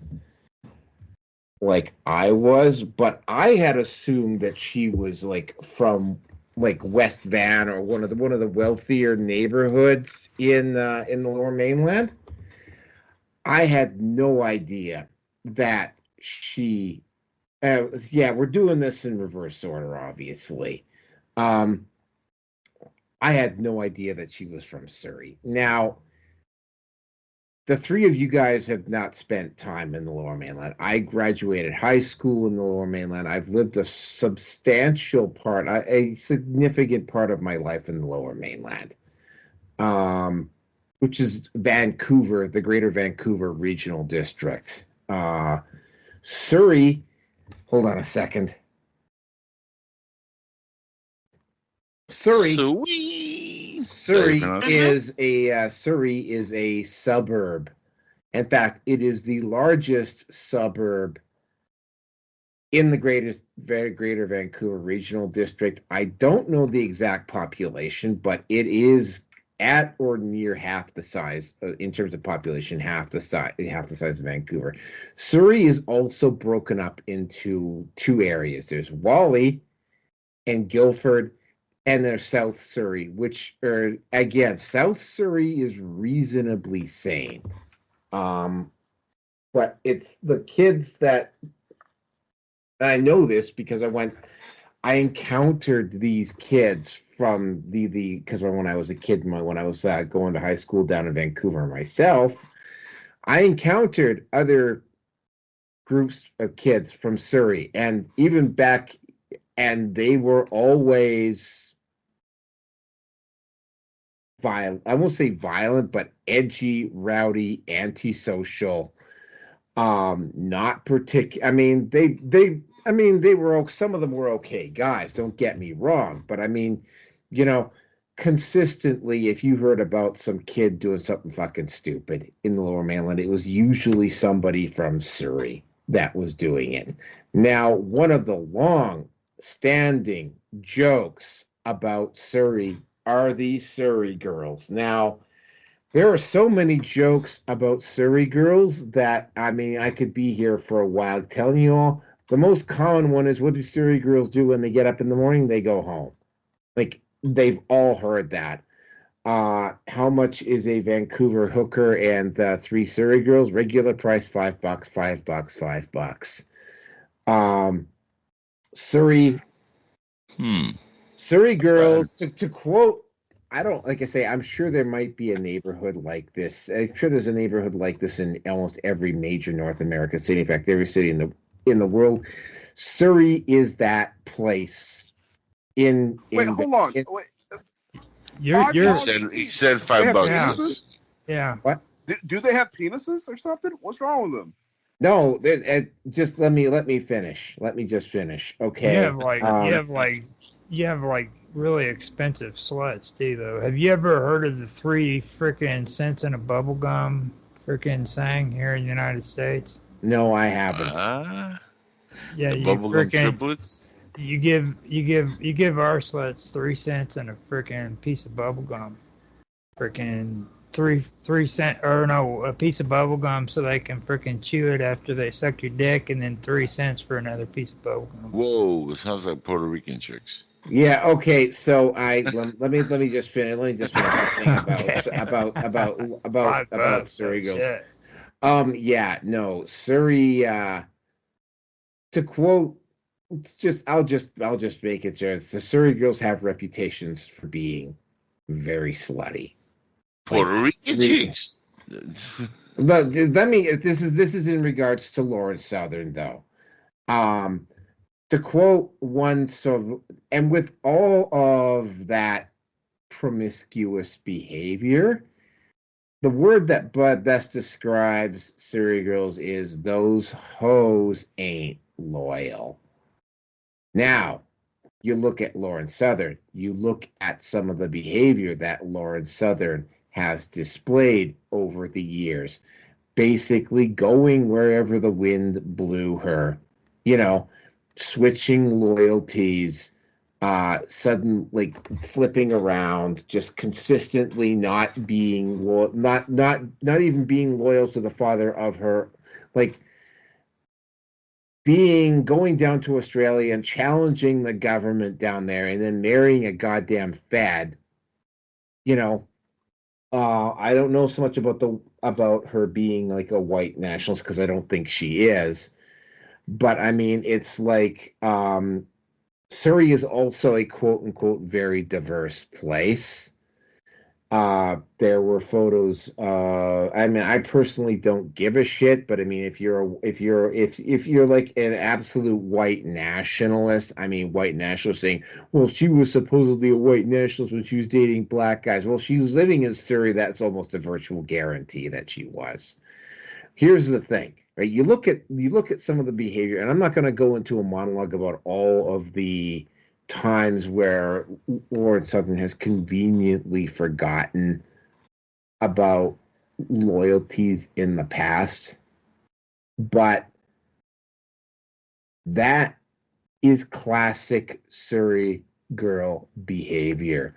like I was, but I had assumed that she was like from like West Van or one of the wealthier neighborhoods in the Lower Mainland. I had no idea that she. Yeah, we're doing this in reverse order, obviously. I had no idea that she was from Surrey. Now, the three of you guys have not spent time in the Lower Mainland. I graduated high school in the Lower Mainland. I've lived a significant part of my life in the Lower Mainland, which is Vancouver, the Greater Vancouver Regional District. Surrey, hold on a second. Surrey is a suburb. In fact, it is the largest suburb in the Greater Vancouver Regional District. I don't know the exact population, but it is at or near half the size in terms of population, half the size of Vancouver. Surrey is also broken up into two areas. There's Whalley and Guildford. And there's South Surrey, which are, again, South Surrey is reasonably sane. But it's the kids that, and I know this because I encountered these kids from because when I was a kid, when I was going to high school down in Vancouver myself, I encountered other groups of kids from Surrey, and even back, and they were always violent. I won't say violent, but edgy, rowdy, antisocial. Not particular. I mean, they were. Some of them were okay guys. Don't get me wrong, but I mean, consistently, if you heard about some kid doing something fucking stupid in the Lower Mainland, it was usually somebody from Surrey that was doing it. Now, one of the long-standing jokes about Surrey are these Surrey girls. Now, there are so many jokes about Surrey girls that, I mean, I could be here for a while telling you all. The most common one is, what do Surrey girls do when they get up in the morning? They go home. Like, they've all heard that. How much is a Vancouver hooker and 3 Surrey girls? Regular price, $5, $5, $5. Surrey. Surrey girls, to quote, like I say, I'm sure there might be a neighborhood like this. I'm sure there's a neighborhood like this in almost every major North American city. In fact, every city in the world. Surrey is that place. Wait, hold on. He said $5. Yeah. What? Do they have penises or something? What's wrong with them? No, just let me finish. Let me just finish. Okay. You have like really expensive sluts too, though. Have you ever heard of the 3 freaking cents in a bubble gum freaking saying here in the United States? No, I haven't. Yeah, the you bubblegum freaking triplets. you give our sluts 3 cents and a freaking piece of bubble gum. Freaking 3 cent, or no, a piece of bubble gum so they can freaking chew it after they suck your dick, and then 3 cents for another piece of bubble gum. Whoa, it sounds like Puerto Rican chicks. Yeah. Okay. So let me just finish. Let me just finish about Surrey girls. Shit. Yeah. No, Surrey. To quote, I'll just make it there. The Surrey girls have reputations for being very slutty. Puerto Rican chicks. But let me. This is in regards to Lauren Southern, though. To quote one, and with all of that promiscuous behavior, the word that best describes Surrey girls is those hoes ain't loyal. Now, you look at Lauren Southern, you look at some of the behavior that Lauren Southern has displayed over the years, basically going wherever the wind blew her, switching loyalties, suddenly flipping around, just consistently not being not even being loyal to the father of her, going down to Australia and challenging the government down there, and then marrying a goddamn fad. I don't know so much about her being like a white nationalist, because I don't think she is. But I mean, it's like Surrey is also a quote unquote very diverse place. There were photos. I mean, I personally don't give a shit, but I mean, if you're like an absolute white nationalist, saying, well, she was supposedly a white nationalist when she was dating black guys. Well, she was living in Surrey. That's almost a virtual guarantee that she was. Here's the thing, right? You look at some of the behavior, and I'm not going to go into a monologue about all of the times where Lauren Southern has conveniently forgotten about loyalties in the past, but that is classic Surrey girl behavior.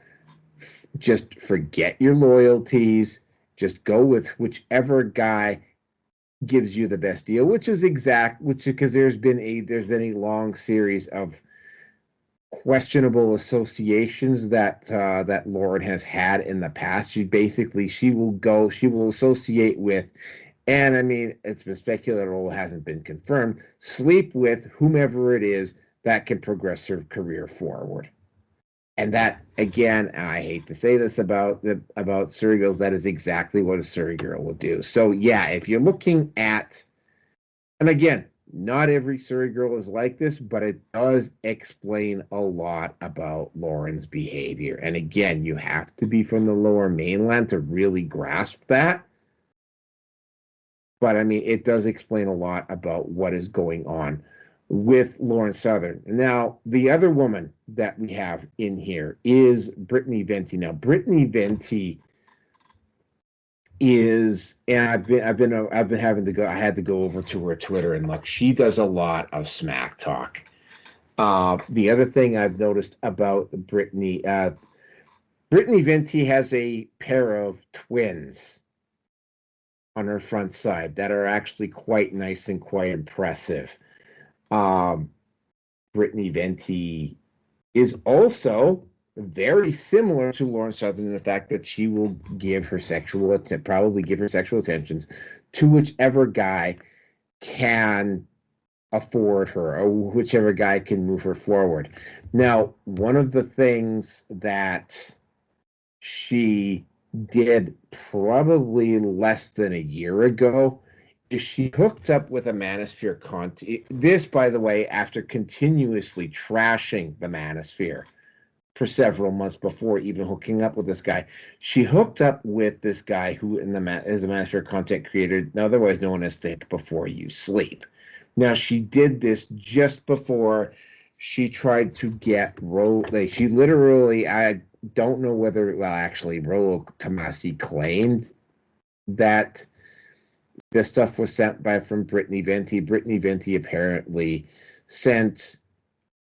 Just forget your loyalties. Just go with whichever guy gives you the best deal, because there's been a long series of questionable associations that Lauren has had in the past. She will associate with, and I mean, it's been speculated, it hasn't been confirmed, sleep with whomever it is that can progress her career forward. And that, again, and I hate to say this about Surrey girls, that is exactly what a Surrey girl will do. So yeah, if you're looking at, and again, not every Surrey girl is like this, but it does explain a lot about Lauren's behavior. And again, you have to be from the Lower Mainland to really grasp that. But I mean, it does explain a lot about what is going on with Lauren Southern. Now, the other woman that we have in here is Brittany Venti. Now, Brittany Venti is, and I've been having to go. I had to go over to her Twitter and look. She does a lot of smack talk. The other thing I've noticed about Brittany Venti has a pair of twins on her front side that are actually quite nice and quite impressive. Brittany Venti is also very similar to Lauren Southern in the fact that she will probably give her sexual attentions to whichever guy can afford her, or whichever guy can move her forward. Now, one of the things that she did probably less than a year ago is she hooked up with a Manosphere content. This, by the way, after continuously trashing the Manosphere for several months before even hooking up with this guy. She hooked up with this guy who is a master content creator, otherwise known as Think Before You Sleep. Now, she did this just before she tried to get she literally, I don't know whether, well, actually, Rollo Tomasi claimed that this stuff was sent from Brittany Venti. Brittany Venti apparently sent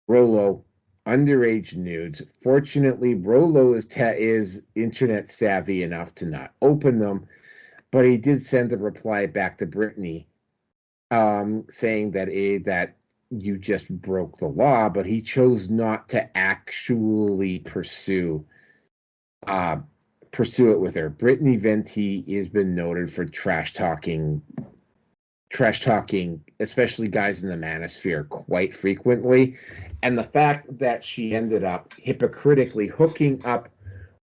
Rollo underage nudes. Fortunately, Rollo is internet savvy enough to not open them, but he did send a reply back to Brittany, saying that you just broke the law, but he chose not to actually pursue it with her. Brittany Venti has been noted for trash talking, especially guys in the manosphere, quite frequently. And the fact that she ended up hypocritically hooking up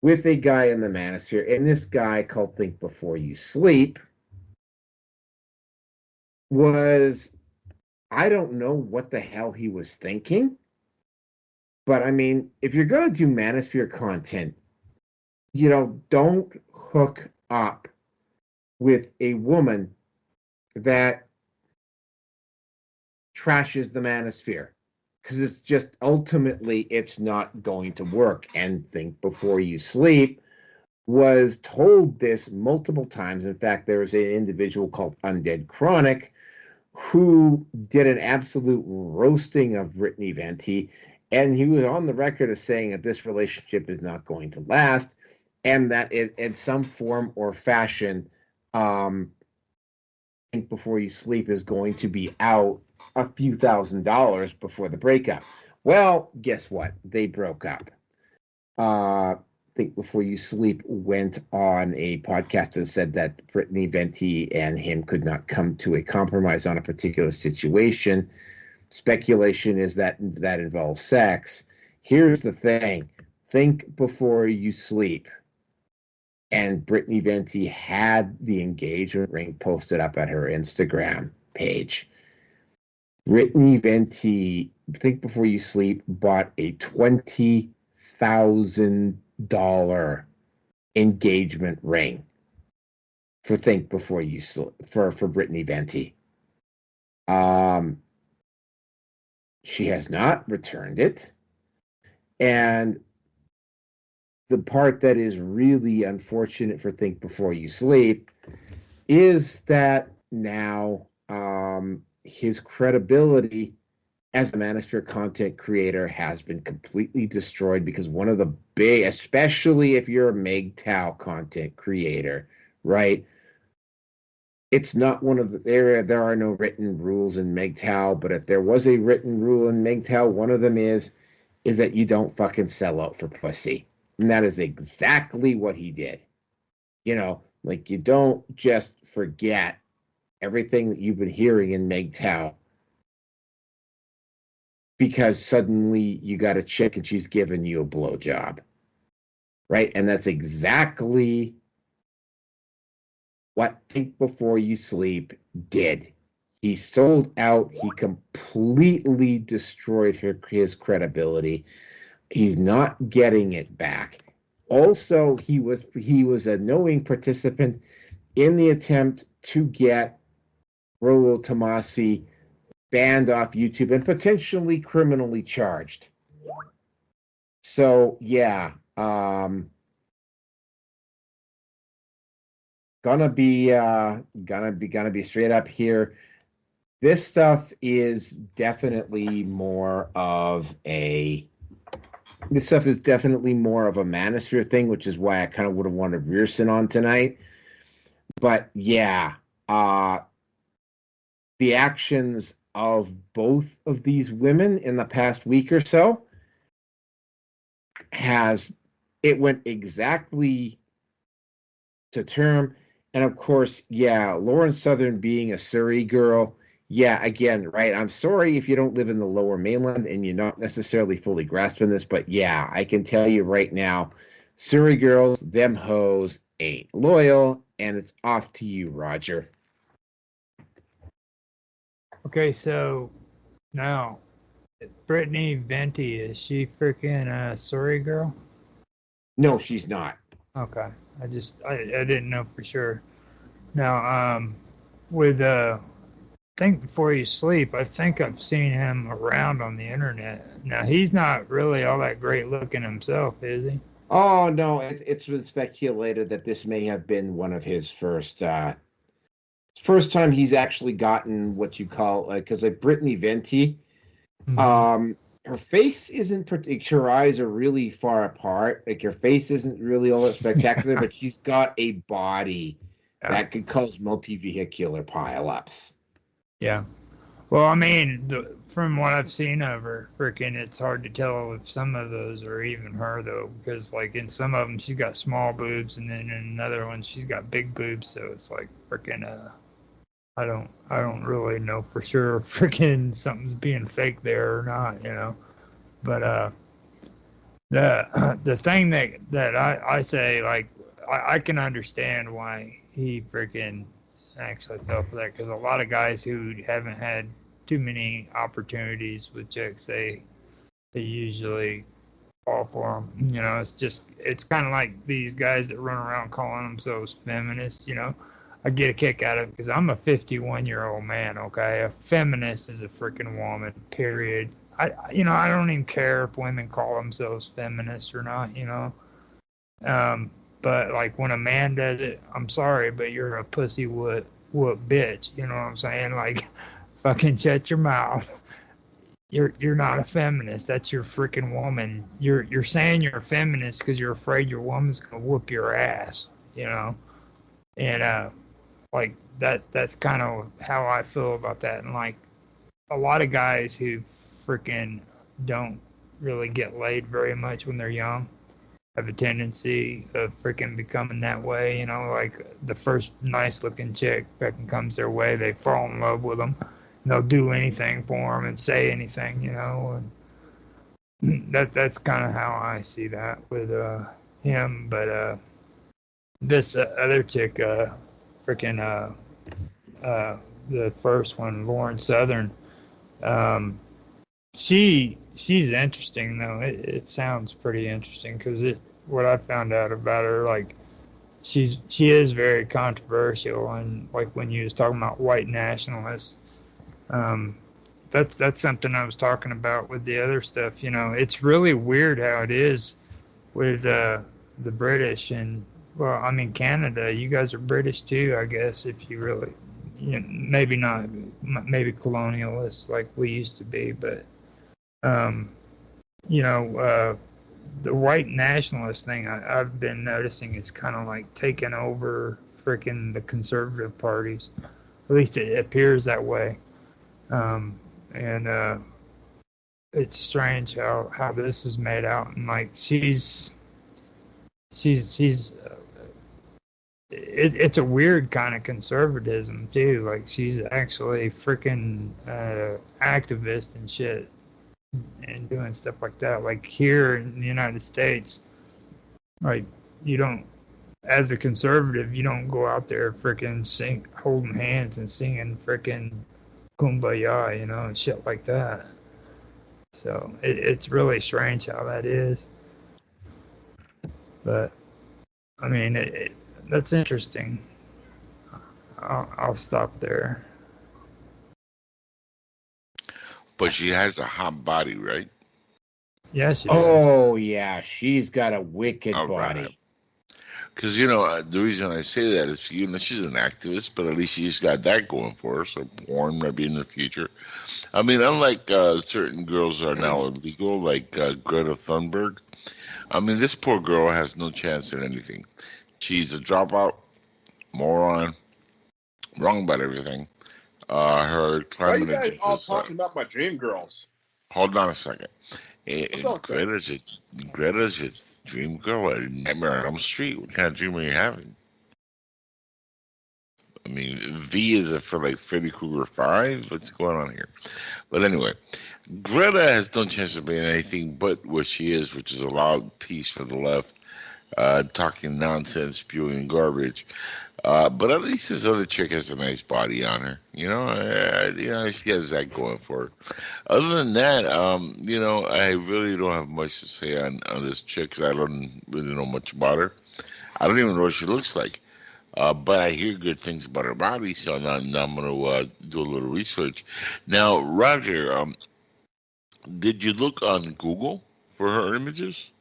with a guy in the manosphere, and this guy called Think Before You Sleep, was, I don't know what the hell he was thinking. But I mean, if you're going to do manosphere content, don't hook up with a woman that trashes the manosphere, because it's just ultimately it's not going to work. And Think Before You Sleep was told this multiple times. In fact, there was an individual called Undead Chronic who did an absolute roasting of Brittany Venti, and he was on the record as saying that this relationship is not going to last, and that it, in some form or fashion, Think Before You Sleep is going to be out a few $1,000s before the breakup. Well, guess what? They broke up. Think Before You Sleep went on a podcast and said that Brittany Venti and him could not come to a compromise on a particular situation. Speculation is that involves sex. Here's the thing. Think Before You Sleep and Brittany Venti had the engagement ring posted up at her Instagram page. Brittany Venti, Think Before You Sleep, bought a $20,000 engagement ring for Think Before You Sleep, for Brittany Venti. She has not returned it. And the part that is really unfortunate for Think Before You Sleep is that now his credibility as a manosphere content creator has been completely destroyed, because one of the big, especially if you're a MGTOW content creator, right? It's not one of the, there are no written rules in MGTOW, but if there was a written rule in MGTOW, one of them is that you don't fucking sell out for pussy. And that is exactly what he did. Like, you don't just forget everything that you've been hearing in MGTOW because suddenly you got a chick and she's giving you a blowjob, right? And that's exactly what Think Before You Sleep did. He sold out. He completely destroyed his credibility. He's not getting it back. Also, he was a knowing participant in the attempt to get Rollo Tomasi banned off YouTube and potentially criminally charged. So yeah, gonna be straight up here. This stuff is definitely more of a manosphere thing, which is why I kind of would have wanted Rearson on tonight. But yeah, the actions of both of these women in the past week or so went exactly to term. And of course, yeah, Lauren Southern being a Surrey girl, yeah, again, right, I'm sorry if you don't live in the lower mainland and you're not necessarily fully grasping this, but yeah, I can tell you right now, Surrey girls, them hoes ain't loyal, and it's off to you, Roger. Okay, so now Brittany Venti, is she freaking a Surrey girl? No, she's not. Okay. I didn't know for sure. Now, with think before you sleep, I think I've seen him around on the internet. Now he's not really all that great looking himself, is he? Oh no, it's been speculated that this may have been one of his first time he's actually gotten what you call because like Brittany Venti, her face isn't her eyes are really far apart. Like her face isn't really all that spectacular, but she's got a body that could cause multi-vehicular pileups. Yeah. Well, I mean, from what I've seen of her, freaking, it's hard to tell if some of those are even her though, because like in some of them she's got small boobs, and then in another one she's got big boobs. So it's like freaking, I don't really know for sure, freaking, something's being fake there or not, you know. But the thing that I say, like, I can understand why he freaking actually fell for that, because a lot of guys who haven't had too many opportunities with chicks, they usually fall for them. You know, it's kind of like these guys that run around calling themselves feminists. You know, I get a kick out of it because I'm a 51-year-old man. Okay, a feminist is a freaking woman. Period. I don't even care if women call themselves feminists or not. You know, but like when a man does it, I'm sorry, but you're a pussy whoop bitch. You know what I'm saying? Like, fucking shut your mouth. You're not a feminist. That's your freaking woman. You're saying you're a feminist because you're afraid your woman's gonna whoop your ass. You know, and like that's kind of how I feel about that. And like a lot of guys who freaking don't really get laid very much when they're young have a tendency of freaking becoming that way. You know, like the first nice looking chick that comes their way, they fall in love with them. And they'll do anything for them and say anything, you know. And that's kind of how I see that with him. But this other chick, freaking the first one, Lauren Southern, she's interesting though. It sounds pretty interesting because what I found out about her, like she is very controversial, and like when you was talking about white nationalists, that's something I was talking about with the other stuff. You know, it's really weird how it is with the British, and well, I mean Canada. You guys are British too, I guess, if you really, you know, maybe not, maybe colonialists like we used to be, but you know, the white nationalist thing I've been noticing is kind of like taking over freaking the conservative parties. At least it appears that way. And it's strange how this is made out. And like she's it's a weird kind of conservatism too. Like she's actually freaking activist and shit, and doing stuff like that. Like here in the United States, like you don't, as a conservative, you don't go out there freaking holding hands and singing freaking kumbaya, you know, and shit like that. So it's really strange how that is. But I mean, that's interesting. I'll stop there. But she has a hot body, right? Yes, she does. Yeah, she's got a wicked body. Because, you know, the reason I say that is, you know, she's an activist, but at least she's got that going for her. So porn maybe in the future. I mean, unlike certain girls are now illegal, like Greta Thunberg. I mean, this poor girl has no chance in anything. She's a dropout, moron, wrong about everything. Her climate. Why are you guys all talking about my dream girls? Hold on a second. Greta's your dream girl at Nightmare on Elm Street. What kind of dream are you having? I mean, V is it for like Freddy Krueger 5? What's going on here? But anyway, Greta has no chance of being anything but what she is, which is a loud piece for the left, talking nonsense, spewing garbage. But at least this other chick has a nice body on her. She has that going for her. Other than that, I really don't have much to say on this chick 'cause I don't really know much about her. I don't even know what she looks like. But I hear good things about her body, so now I'm going to do a little research. Now, Roger, did you look on Google for her images?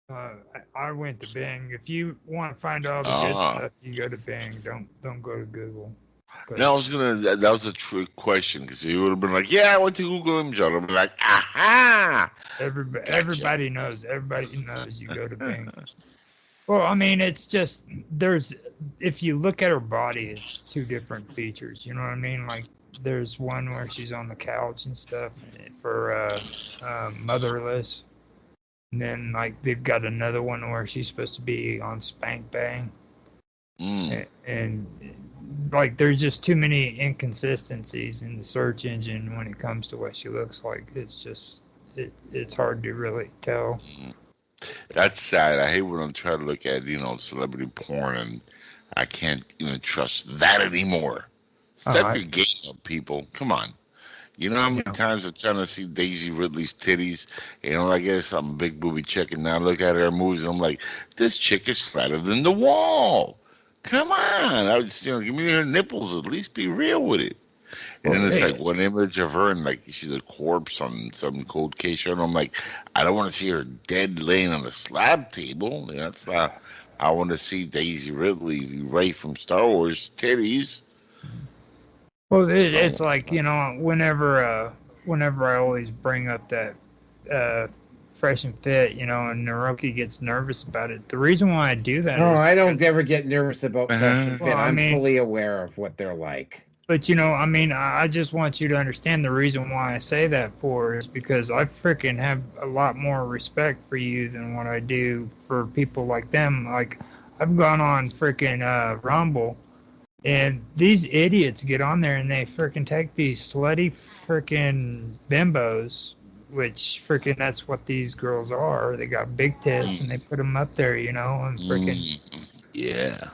I went to Bing. If you want to find all the good stuff, you go to Bing. Don't go to Google. No, that was a trick question because you would have been like, yeah, I went to Google Image. I would have been like, aha! Everybody knows. Everybody knows you go to Bing. Well, I mean, it's just, if you look at her body, it's two different features. You know what I mean? Like, there's one where she's on the couch and stuff for motherless. And then, like, they've got another one where she's supposed to be on Spank Bang. And like, there's just too many inconsistencies in the search engine when it comes to what she looks like. It's just, it's hard to really tell. That's sad. I hate when I'm trying to look at, celebrity porn and I can't even trust that anymore. Step your game up, people. Come on. You know how many times I'm trying to see Daisy Ridley's titties? I guess I'm a big booby chick, and now I look at her movies, and I'm like, this chick is flatter than the wall. Come on. I would just, give me her nipples. At least be real with it. And then it's like one image of her, and like she's a corpse on some cold case show, and I'm like, I don't want to see her dead laying on a slab table. That's not. I want to see Daisy Ridley, Rey from Star Wars, titties. Well, it's like, whenever I always bring up that Fresh and Fit, and Naroki gets nervous about it. The reason why I do that I don't ever get nervous about Fresh and Fit. I'm fully aware of what they're like. But, I just want you to understand the reason why I say that is because I freaking have a lot more respect for you than what I do for people like them. Like, I've gone on freaking Rumble. And these idiots get on there and they freaking take these slutty freaking bimbos, which freaking that's what these girls are. They got big tits and they put them up there, and freaking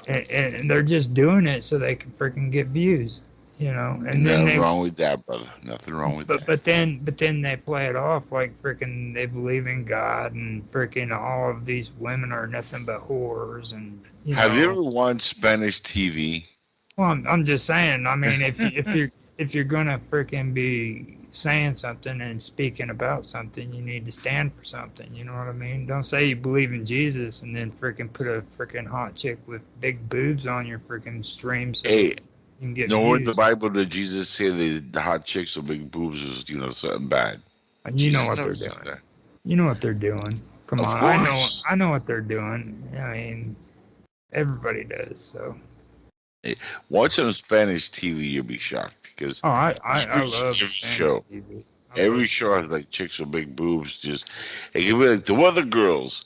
and they're just doing it so they can freaking get views, And then nothing wrong with that, brother. Nothing wrong with that. But then they play it off like freaking they believe in God and freaking all of these women are nothing but whores and. Have you ever watched Spanish TV? Well, I'm just saying. I mean, if you're gonna freaking be saying something and speaking about something, you need to stand for something. You know what I mean? Don't say you believe in Jesus and then freaking put a freaking hot chick with big boobs on your freaking stream. So you can get where in the Bible did Jesus say the hot chicks with big boobs was something bad? And you know what they're doing. You know what they're doing. Come on, I know what they're doing. I mean, everybody does. So. Watch some Spanish TV, you'll be shocked because I love every show. Every show has like chicks with big boobs. It can be like the other girls,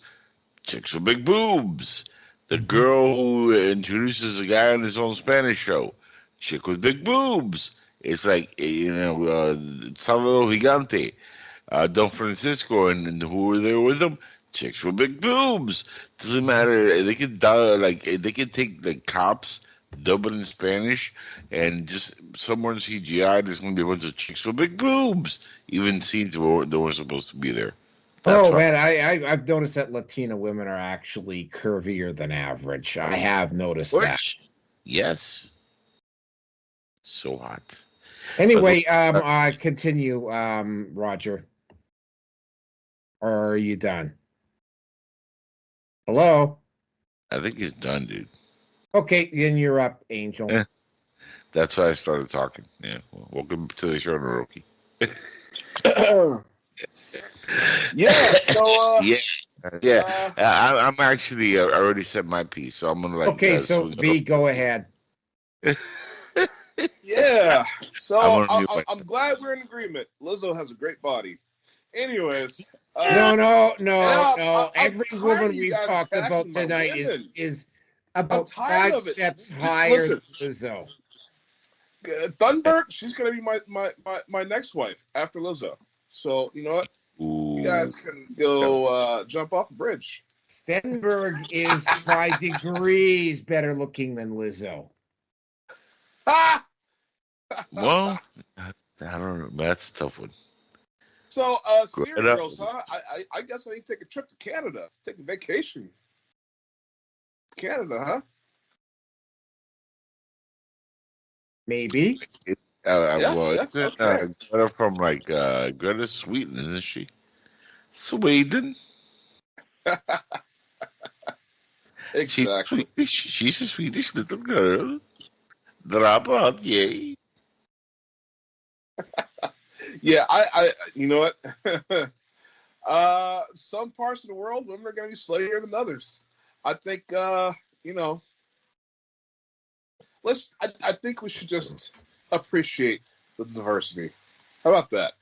chicks with big boobs. The girl who introduces a guy on his own Spanish show, chick with big boobs. It's like Salvador Gigante, Don Francisco, and who were there with them? Chicks with big boobs. Doesn't matter. They can take the cops. Dub it in Spanish, and just somewhere in CGI, there's going to be a bunch of chicks with big boobs. Even scenes where they weren't supposed to be there. Man, I've noticed that Latina women are actually curvier than average. I have noticed that. Yes. So hot. Anyway, continue, Roger. Or are you done? Hello? I think he's done, dude. Okay, then you're up, Angel. That's why I started talking. Yeah. Well, welcome to the show, Naroki. I'm actually I already said my piece, so I'm gonna Okay, so V, go ahead. Yeah. So I'm glad we're in agreement. Lizzo has a great body. Anyways. No. Every woman we've talked about tonight is about 5 steps higher than Lizzo. Thunberg, she's gonna be my next wife after Lizzo. So you know what? Ooh. You guys can go jump off a bridge. Stenberg is by degrees better looking than Lizzo. Well, I don't know. That's a tough one. So, Surrey girls, huh? I guess I need to take a trip to Canada. Take a vacation. Canada, huh? Maybe. Isn't okay. Greta from Greta's Sweden, isn't she? Sweden. Exactly. She's a Swedish little girl. Drop out, yay. Yeah, I you know what? Some parts of the world, women are going to be sluttier than others. I think, you know, I think we should just appreciate the diversity. How about that?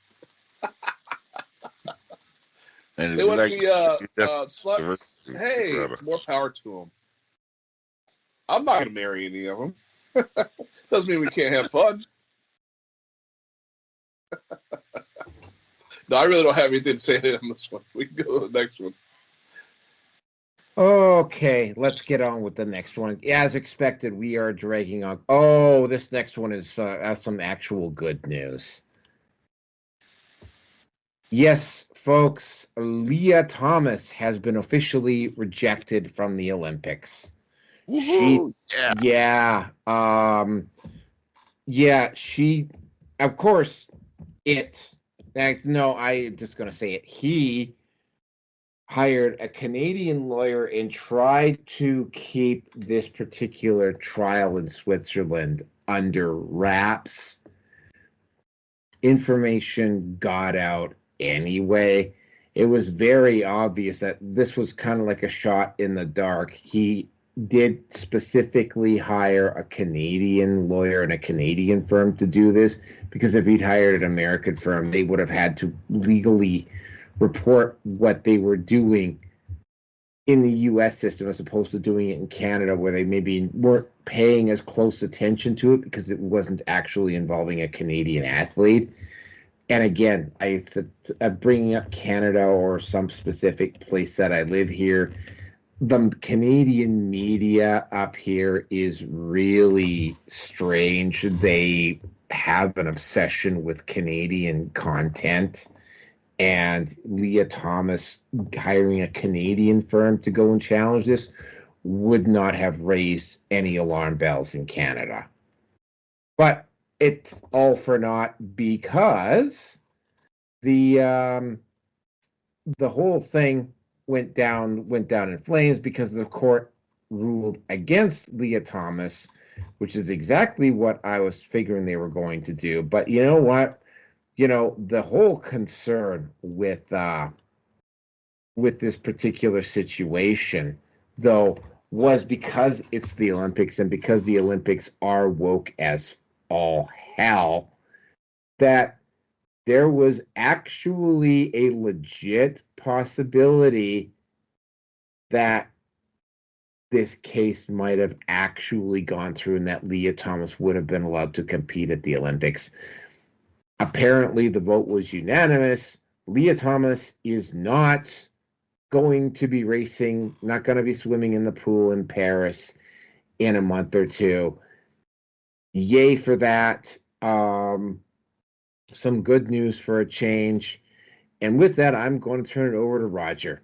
And They want to be sluts. Hey, more power to them. I'm not going to marry any of them. Doesn't mean we can't have fun. No, I really don't have anything to say on this one. We can go to the next one. Okay, let's get on with the next one. As expected, we are dragging on. Oh, this next one is some actual good news. Yes, folks, Lia Thomas has been officially rejected from the Olympics. Woo-hoo! She, of course, I'm just going to say it. He hired a Canadian lawyer and tried to keep this particular trial in Switzerland under wraps. Information got out anyway. It was very obvious that this was kind of like a shot in the dark. He did specifically hire a Canadian lawyer and a Canadian firm to do this, because if he'd hired an American firm, they would have had to legally report what they were doing in the U.S. system as opposed to doing it in Canada, where they maybe weren't paying as close attention to it because it wasn't actually involving a Canadian athlete. And again, bringing up Canada or some specific place that I live here, the Canadian media up here is really strange. They have an obsession with Canadian content, and Lia Thomas hiring a Canadian firm to go and challenge this would not have raised any alarm bells in Canada. But it's all for naught, because the whole thing went down in flames because the court ruled against Lia Thomas, which is exactly what I was figuring they were going to do. But you know what? The whole concern with this particular situation, though, was because it's the Olympics and because the Olympics are woke as all hell, that there was actually a legit possibility that this case might have actually gone through and that Lia Thomas would have been allowed to compete at the Olympics. Apparently, the vote was unanimous. Lia Thomas is not going to be racing, not going to be swimming in the pool in Paris in a month or two. Yay for that. Some good news for a change. And with that, I'm going to turn it over to Roger.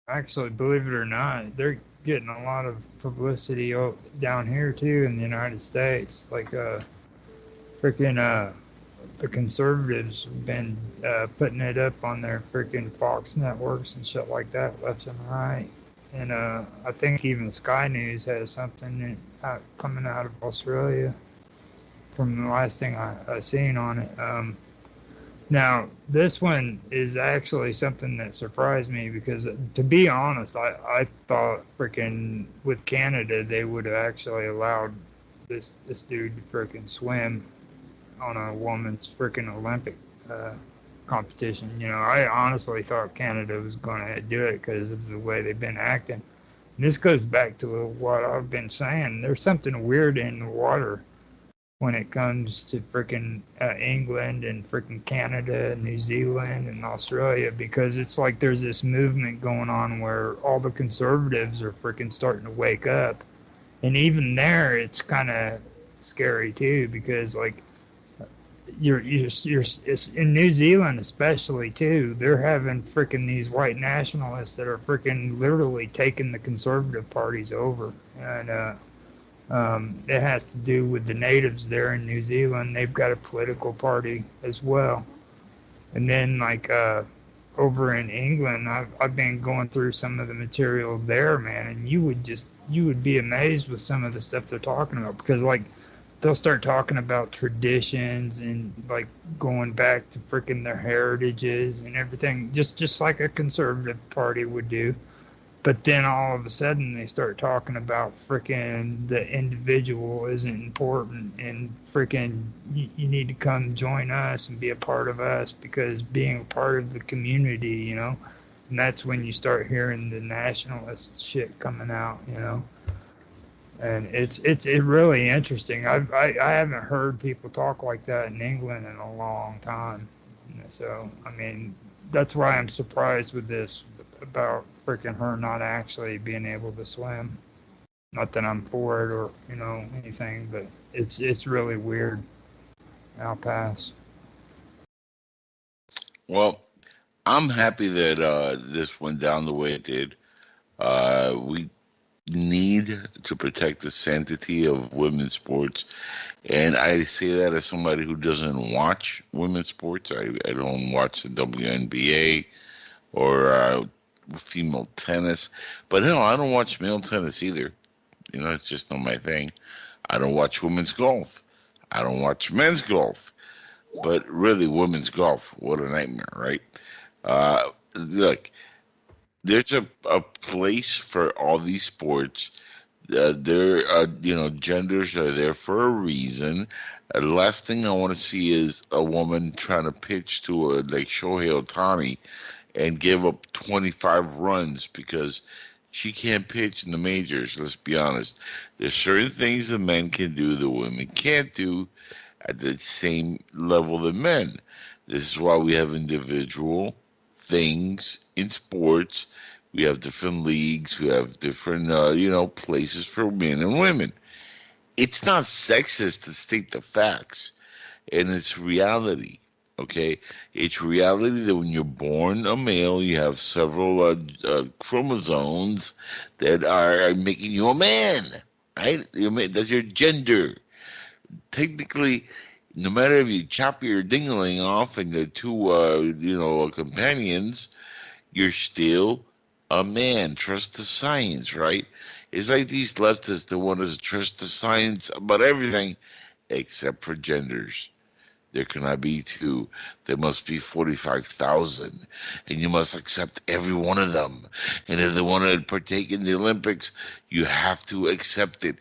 Actually, believe it or not, they're getting a lot of publicity down here too in the United States. Like the conservatives have been putting it up on their freaking Fox networks and shit like that, left and right. And I think even Sky News has something coming out of Australia from the last thing I seen on it. Now, this one is actually something that surprised me because, to be honest, I thought freaking with Canada they would have actually allowed this dude to freaking swim on a woman's freaking Olympic competition. I honestly thought Canada was going to do it because of the way they've been acting. And this goes back to what I've been saying. There's something weird in the water when it comes to freaking England and freaking Canada and New Zealand and Australia, because it's like there's this movement going on where all the conservatives are freaking starting to wake up. And even there, it's kind of scary too, because like you're it's in New Zealand especially too. They're having freaking these white nationalists that are freaking literally taking the conservative parties over, and it has to do with the natives there in New Zealand. They've got a political party as well. And then like over in England, I've been going through some of the material there, man, and you would be amazed with some of the stuff they're talking about, because like they'll start talking about traditions and like going back to freaking their heritages and everything, just like a conservative party would do. But then all of a sudden they start talking about freaking the individual isn't important, and freaking you need to come join us and be a part of us, because being a part of the community, you know. And that's when you start hearing the nationalist shit coming out, you know. And it's really interesting. I haven't heard people talk like that in England in a long time. So I mean, that's why I'm surprised with this about freaking her not actually being able to swim. Not that I'm for it or, you know, anything, but it's really weird. I'll pass. Well, I'm happy that this went down the way it did. We need to protect the sanctity of women's sports, and I say that as somebody who doesn't watch women's sports. I don't watch the WNBA or female tennis, but hell, I don't watch male tennis either. You know, it's just not my thing. I don't watch women's golf. I don't watch men's golf. But really, women's golf, what a nightmare, right? Look, there's a place for all these sports. Genders are there for a reason. The last thing I want to see is a woman trying to pitch to like Shohei Ohtani and give up 25 runs because she can't pitch in the majors. Let's be honest. There's certain things the men can do the women can't do at the same level that men. This is why we have individual things in sports. We have different leagues. We have different, places for men and women. It's not sexist to state the facts, and it's reality. Okay, it's reality that when you're born a male, you have several chromosomes that are making you a man, right? That's your gender. Technically, no matter if you chop your dingling off and the two, companions, you're still a man. Trust the science, right? It's like these leftists that want us to trust the science about everything except for genders. There cannot be two. There must be 45,000. And you must accept every one of them. And if they want to partake in the Olympics, you have to accept it.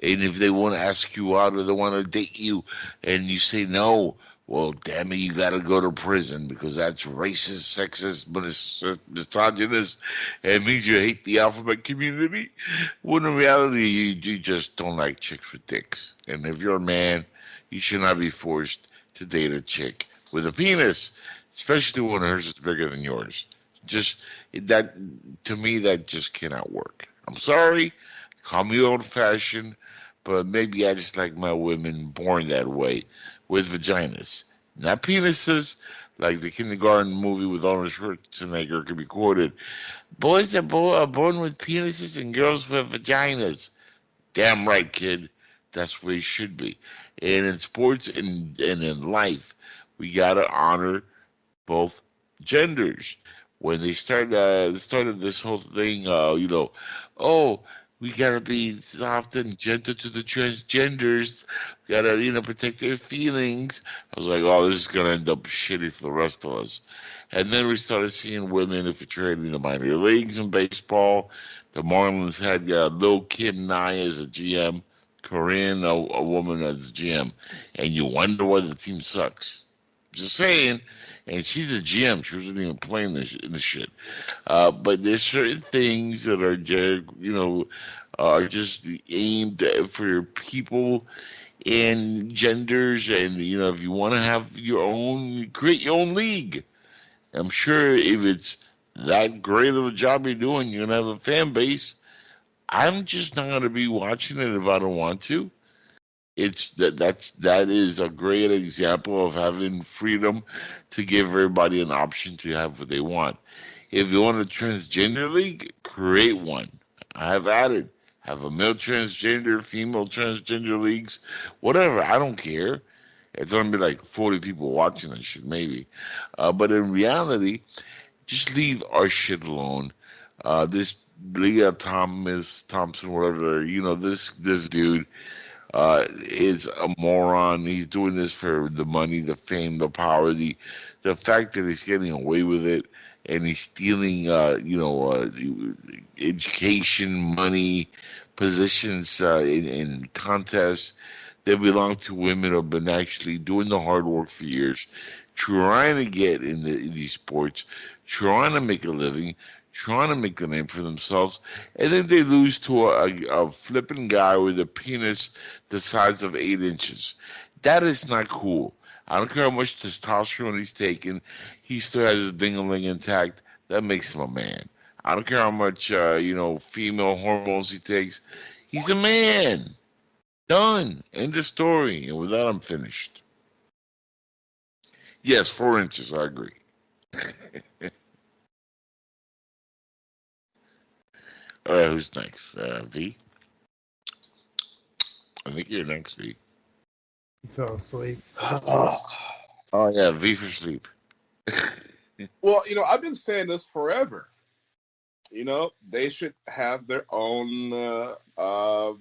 And if they want to ask you out or they want to date you and you say no, well, damn it, you got to go to prison because that's racist, sexist, misogynist. It means you hate the alphabet community. When in reality, you just don't like chicks with dicks. And if you're a man, you should not be forced to date a chick with a penis, especially when hers is bigger than yours. Just that, to me, that just cannot work. I'm sorry, call me old-fashioned, but maybe I just like my women born that way, with vaginas, not penises, like the kindergarten movie with Arnold Schwarzenegger could be quoted. Boys are born with penises and girls with vaginas. Damn right, kid. That's where it should be. And in sports and in life, we gotta honor both genders. When they started this whole thing, we gotta be soft and gentle to the transgenders. We gotta, protect their feelings. I was like, oh, this is gonna end up shitty for the rest of us. And then we started seeing women infiltrating the minor leagues in baseball. The Marlins had Lil Kim Nye as a GM. Corinne, a woman as a GM, and you wonder why the team sucks. Just saying. And she's a GM. She wasn't even playing this shit. But there's certain things that are, are just aimed for people and genders, and if you want to have your own, create your own league. I'm sure if it's that great of a job you're doing, you're gonna have a fan base. I'm just not gonna be watching it if I don't want to. That is a great example of having freedom to give everybody an option to have what they want. If you want a transgender league, create one. I have added. Have a male transgender, female transgender leagues, whatever. I don't care. It's gonna be like 40 people watching that shit, maybe. But in reality, just leave our shit alone. This Lia Thompson, whatever, this dude is a moron. He's doing this for the money, the fame, the power, the fact that he's getting away with it, and he's stealing, education, money, positions in contests that belong to women who have been actually doing the hard work for years, trying to get in these sports, trying to make a living, trying to make a name for themselves, and then they lose to a flipping guy with a penis the size of 8 inches. That is not cool. I don't care how much testosterone he's taking, he still has his ding-a-ling intact. That makes him a man. I don't care how much female hormones he takes. He's a man. Done. End of story. And with that, I'm finished. Yes, 4 inches. I agree. All right, who's next? V? I think you're next, V. You fell asleep. Oh, yeah, V for sleep. Well, I've been saying this forever. They should have their own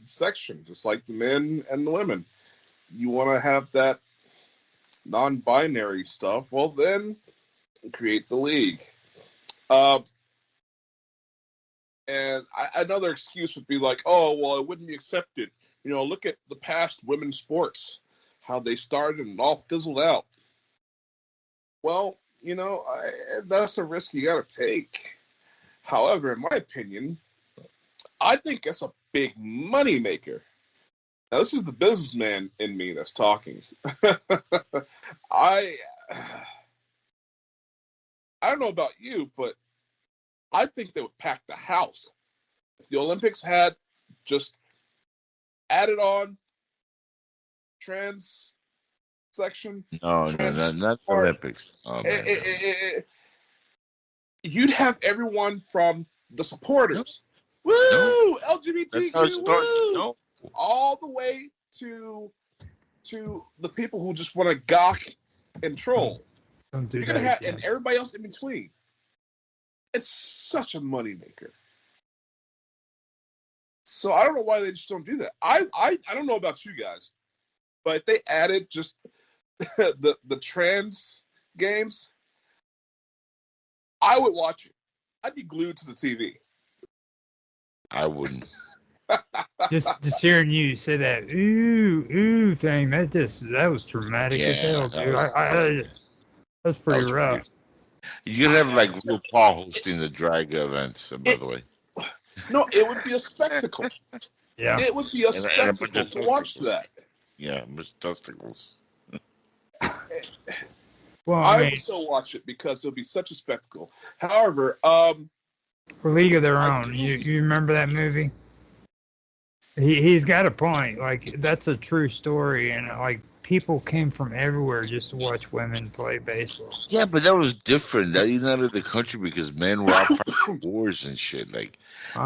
section, just like the men and the women. You want to have that non-binary stuff, well, then create the league. And another excuse would be like, oh, well, it wouldn't be accepted. Look at the past women's sports, how they started and all fizzled out. Well, that's a risk you got to take. However, in my opinion, I think it's a big money maker. Now, this is the businessman in me that's talking. I don't know about you, but I think they would pack the house. If the Olympics had just added on trans section. No, not the Olympics. Oh, you'd have everyone from the supporters. Woo! LGBTQ, woo! All the way to the people who just want to gawk and troll. You're gonna have, and everybody else in between. It's such a moneymaker. So I don't know why they just don't do that. I don't know about you guys, but if they added just the trans games, I would watch it. I'd be glued to the TV. I wouldn't. just hearing you say that ooh thing, that was traumatic as hell, dude. That's pretty rough. You could have like RuPaul hosting the drag events, by the way. No, it would be a spectacle. Yeah. It would be a spectacle to watch that. Yeah, testicles. Well, I would still watch it because it would be such a spectacle. However, for League of Their Own, you remember that movie? He's got a point. Like, that's a true story, and like people came from everywhere just to watch women play baseball. Yeah, but that was different. That united the country because men were out fighting wars and shit. Like,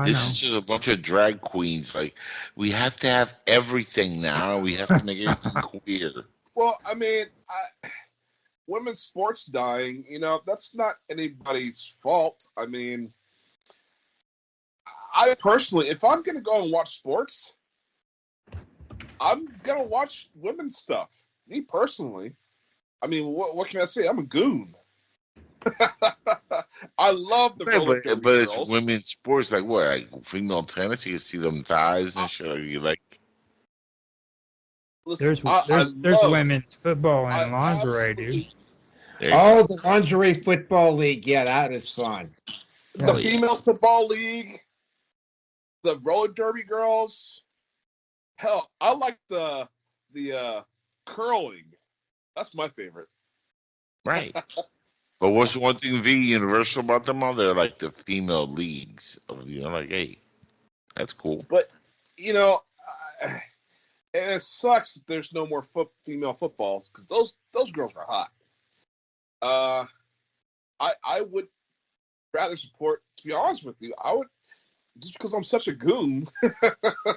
this is just a bunch of drag queens. Like, we have to have everything now. We have to make everything queer. Well, I mean, women's sports dying, that's not anybody's fault. I mean, I personally, if I'm going to go and watch sports, I'm going to watch women's stuff. Me personally. I mean, what can I say? I'm a goon. I love the roller derby but girls. It's women's sports. Like what? Like female tennis? You can see them thighs and shit. You like... Listen, there's women's football and lingerie, dude. Oh, the lingerie football league. Yeah, that is fun. The female football league. The roller derby girls. Hell, I like the the curling. That's my favorite. Right. But what's the one thing V universal about them all? They're like the female leagues. Like, hey, that's cool. But and it sucks that there's no more female footballs because those girls are hot. I would rather support. To be honest with you, I would, just because I'm such a goon.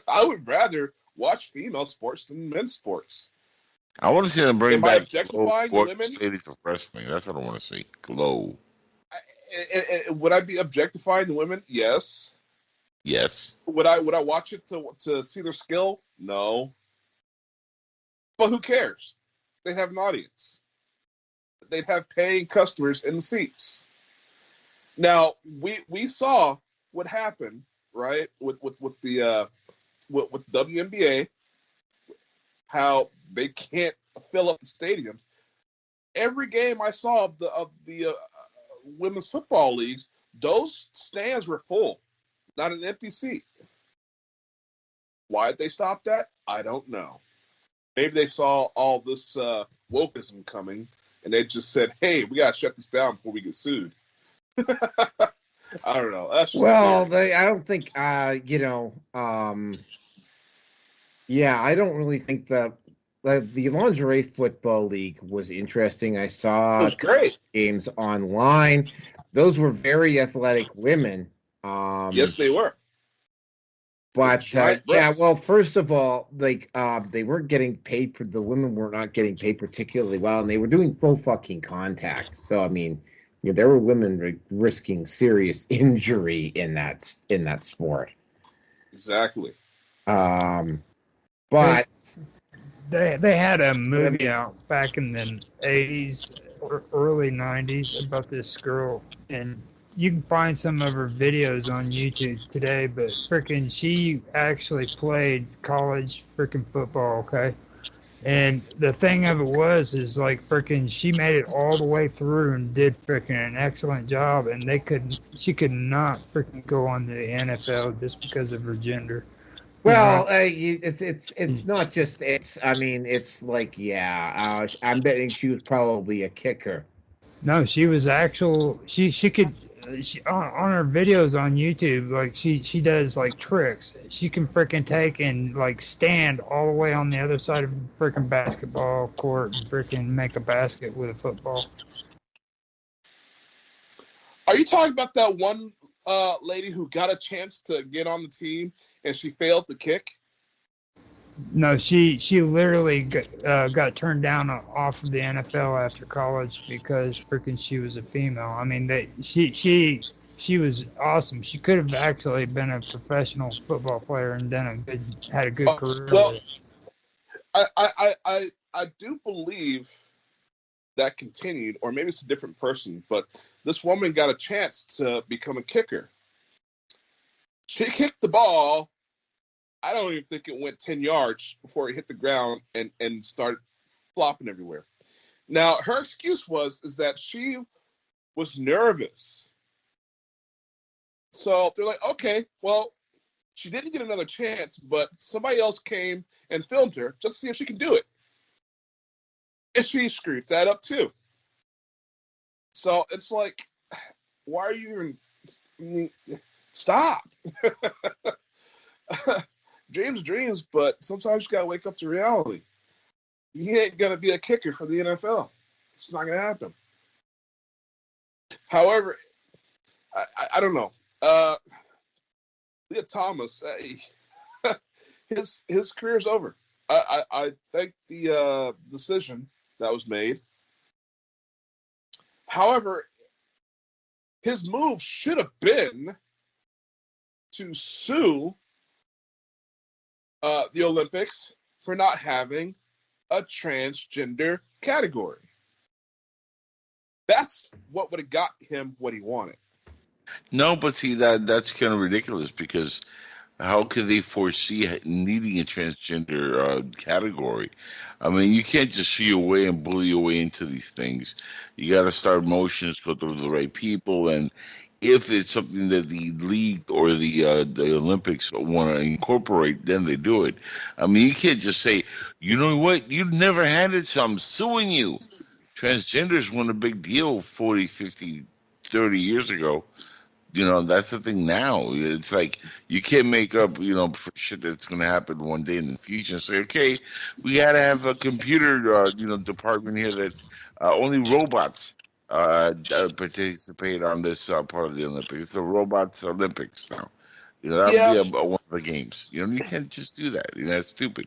I would rather watch female sports than men's sports. I want to see them bring back objectifying women. Ladies of wrestling. That's what I want to see. Glow. Would I be objectifying the women? Yes. Yes. Would I watch it to see their skill? No. But who cares? They'd have an audience. They'd have paying customers in the seats. Now we saw what happened, right, with the WNBA, how they can't fill up the stadiums. Every game I saw of the women's football leagues, those stands were full, not an empty seat. Why did they stop that? I don't know. Maybe they saw all this wokeism coming, and they just said, "Hey, we gotta shut this down before we get sued." I don't know. That's just I don't think. Yeah, I don't really think that the lingerie football league was interesting. I saw great games online. Those were very athletic women. Yes, they were. But yeah, well, first of all, they weren't getting paid. The women were not getting paid particularly well, and they were doing full fucking contact. So I mean, there were women risking serious injury in that sport. Exactly. But they had a movie out back in the 80s or early 90s about this girl, and you can find some of her videos on YouTube today, but freaking she actually played college freaking football, okay? And the thing of it is like freaking she made it all the way through and did freaking an excellent job, and she could not freaking go on to the NFL just because of her gender. Well, it's not just it's like I'm betting she was probably a kicker. No, she was she could on her videos on YouTube, like she does like tricks. She can freaking take and like stand all the way on the other side of the freaking basketball court and freaking make a basket with a football. Are you talking about that one lady who got a chance to get on the team and she failed the kick? No, she literally got turned down off of the NFL after college because freaking she was a female. I mean, she was awesome. She could have actually been a professional football player and had a good career. Well, I do believe that continued, or maybe it's a different person, but this woman got a chance to become a kicker. She kicked the ball. I don't even think it went 10 yards before it hit the ground and started flopping everywhere. Now, her excuse is that she was nervous. So they're like, okay, well, she didn't get another chance, but somebody else came and filmed her just to see if she can do it. And she screwed that up too. So it's like, why are you even... Stop. Dreams, but sometimes you gotta wake up to reality. You ain't gonna be a kicker for the NFL. It's not gonna happen. However, I don't know. Lia Thomas, his career's over. I think the decision that was made. However, his move should have been to sue the Olympics for not having a transgender category. That's what would have got him what he wanted. No, but see, that's kind of ridiculous because how could they foresee needing a transgender category? I mean, you can't just see your way and bully your way into these things. You got to start motions, go through the right people, and if it's something that the league or the Olympics want to incorporate, then they do it. I mean, you can't just say, you know what, you've never had it, so I'm suing you. Transgenders weren't a big deal 40, 50, 30 years ago. That's the thing now. It's like you can't make up, for shit that's going to happen one day in the future and say, okay, we got to have a computer, department here that only robots participate on this part of the Olympics. It's the robots Olympics now. That'll Yeah. be one of the games. You can't just do that. That's stupid.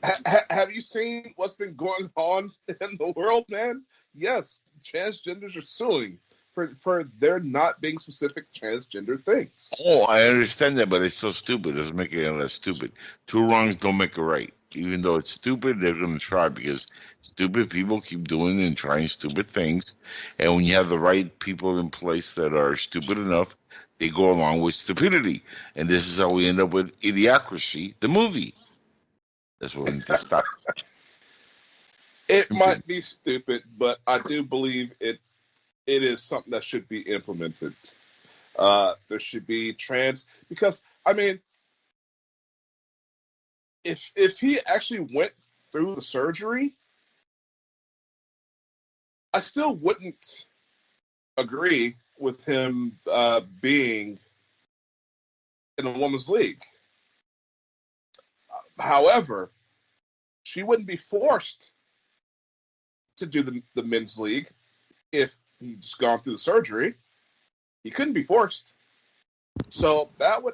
Have you seen what's been going on in the world, man? Yes, transgenders are suing for there not being specific transgender things. Oh, I understand that, but it's so stupid. It doesn't make it any less stupid. Two wrongs don't make a right. Even though it's stupid, they're going to try because stupid people keep doing and trying stupid things. And when you have the right people in place that are stupid enough, they go along with stupidity. And this is how we end up with Idiocracy, the movie. That's what we need to stop. It might be stupid, but I do believe it is something that should be implemented. There should be because I mean, if he actually went through the surgery, I still wouldn't agree with him being in a women's league. However, she wouldn't be forced to do the men's league if he'd just gone through the surgery. He couldn't be forced. So that would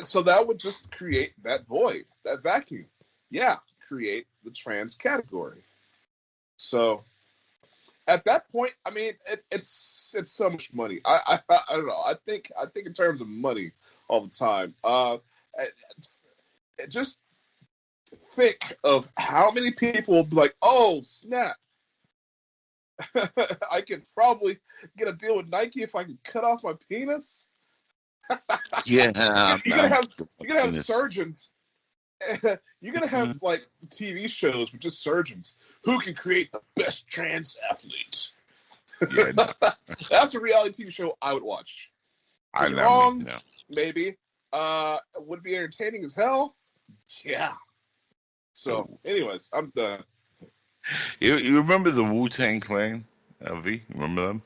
so that would just create that void, that vacuum. Yeah, create the trans category. So at that point, I mean, it's so much money. I don't know. I think in terms of money all the time. Just think of how many people will be like, oh, snap. I could probably get a deal with Nike if I could cut off my penis. Yeah. You're gonna have surgeons. You're gonna have like TV shows with just surgeons who can create the best trans athlete. Yeah, no. That's a reality TV show I would watch. I know. Wrong, No. maybe. Would be entertaining as hell. Yeah. So, anyways, I'm done. You remember the Wu-Tang Clan, LV? Remember them?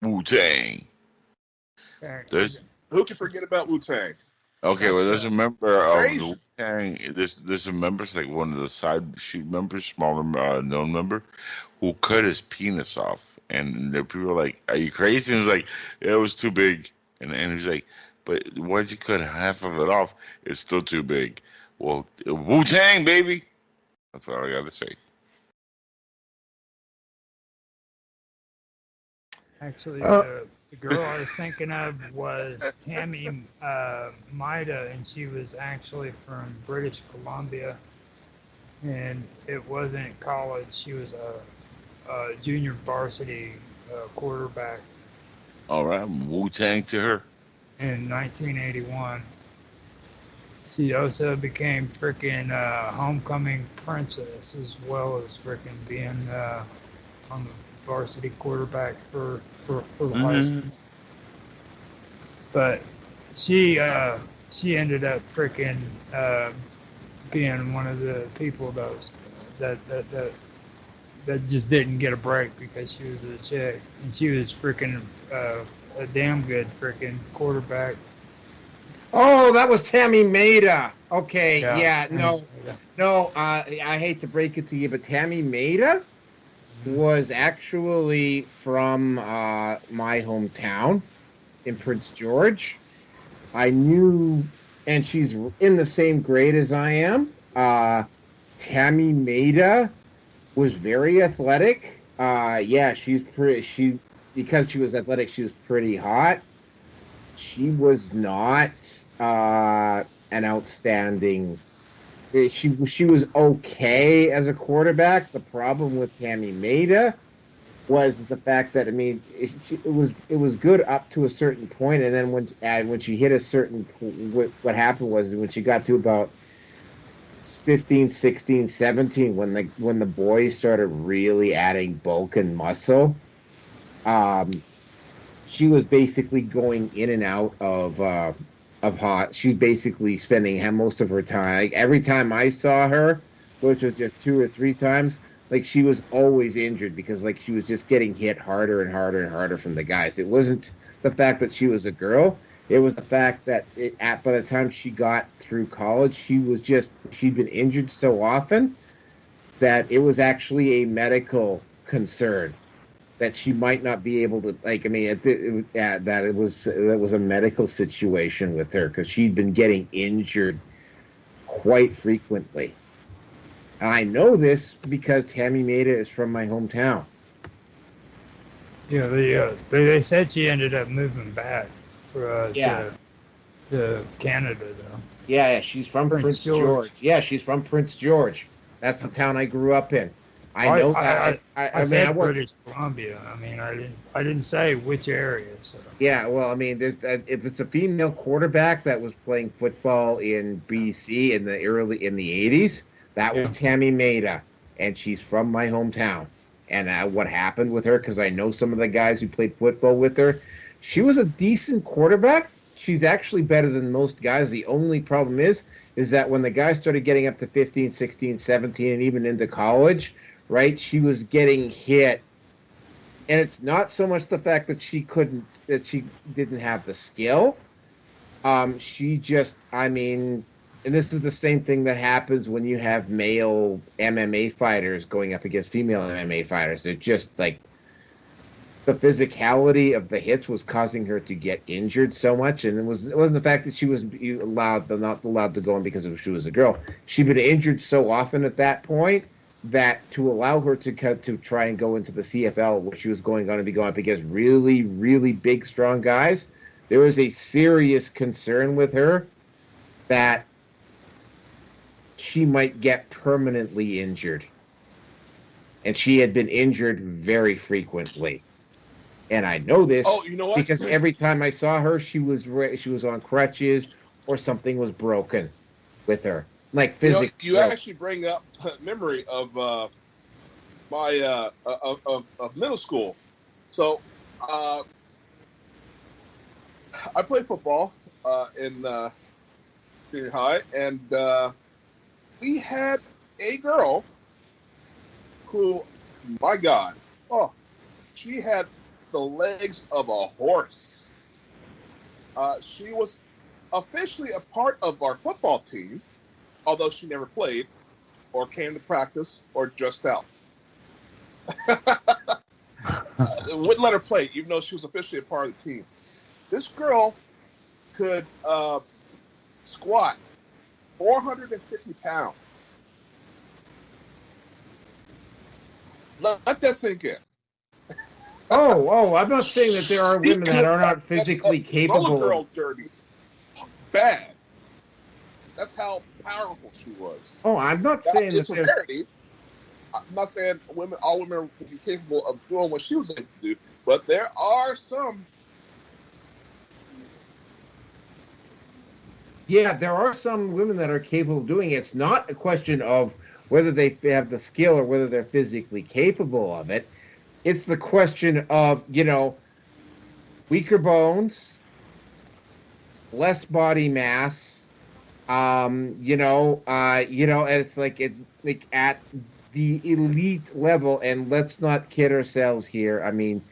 Wu-Tang. Who can forget about Wu-Tang? Okay, well, there's a member of the Wu-Tang. There's a member, like one of the side shoot members, smaller known member, who cut his penis off. And the people were like, are you crazy? And he was like, yeah, it was too big. And he's like, but why'd you cut half of it off? It's still too big. Well, Wu-Tang, baby. That's all I got to say. Actually, the girl I was thinking of was Tammy Maida, and she was actually from British Columbia. And it wasn't college. She was a junior varsity quarterback. All right, Wu-Tang to her. In 1981. She also became freaking homecoming princess, as well as freaking being on the varsity quarterback for the high school. But she ended up freaking being one of the people that just didn't get a break because she was a chick, and she was freaking a damn good freaking quarterback. Oh, that was Tammy Maida. Okay, no. I hate to break it to you, but Tammy Maida was actually from my hometown in Prince George. I knew, and she's in the same grade as I am. Tammy Maida was very athletic. She's pretty. Because she was athletic, she was pretty hot. She was not an outstanding. She was okay as a quarterback. The problem with Tammy Maida was the fact that it was good up to a certain point, and then when she hit a certain, what happened was when she got to about 15, 16, 17, when the boys started really adding bulk and muscle, she was basically going in and out of hot. She was basically spending most of her time. Like, every time I saw her, which was just 2 or 3 times, like she was always injured because like she was just getting hit harder and harder and harder from the guys. It wasn't the fact that she was a girl. It was the fact that by the time she got through college, she'd been injured so often that it was actually a medical concern that she might not be able to, like, I mean, that it was a medical situation with her because she'd been getting injured quite frequently. And I know this because Tammy Maida is from my hometown. Yeah, they said she ended up moving back to Canada, though. Yeah, she's from Prince George. Yeah, she's from Prince George. That's the town I grew up in. I know that. I said British Columbia. I mean, I didn't say which area. So. Yeah, well, I mean, if it's a female quarterback that was playing football in BC in the 80s, that was Tammy Maida, and she's from my hometown. And what happened with her? Because I know some of the guys who played football with her. She was a decent quarterback. She's actually better than most guys. The only problem is that when the guys started getting up to 15, 16, 17, and even into college, right, she was getting hit. And it's not so much the fact that she didn't have the skill. She just, I mean, and this is the same thing that happens when you have male MMA fighters going up against female MMA fighters. They're just like, the physicality of the hits was causing her to get injured so much, and it wasn't the fact that she was not allowed to go in because she was a girl. She'd been injured so often at that point that to allow her to try and go into the CFL, where she was going to be going up against really, really big, strong guys, there was a serious concern with her that she might get permanently injured, and she had been injured very frequently. And I know this because every time I saw her, she was on crutches or something was broken with her, like physically. You actually bring up a memory of my of middle school. So I played football in junior high, and we had a girl who, my God, she had the legs of a horse. She was officially a part of our football team, although she never played or came to practice or dressed out. Wouldn't let her play, even though she was officially a part of the team. This girl could squat 450 pounds. Let that sink in. Oh, I'm not saying that there are women that are not physically capable. Roller girl derbies. Bad. That's how powerful she was. Oh, I'm not saying that rarity. I'm not saying all women will be capable of doing what she was able to do, but there are some. Yeah, there are some women that are capable of doing it. It's not a question of whether they have the skill or whether they're physically capable of it. It's the question of, weaker bones, less body mass, and it's like at the elite level. And let's not kid ourselves here. I mean,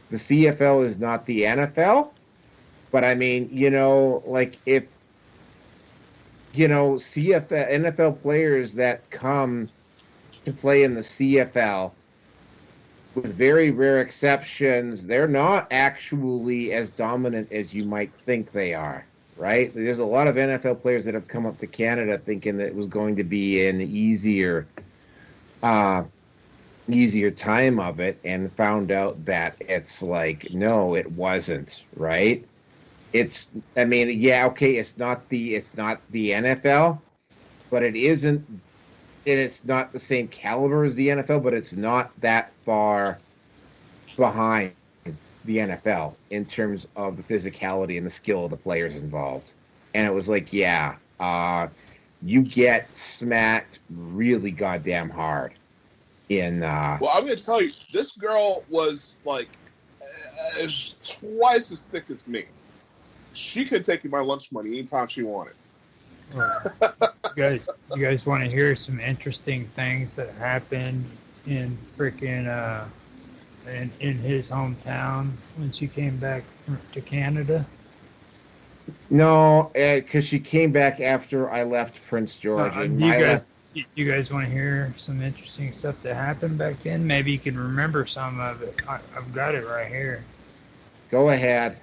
the CFL is not the NFL, but I mean, if NFL players that come to play in the CFL, with very rare exceptions, they're not actually as dominant as you might think they are, right? There's a lot of NFL players that have come up to Canada thinking that it was going to be an easier time of it, and found out that it's like, no, it wasn't, right? It's not the NFL, but it isn't. And it's not the same caliber as the NFL, but it's not that far behind the NFL in terms of the physicality and the skill of the players involved. And it was like, you get smacked really goddamn hard. Well, I'm going to tell you, this girl was like is twice as thick as me. She could take my lunch money anytime she wanted. You guys want to hear some interesting things that happened in freaking in his hometown when she came back to Canada? No, because she came back after I left Prince George. You guys want to hear some interesting stuff that happened back then? Maybe you can remember some of it. I've got it right here. Go ahead.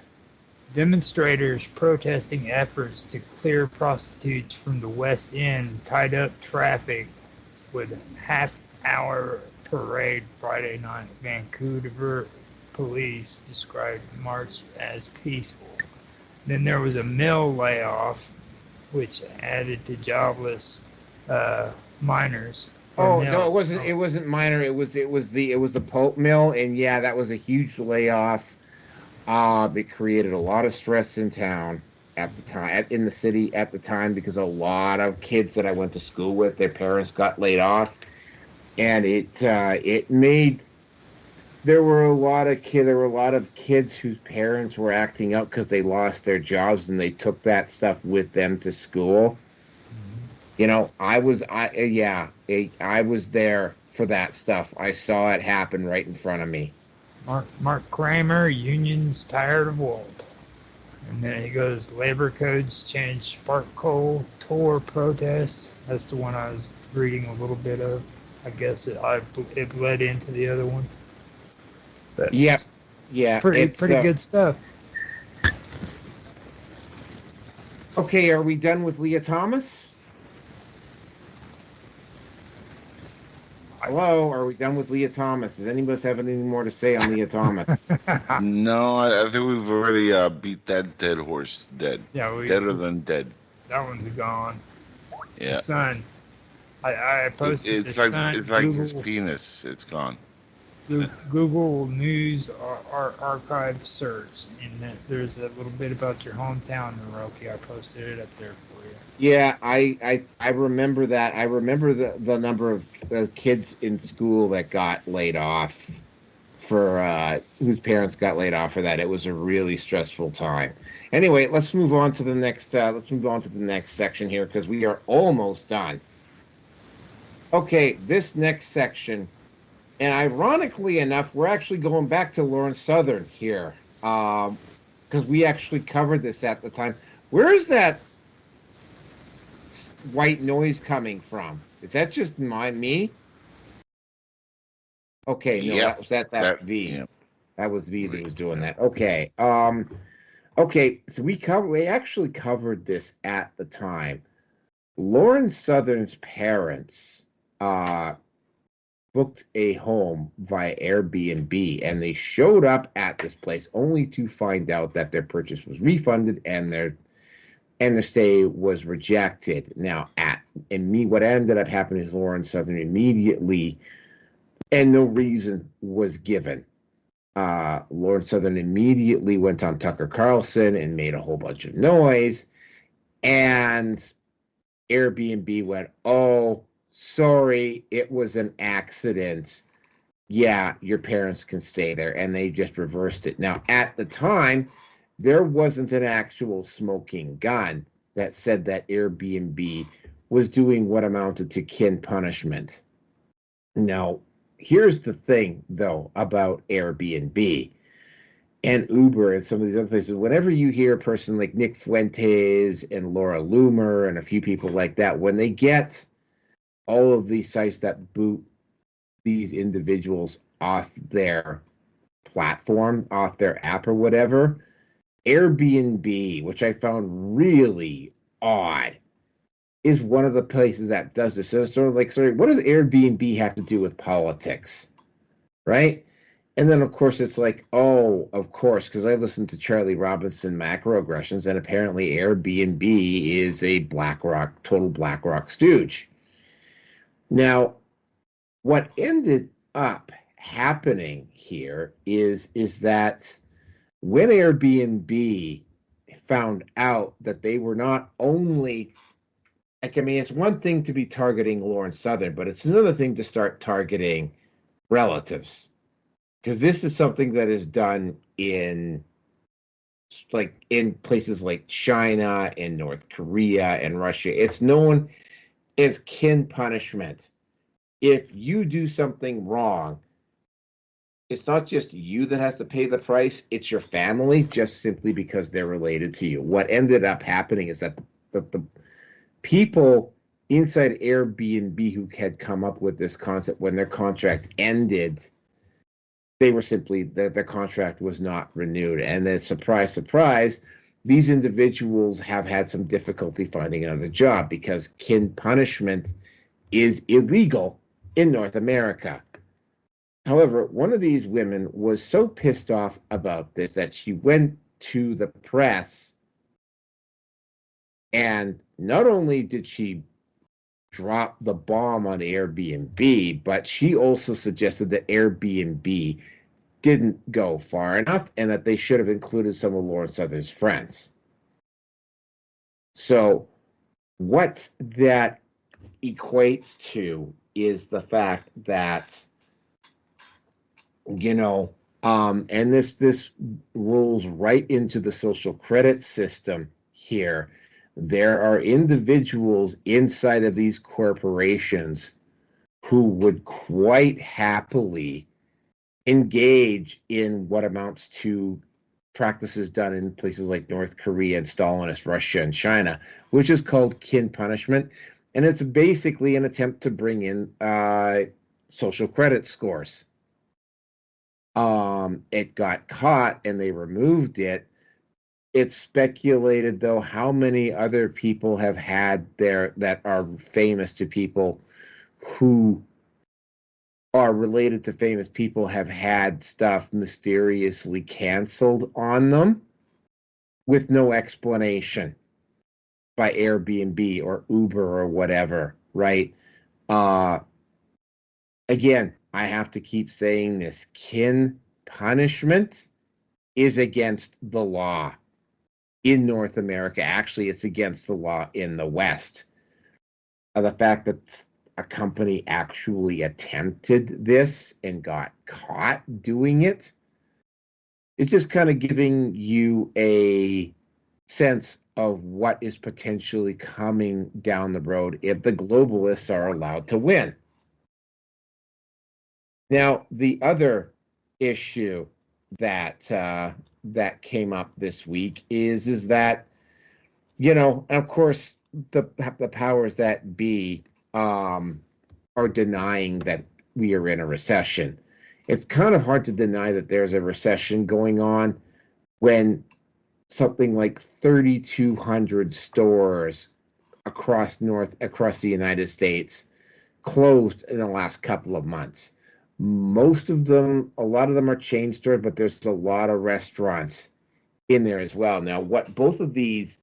Demonstrators protesting efforts to clear prostitutes from the West End tied up traffic with half-hour parade Friday night. Vancouver police described the march as peaceful. Then there was a mill layoff, which added to jobless miners. Oh no, it wasn't. It wasn't minor. It was the pulp mill, and yeah, that was a huge layoff. It created a lot of stress in town at the time, in the city at the time, because a lot of kids that I went to school with, their parents got laid off, and it made there were a lot of kids whose parents were acting up because they lost their jobs and they took that stuff with them to school. You know, I was there for that stuff. I saw it happen right in front of me. Mark Kramer, unions tired of Walt. And then he goes, labor codes change spark coal tour protest. That's the one I was reading a little bit of. I guess it led into the other one. But yeah, pretty good stuff. Okay, are we done with Lia Thomas? Hello, are we done with Lia Thomas? Does anybody have anything more to say on Lia Thomas? No, I think we've already beat that dead horse. Dead. Yeah, deader than dead. That one's gone. Yeah. The sun. I posted it's like his penis. It's gone. Google News archive search, and there's a little bit about your hometown, Naroki. I posted it up there for you. Yeah, I remember that. I remember the number of kids in school that got laid off for whose parents got laid off for that. It was a really stressful time. Anyway, let's move on to the next. Section here because we are almost done. Okay, this next section. And ironically enough, we're actually going back to Lauren Southern here, because we actually covered this at the time. Where is that white noise coming from? Is that just me? Okay, no, yep. that V. Yep. That was V that was doing that. Okay, okay. So we actually covered this at the time. Lauren Southern's parents booked a home via Airbnb, and they showed up at this place only to find out that their purchase was refunded and their stay was rejected. Now, what ended up happening is Lauren Southern immediately, and no reason was given. Lauren Southern immediately went on Tucker Carlson and made a whole bunch of noise, and Airbnb went, "Oh, sorry, it was an accident. Yeah, your parents can stay there." And they just reversed it. Now, at the time, there wasn't an actual smoking gun that said that Airbnb was doing what amounted to kin punishment. Now, here's the thing, though, about Airbnb and Uber and some of these other places. Whenever you hear a person like Nick Fuentes and Laura Loomer and a few people like that, when they get all of these sites that boot these individuals off their platform, off their app or whatever, Airbnb, which I found really odd, is one of the places that does this. So it's sort of like, sorry, what does Airbnb have to do with politics? Right? And then, of course, it's like, oh, of course, because I listened to Charlie Robinson Macroaggressions, and apparently Airbnb is a total BlackRock stooge. Now, what ended up happening here is that when Airbnb found out that they were not only, it's one thing to be targeting Lauren Southern, but it's another thing to start targeting relatives, because this is something that is done in places like China and North Korea and Russia. It's known as kin punishment. If you do something wrong, it's not just you that has to pay the price, it's your family, just simply because they're related to you. What ended up happening is that the people inside Airbnb who had come up with this concept, when their contract ended, they were simply that their contract was not renewed. And then, surprise, surprise, these individuals have had some difficulty finding another job because kin punishment is illegal in North America. However, one of these women was so pissed off about this that she went to the press, and not only did she drop the bomb on Airbnb, but she also suggested that Airbnb didn't go far enough and that they should have included some of Lauren Southern's friends. So what that equates to is the fact that, and this rolls right into the social credit system here. There are individuals inside of these corporations who would quite happily engage in what amounts to practices done in places like North Korea and Stalinist Russia and China, which is called kin punishment. And it's basically an attempt to bring in social credit scores. It got caught and they removed it. It's speculated, though, how many other people have had that are famous to people who are related to famous people have had stuff mysteriously canceled on them with no explanation by Airbnb or Uber or whatever, right? Again, I have to keep saying this. Kin punishment is against the law in North America. Actually, it's against the law in the West. The fact that a company actually attempted this and got caught doing it, it's just kind of giving you a sense of what is potentially coming down the road if the globalists are allowed to win. Now, the other issue that came up this week is that, and of course, the powers that be are denying that we are in a recession. It's kind of hard to deny that there's a recession going on when something like 3,200 stores across the United States closed in the last couple of months. A lot of them are chain stores, but there's a lot of restaurants in there as well. Now, what both of these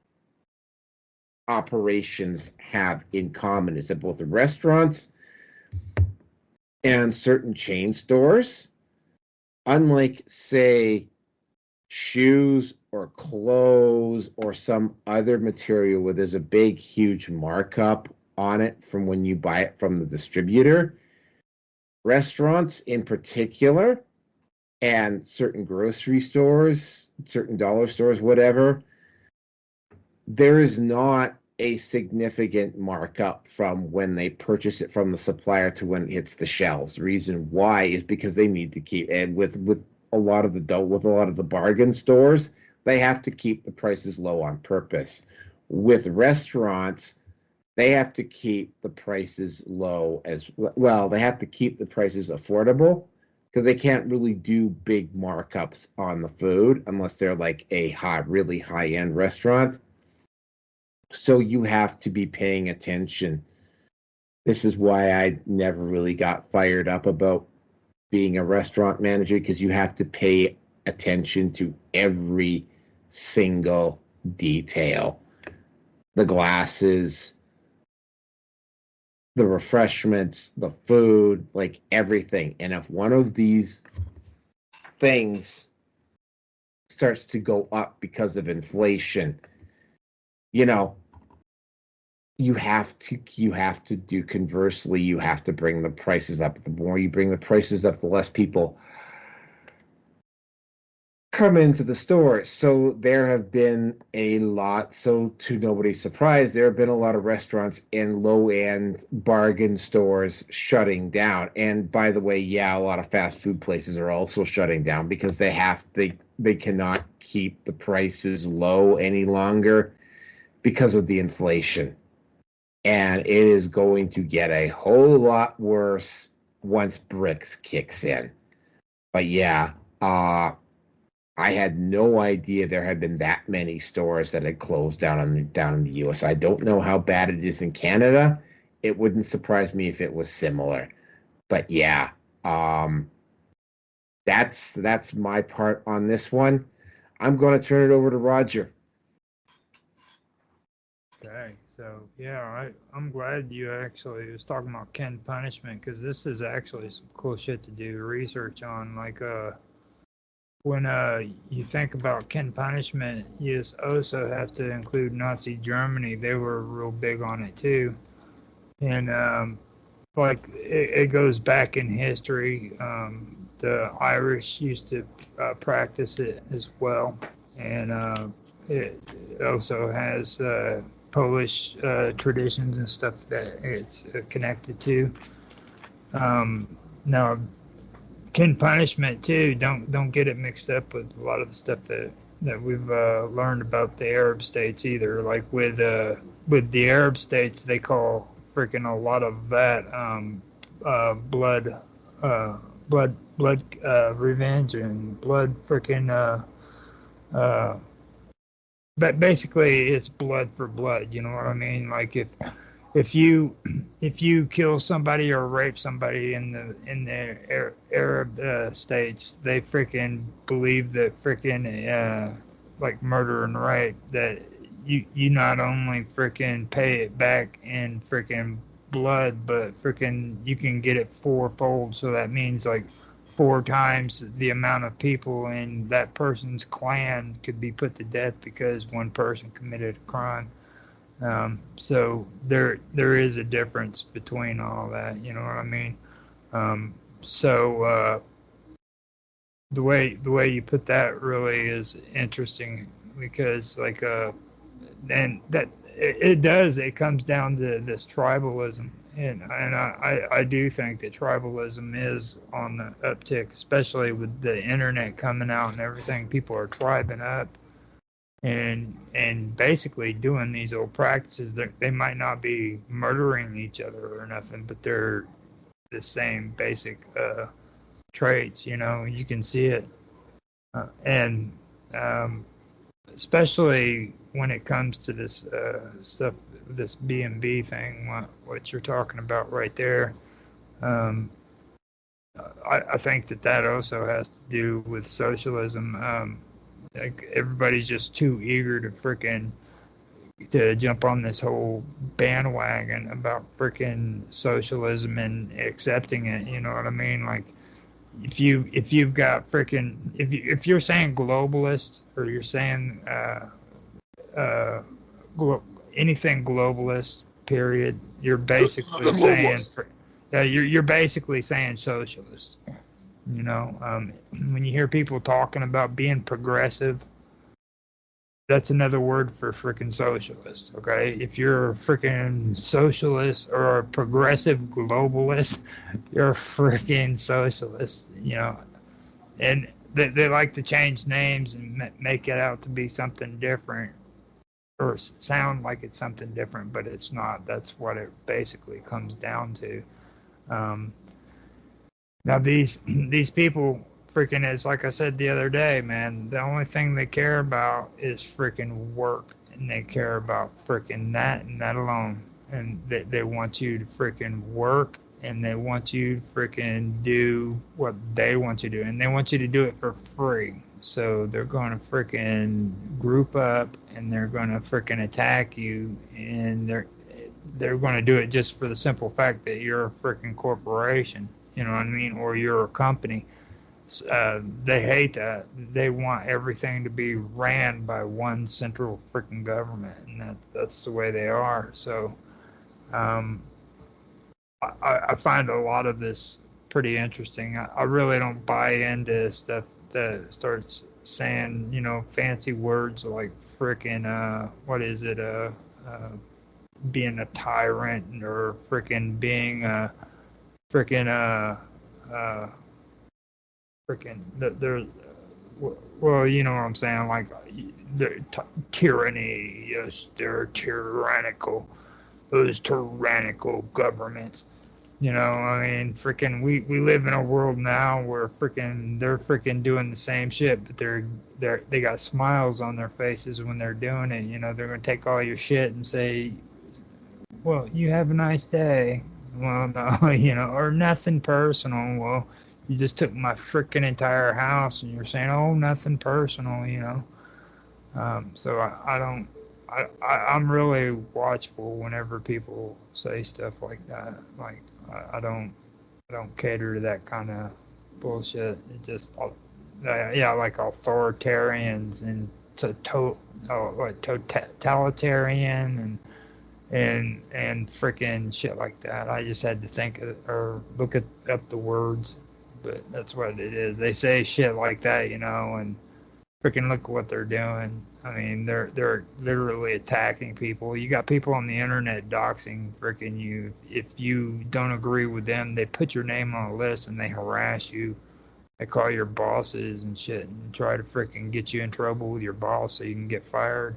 operations have in common is that both the restaurants and certain chain stores, unlike, say, shoes or clothes or some other material where there's a big, huge markup on it from when you buy it from the distributor, restaurants in particular, and certain grocery stores, certain dollar stores, whatever, there is not a significant markup from when they purchase it from the supplier to when it hits the shelves. The reason why is because they need to keep, and with a lot of the bargain stores, they have to keep the prices low on purpose. With restaurants, they have to keep the prices low as well. They have to keep the prices affordable because they can't really do big markups on the food unless they're like a really high-end restaurant. So you have to be paying attention. This is why I never really got fired up about being a restaurant manager, because you have to pay attention to every single detail. The glasses, the refreshments, the food, like everything. And if one of these things starts to go up because of inflation, you have to do conversely. You have to bring the prices up. The more you bring the prices up, the less people come into the store. So there have been a lot. So to nobody's surprise, there have been a lot of restaurants and low-end bargain stores shutting down. And by the way, yeah, a lot of fast food places are also shutting down because they cannot keep the prices low any longer because of the inflation. And it is going to get a whole lot worse once BRICS kicks in. But yeah, I had no idea there had been that many stores that had closed down in the U.S. I don't know how bad it is in Canada. It wouldn't surprise me if it was similar. But yeah, that's my part on this one. I'm going to turn it over to Roger. Okay, so yeah, I'm glad you actually was talking about Ken punishment, because this is actually some cool shit to do research on. Like when you think about Ken punishment, you also have to include Nazi Germany. They were real big on it too, and like it goes back in history. The Irish used to practice it as well, and it also has Polish traditions and stuff that it's connected to. Now, Ken punishment too. Don't get it mixed up with a lot of the stuff that we've learned about the Arab states either. Like with the Arab states, they call freaking a lot of that blood revenge and blood freaking but basically it's blood for blood, you know what I mean? Like if you kill somebody or rape somebody in the Arab states, they freaking believe that freaking like murder and rape, that you not only freaking pay it back in freaking blood, but freaking you can get it fourfold. So that means like 4 times the amount of people in that person's clan could be put to death because one person committed a crime. So there is a difference between all that, you know what I mean? So the way you put that really is interesting, because like and that it comes down to this tribalism, and I do think that tribalism is on the uptick, especially with the internet coming out and everything. People are tribing up and basically doing these old practices. They might not be murdering each other or nothing, but they're the same basic traits. You know, you can see it, and especially when it comes to this stuff, this B&B thing, what you're talking about right there. I think that also has to do with socialism. Like everybody's just too eager to jump on this whole bandwagon about freaking socialism and accepting it. You know what I mean? Like if you've got freaking if you're saying globalist, or you're saying anything globalist, period, you're basically saying you're basically saying socialist. You know, when you hear people talking about being progressive, that's another word for freaking socialist. Okay, if you're a freaking socialist or a progressive globalist, you're a freaking socialist. You know, and they like to change names and make it out to be something different, or sound like it's something different, but it's not. That's what it basically comes down to. Now these people freaking, is like I said the other day, man, the only thing they care about is freaking work, and they care about freaking that and that alone. And they want you to freaking work, and they want you to freaking do what they want you to do, and they want you to do it for free. So they're going to freaking group up, and they're going to freaking attack you, and they're going to do it just for the simple fact that you're a freaking corporation, you know what I mean, or you're a company. They hate that. They want everything to be ran by one central freaking government, and that's the way they are. So I find a lot of this pretty interesting. I really don't buy into stuff that starts saying, fancy words like frickin' what is it, being a tyrant, or frickin' being a frickin' frickin' there's well, you know what I'm saying, like tyranny. Yes, they're tyrannical. Those tyrannical governments. I mean, freaking, we live in a world now where they're freaking doing the same shit, but they got smiles on their faces when they're doing it. They're gonna take all your shit and say, "Well, you have a nice day." Well, no, or nothing personal. Well, you just took my freaking entire house, and you're saying, "Oh, nothing personal." So I don't. I'm really watchful whenever people say stuff like that. Like I don't cater to that kind of bullshit. It just yeah, like authoritarians and totalitarian and freaking shit like that. I just had to think or look up the words, but that's what it is. They say shit like that, and freaking look what they're doing. I mean, they're literally attacking people. You got people on the internet doxing freaking you. If you don't agree with them, they put your name on a list and they harass you. They call your bosses and shit and try to freaking get you in trouble with your boss so you can get fired.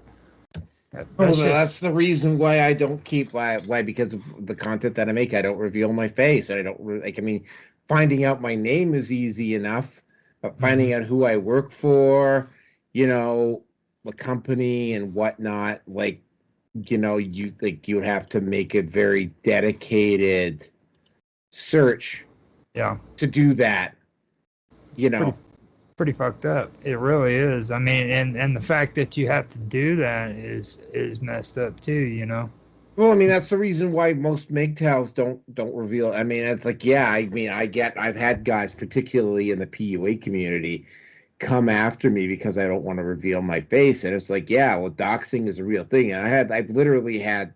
That's the reason why I don't keep why because of the content that I make. I don't reveal my face. I don't like. I mean, finding out my name is easy enough, but finding out who I work for, the company and whatnot, you would have to make a very dedicated search. Yeah. To do that, Pretty fucked up. It really is. I mean, and the fact that you have to do that is messed up too. Well, I mean, that's the reason why most MGTOWs don't reveal. I mean, it's like, yeah, I mean, I've had guys, particularly in the PUA community, come after me because I don't want to reveal my face, and it's like, yeah, well, doxing is a real thing, and I've literally had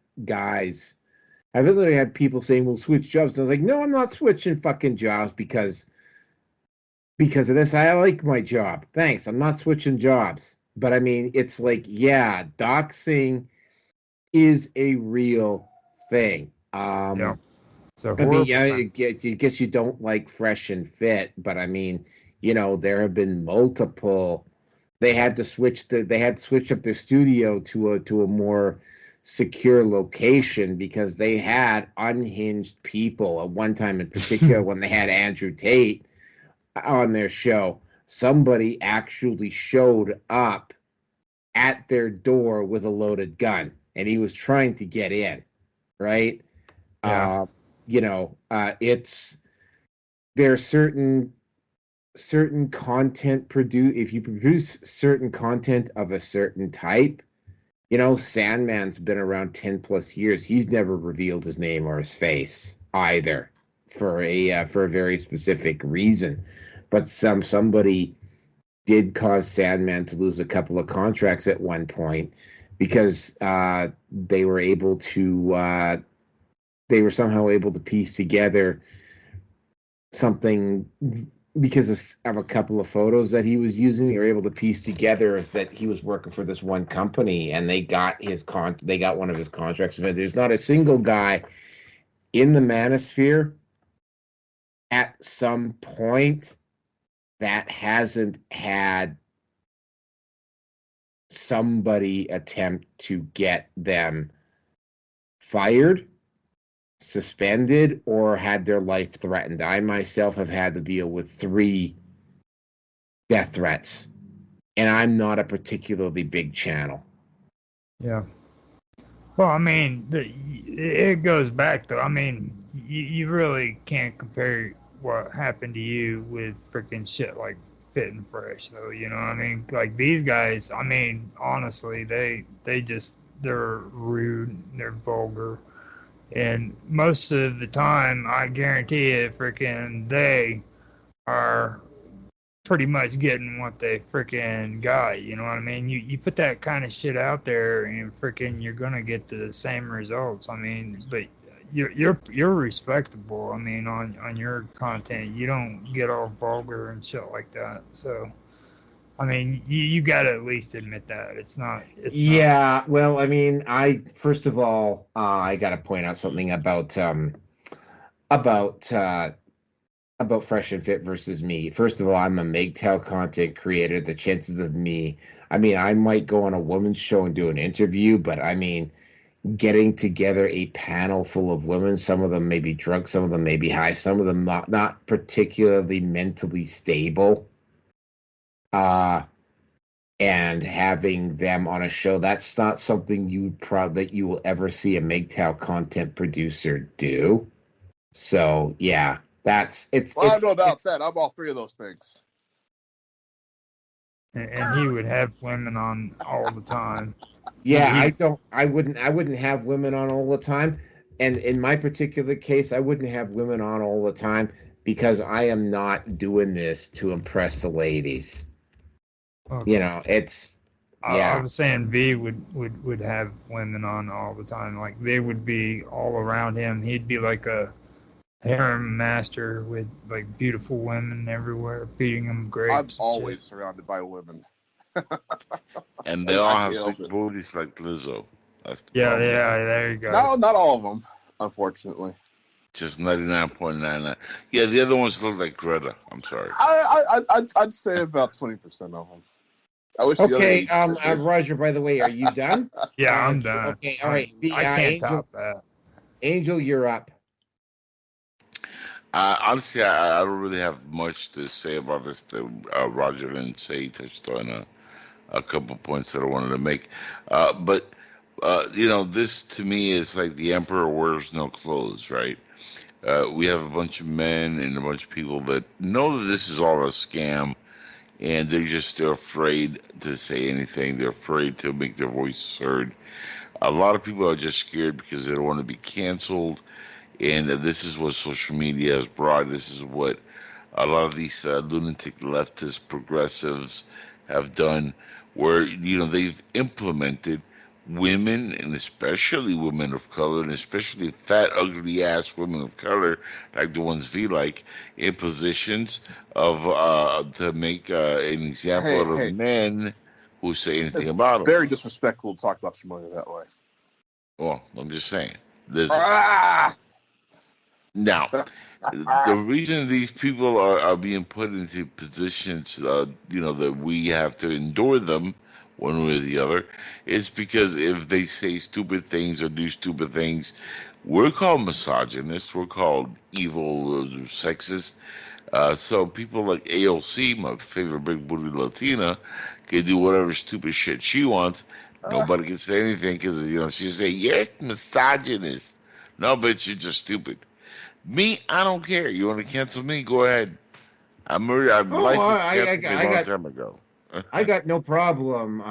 people saying, "We'll switch jobs," and I was like, no, I'm not switching fucking jobs because of this. I like my job, thanks. I'm not switching jobs, but I mean, it's like, yeah, doxing is a real thing. Yeah. So I mean, yeah, I guess you don't like Fresh and Fit, but I mean, there have been multiple. They had to switch up their studio to a more secure location because they had unhinged people at one time in particular. When they had Andrew Tate on their show, somebody actually showed up at their door with a loaded gun, and he was trying to get in, right? Yeah. There's certain content if you produce certain content of a certain type. Sandman's been around 10 plus years. He's never revealed his name or his face either, for a very specific reason. But somebody did cause Sandman to lose a couple of contracts at one point because they were somehow able to piece together something. Because of a couple of photos that he was using, they were able to piece together that he was working for this one company, and they got one of his contracts. But there's not a single guy in the manosphere at some point that hasn't had somebody attempt to get them fired, suspended, or had their life threatened. I myself have had to deal with 3 death threats, and I'm not a particularly big channel. Yeah. Well, I mean, it goes back though. I mean, you really can't compare what happened to you with freaking shit like Fit and Fresh, though. You know what I mean? Like these guys. I mean, honestly, they're rude. They're vulgar. And most of the time, I guarantee you, freaking, they are pretty much getting what they freaking got. You know what I mean? You put that kind of shit out there, and freaking, you're gonna get the same results. I mean, but you're respectable. I mean, on your content, you don't get all vulgar and shit like that. So I mean, you got to at least admit that it's not. Yeah, well, I mean, first of all, I got to point out something about about Fresh and Fit versus me. First of all, I'm a MGTOW content creator. The chances of me, I mean, I might go on a woman's show and do an interview, but I mean, getting together a panel full of women, some of them may be drunk, some of them may be high, some of them not particularly mentally stable, and having them on a show, that's not something that you will ever see a MGTOW content producer do. So yeah. I don't know about that. I'm all three of those things. And he would have women on all the time. Yeah, I wouldn't have women on all the time. And in my particular case, I wouldn't have women on all the time because I am not doing this to impress the ladies. Okay. You know, it's I was saying V would have women on all the time. Like they would be all around him. He'd be like a harem master with like beautiful women everywhere, feeding them grapes. I'm always surrounded by women. And they all have big booties like Lizzo. That's the problem. There you go. No, not all of them, unfortunately. Just 99.99. Yeah, the other ones look like Greta. I'm sorry. I'd say about 20% of them. I wish. Okay, Roger. By the way, are you done? Yeah, I'm done. Okay, all right. I can't top that. Angel, you're up. Honestly, I don't really have much to say about this. Roger didn't say. He touched on a couple points that I wanted to make. But this to me is like the emperor wears no clothes, right? We have a bunch of men and a bunch of people that know that this is all a scam, and they're afraid to say anything. They're afraid to make their voice heard. A lot of people are just scared because they don't want to be canceled. And this is what social media has brought. This is what a lot of these lunatic leftist progressives have done, where they've implemented women, and especially women of color, and especially fat, ugly ass women of color, like the ones we like, in positions of to make an example of men who say anything about them. Very disrespectful to talk about somebody that way. Well, I'm just saying. Now, the reason these people are being put into positions, that we have to endure them one way or the other, is because if they say stupid things or do stupid things, we're called misogynists, we're called evil, sexist. So people like AOC, my favorite big booty Latina, can do whatever stupid shit she wants. Nobody can say anything because, she say, you're misogynist. No, bitch, you're just stupid. Me, I don't care. You want to cancel me? Go ahead. I'd like to cancel me a long time ago. I got no problem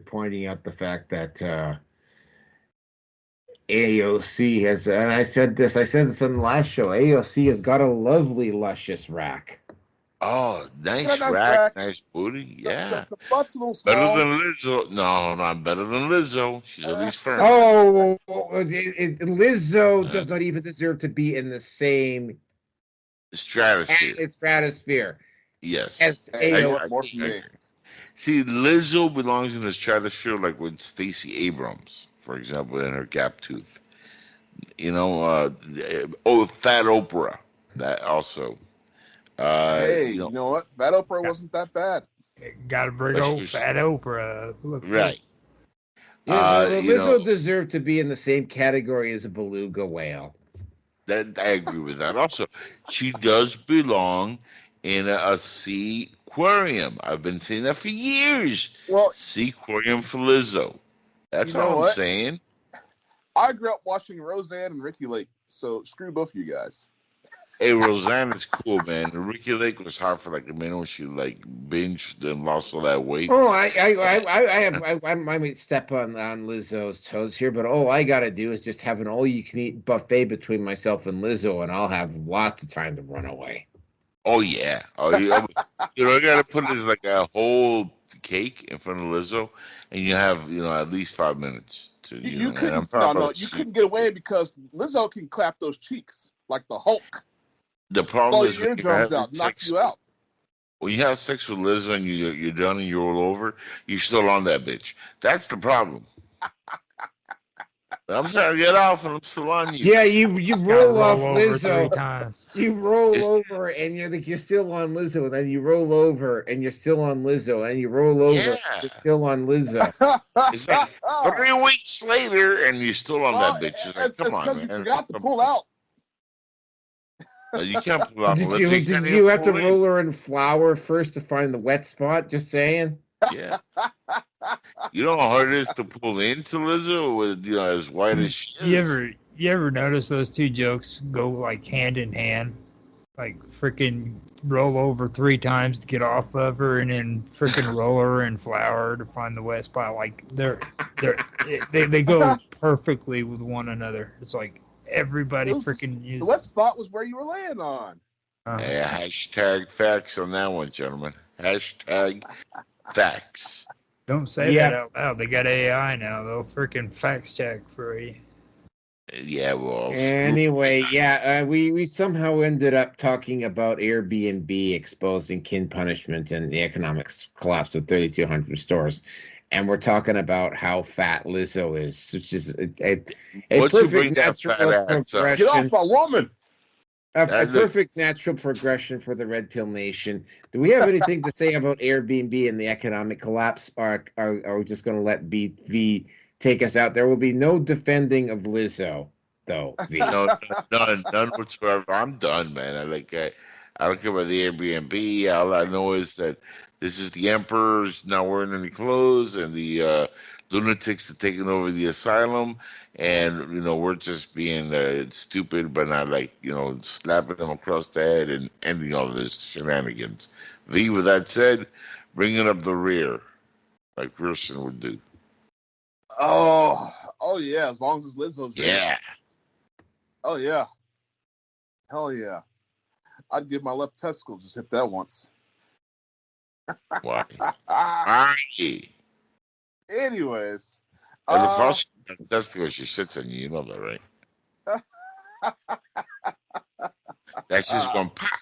pointing out the fact that AOC has, and I said this on the last show, AOC has got a lovely, luscious rack. Oh, nice rack, nice booty, yeah. The butt's a little small. Better than Lizzo. No, not better than Lizzo. She's at least firm. Oh, Lizzo does not even deserve to be in the same stratosphere. Yes. As AOC. See, Lizzo belongs in the stratosphere like with Stacey Abrams, for example, in her gap tooth. Fat Oprah, that also. You know what? Fat Oprah wasn't that bad. Got to bring old Fat Oprah. Right. Lizzo deserved to be in the same category as a beluga whale. I agree with that. Also, she does belong in a sea aquarium. I've been saying that for years. Well, sea aquarium for Lizzo. That's all I'm saying. I grew up watching Roseanne and Ricky Lake, so screw both of you guys. Hey, Roseanne is cool, man. Ricky Lake was hard for like a minute when she like binged and lost all that weight. Oh, I might step on Lizzo's toes here, but all I gotta do is just have an all-you-can-eat buffet between myself and Lizzo, and I'll have lots of time to run away. Oh yeah, I gotta put this like a whole cake in front of Lizzo, and you have at least 5 minutes to. You couldn't get away because Lizzo can clap those cheeks like the Hulk. The problem is your eardrums out, knock you out. When you have sex with Lizzo and you're done and you roll over, you're still on that bitch. That's the problem. I'm trying to get off and I'm still on you. Yeah, you Gotta roll off over 3 Lizzo. times. You roll over and you're still on Lizzo, and then you roll over and you're still on Lizzo, and you roll over and Yeah. you're still on Lizzo. It's like 3 weeks later and you're still on that bitch. It's like, come it's on, because you man. forgot to pull out. You can't pull out Did Lizzo. you can't you even have to pull in. roll her in flour first to find the wet spot? Just saying. Yeah. You know how hard it is to pull into Lizzo with as white as she is. You ever notice those two jokes go like hand in hand? Like freaking roll over 3 times to get off of her, and then freaking roll her in flour to find the wet spot. Like they go perfectly with one another. It's like everybody freaking uses. The wet spot was where you were laying on. Hashtag facts on that one, gentlemen. Hashtag facts. Don't say that out loud. They got AI now. They'll freaking fact check for you. Yeah, well. Anyway, we somehow ended up talking about Airbnb exposing kin punishment and the economic collapse of 3,200 stores, and we're talking about how fat Lizzo is, which is a perfect natural progression. Get off my woman. A perfect natural progression for the Red Pill Nation. Do we have anything to say about Airbnb and the economic collapse, or are we just going to let V take us out? There will be no defending of Lizzo, though. V. No, none whatsoever. I'm done, man. I don't care about the Airbnb. All I know is that this is the emperor's not wearing any clothes, and the lunatics are taking over the asylum, and we're just being stupid, but not slapping them across the head and ending all this shenanigans. V, with that said, bringing up the rear, like Pearson would do. Oh yeah, as long as it's Lizzo's rear. Yeah. Oh yeah. Hell yeah. I'd give my left testicle just hit that once. Why? Anyways. That's because she sits on you. You know that, right? That's just one pop.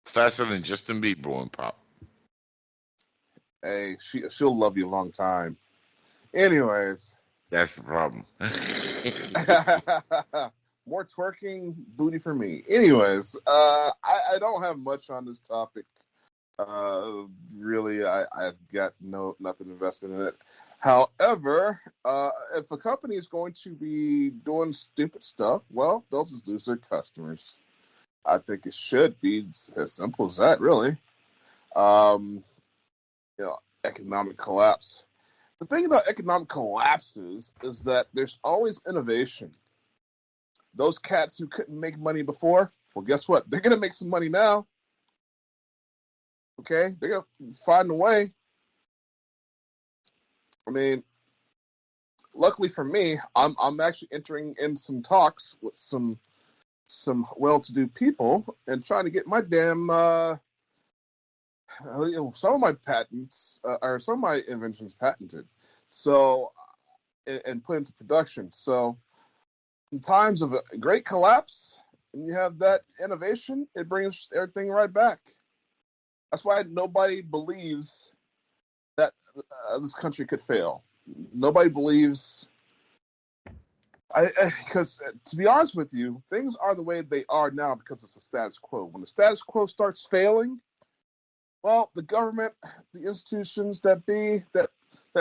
Faster than Justin Bieber one pop. Hey, she'll love you a long time. Anyways. That's the problem. More twerking booty for me. Anyways, I don't have much on this topic. Really, I've got nothing invested in it. However, if a company is going to be doing stupid stuff, well, they'll just lose their customers. I think it should be as simple as that, really. Economic collapse. The thing about economic collapses is that there's always innovation. Those cats who couldn't make money before, well, guess what? They're going to make some money now. Okay? They're going to find a way. I mean, luckily for me, I'm actually entering in some talks with some well-to-do people and trying to get my damn some of my patents or some of my inventions patented, so and put into production. So in times of a great collapse, and you have that innovation, it brings everything right back. That's why nobody believes that this country could fail. Nobody believes. Because to be honest with you, things are the way they are now because it's a status quo. When the status quo starts failing, well, the government, the institutions that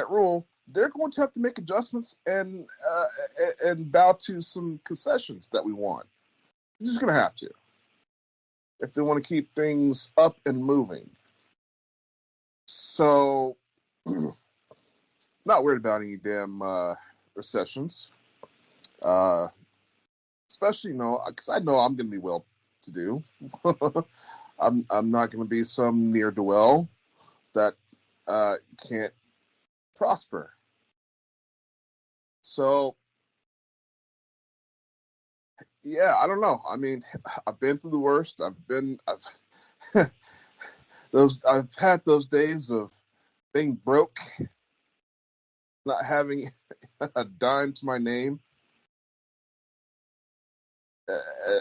rule, they're going to have to make adjustments and bow to some concessions that we want. They're just going to have to if they want to keep things up and moving. So, not worried about any damn recessions. Especially, because I know I'm going to be well-to-do. I'm not going to be some ne'er-do-well that can't prosper. So, yeah, I don't know. I mean, I've been through the worst. I've had those days of being broke, not having a dime to my name,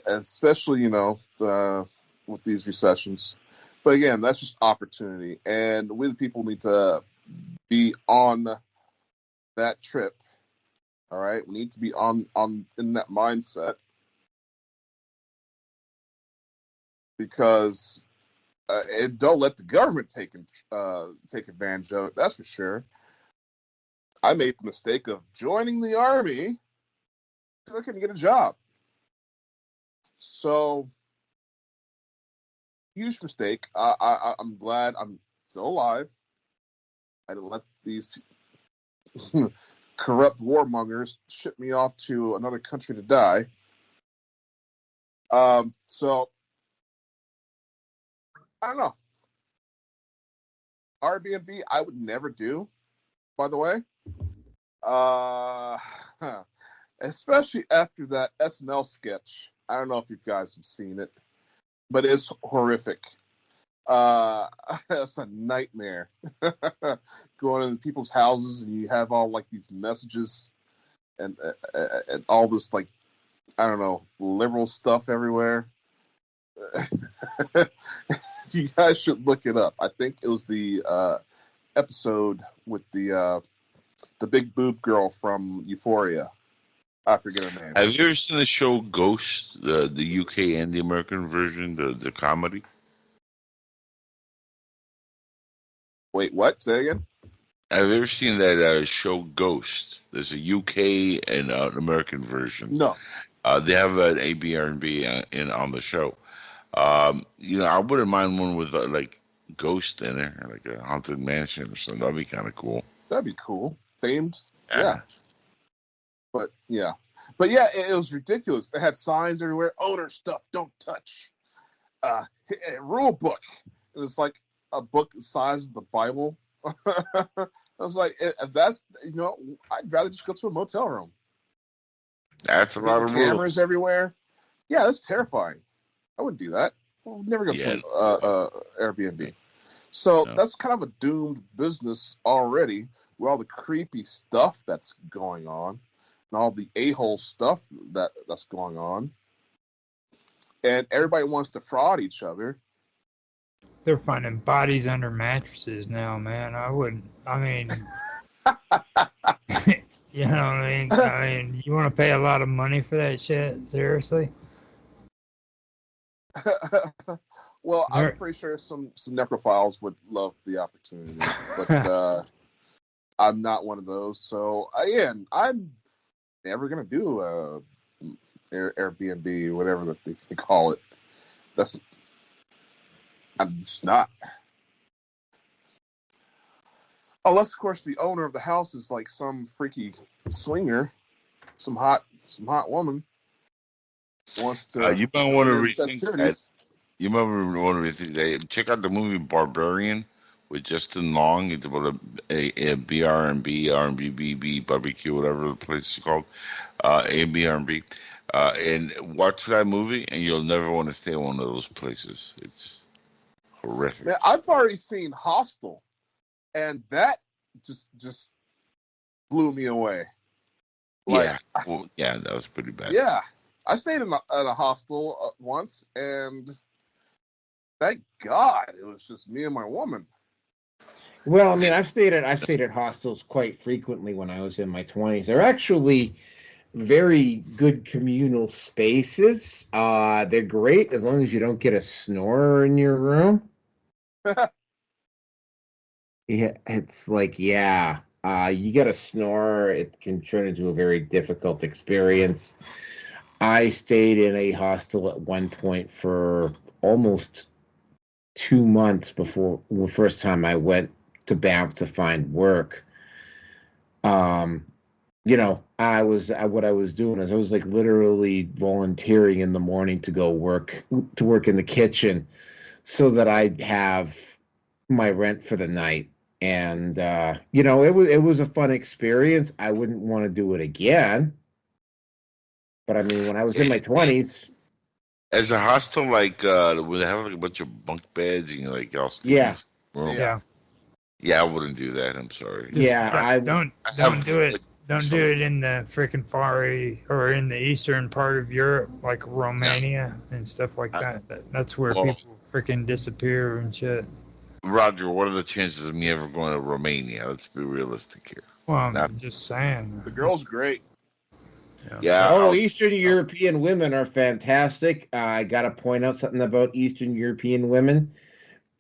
especially with these recessions. But again, that's just opportunity, and we the people need to be on that trip. All right, we need to be on in that mindset, because and don't let the government take advantage of it. That's for sure. I made the mistake of joining the army because I couldn't get a job. So, huge mistake. I'm glad I'm still alive. I didn't let these corrupt warmongers ship me off to another country to die. So, I don't know. Airbnb, I would never do, by the way. Especially after that SNL sketch. I don't know if you guys have seen it, but it's horrific. It's a nightmare. Going into people's houses and you have all like these messages and all this like, I don't know, liberal stuff everywhere. You guys should look it up. I think it was the episode with the big boob girl from Euphoria. I forget her name. Have you ever seen the show Ghost, the UK and the American version, the comedy? Wait, what? Say again? Have you ever seen that show Ghost? There's a UK and an American version. No. They have an Airbnb on the show. I wouldn't mind one with like Ghost in it, like a haunted mansion or something. That'd be kind of cool. That'd be cool. Themed. Yeah. But yeah, it was ridiculous. They had signs everywhere. Owner stuff, don't touch. Rule book. It was like a book the size of the Bible. I was like, if that's, I'd rather just go to a motel room. That's a lot of cameras rules. everywhere. Yeah, that's terrifying. I wouldn't do that. I would never go to Airbnb. So that's kind of a doomed business already, with all the creepy stuff that's going on. And all the a-hole stuff that's going on. And everybody wants to fraud each other. They're finding bodies under mattresses now, man. I mean, you know what I mean? I mean, you want to pay a lot of money for that shit? Seriously? Well, I'm pretty sure some necrophiles would love the opportunity. But I'm not one of those. So, again, I'm never going to do Airbnb, whatever they call it. I'm just not. Unless, of course, the owner of the house is like some freaky swinger, some hot woman wants to. You might want to rethink that. You might want to rethink that. Check out the movie Barbarian with Justin Long. It's about a BRB barbecue, whatever the place is called, BRB. And watch that movie, and you'll never want to stay in one of those places. It's horrific. Man, I've already seen Hostel, and that just blew me away. Like, that was pretty bad. Yeah, I stayed at a hostel once, and thank God it was just me and my woman. Well, I mean, I've stayed at hostels quite frequently when I was in my 20s. They're actually very good communal spaces. They're great as long as you don't get a snorer in your room. Yeah, it's like, you get a snorer, it can turn into a very difficult experience. I stayed in a hostel at one point for almost 2 months before the first time I went to Banff to find work. What I was doing is I was like literally volunteering in the morning to go work in the kitchen so that I'd have my rent for the night. And it was a fun experience. I wouldn't want to do it again. But I mean, when I was in my 20s, as a hostel, like where they have like a bunch of bunk beds and like all room. Yeah, I wouldn't do that. I'm sorry. Don't do it. Don't do it in the freaking far or in the eastern part of Europe, like Romania and stuff like that. That's where people freaking disappear and shit. Roger, what are the chances of me ever going to Romania? Let's be realistic here. Well, I'm just saying. The girl's great. Yeah. Oh, Eastern European women are fantastic. I got to point out something about Eastern European women.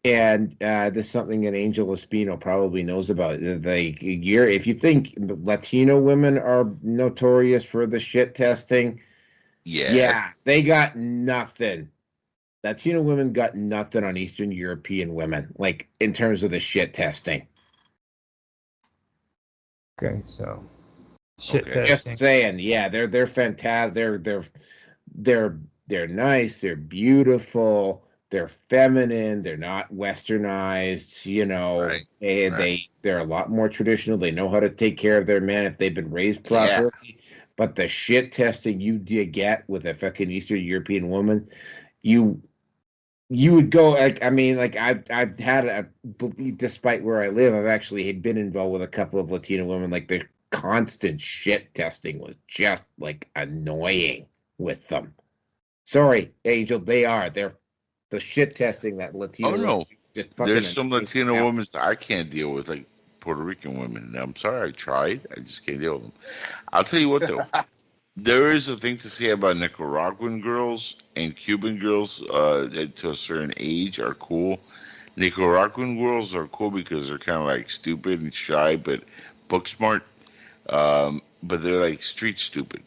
And this is something that Angel Espino probably knows about. If you think Latino women are notorious for the shit testing, Yes. yeah, they got nothing. Latino women got nothing on Eastern European women, like in terms of the shit testing. Okay, so shit Okay. Just testing. saying, yeah, they're fantastic. They're nice. They're beautiful. They're feminine. They're not westernized. You know, Right. they're a lot more traditional. They know how to take care of their men if they've been raised properly. Yeah. But the shit testing you get with a fucking Eastern European woman, you would go like, I mean, like I've had despite where I live, I've actually been involved with a couple of Latino women. Like the constant shit testing was just like annoying with them. Sorry, Angel, they're the shit testing that Latino. Oh no, just fucking. There's some Latino women I can't deal with, like Puerto Rican women. I'm sorry, I tried. I just can't deal with them. I'll tell you what though. There is a thing to say about Nicaraguan girls and Cuban girls to a certain age are cool. Nicaraguan girls are cool because they're kind of like stupid and shy, but book smart. But they're like street stupid.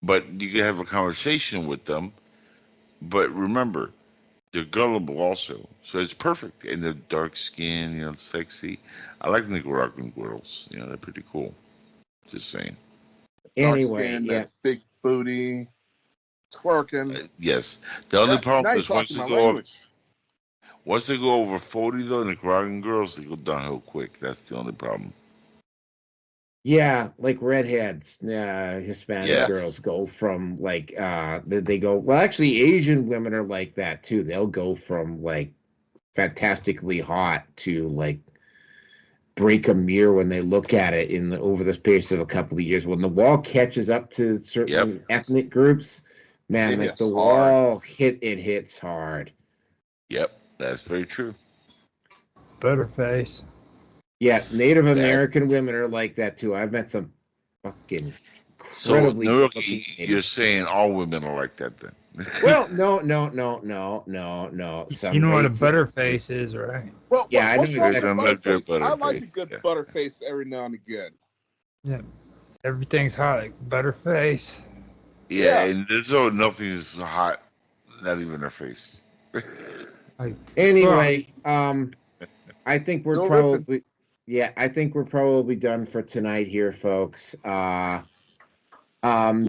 But you can have a conversation with them. But remember, they're gullible also. So it's perfect. And they're dark skin, sexy. I like Nicaraguan girls. They're pretty cool. Just saying. Anyway, skin, yeah. That big booty, twerking. Yes. The only problem is once they go over 40, though, Nicaraguan girls, they go downhill quick. That's the only problem. Yeah, like redheads, Hispanic girls go from like they go. Well, actually, Asian women are like that too. They'll go from like fantastically hot to like break a mirror when they look at it over the space of a couple of years. When the wall catches up to certain ethnic groups, man, like the wall hits hard. Yep, that's very true. Butterface. Yeah, Native American women are like that too. I've met some fucking incredibly. So, you're saying all women are like that then? Well, no. Some you know what a butterface is, right? Well, yeah, I know exactly. I like a good butterface every now and again. Yeah, everything's hot, like butterface. Yeah, and there's nothing's hot, not even her face. Anyway, I think we're probably. Yeah, I think we're probably done for tonight here, folks.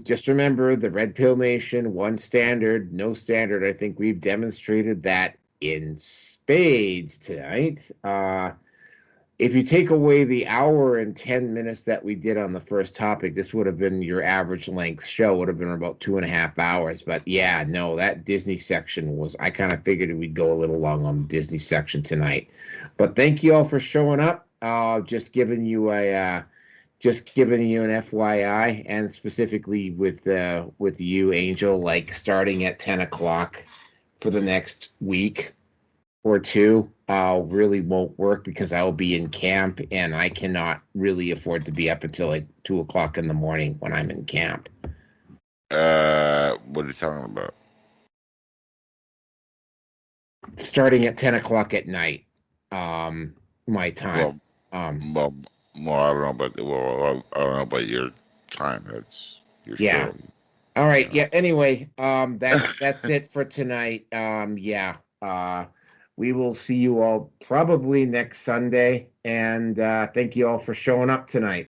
Just remember the Red Pill Nation, one standard, no standard. I think we've demonstrated that in spades tonight. If you take away the hour and 10 minutes that we did on the first topic, this would have been your average length show, would have been about 2.5 hours. But yeah, no, that Disney section I kind of figured we'd go a little long on the Disney section tonight. But thank you all for showing up. Just giving you an FYI, and specifically with you, Angel, like starting at 10 o'clock for the next week or two, really won't work because I will be in camp and I cannot really afford to be up until like 2 o'clock in the morning when I'm in camp. What are you talking about? Starting at 10 o'clock at night, my time. I don't know about I don't know about your time. That's your show. All right. Yeah. Anyway, that's it for tonight. We will see you all probably next Sunday, and thank you all for showing up tonight.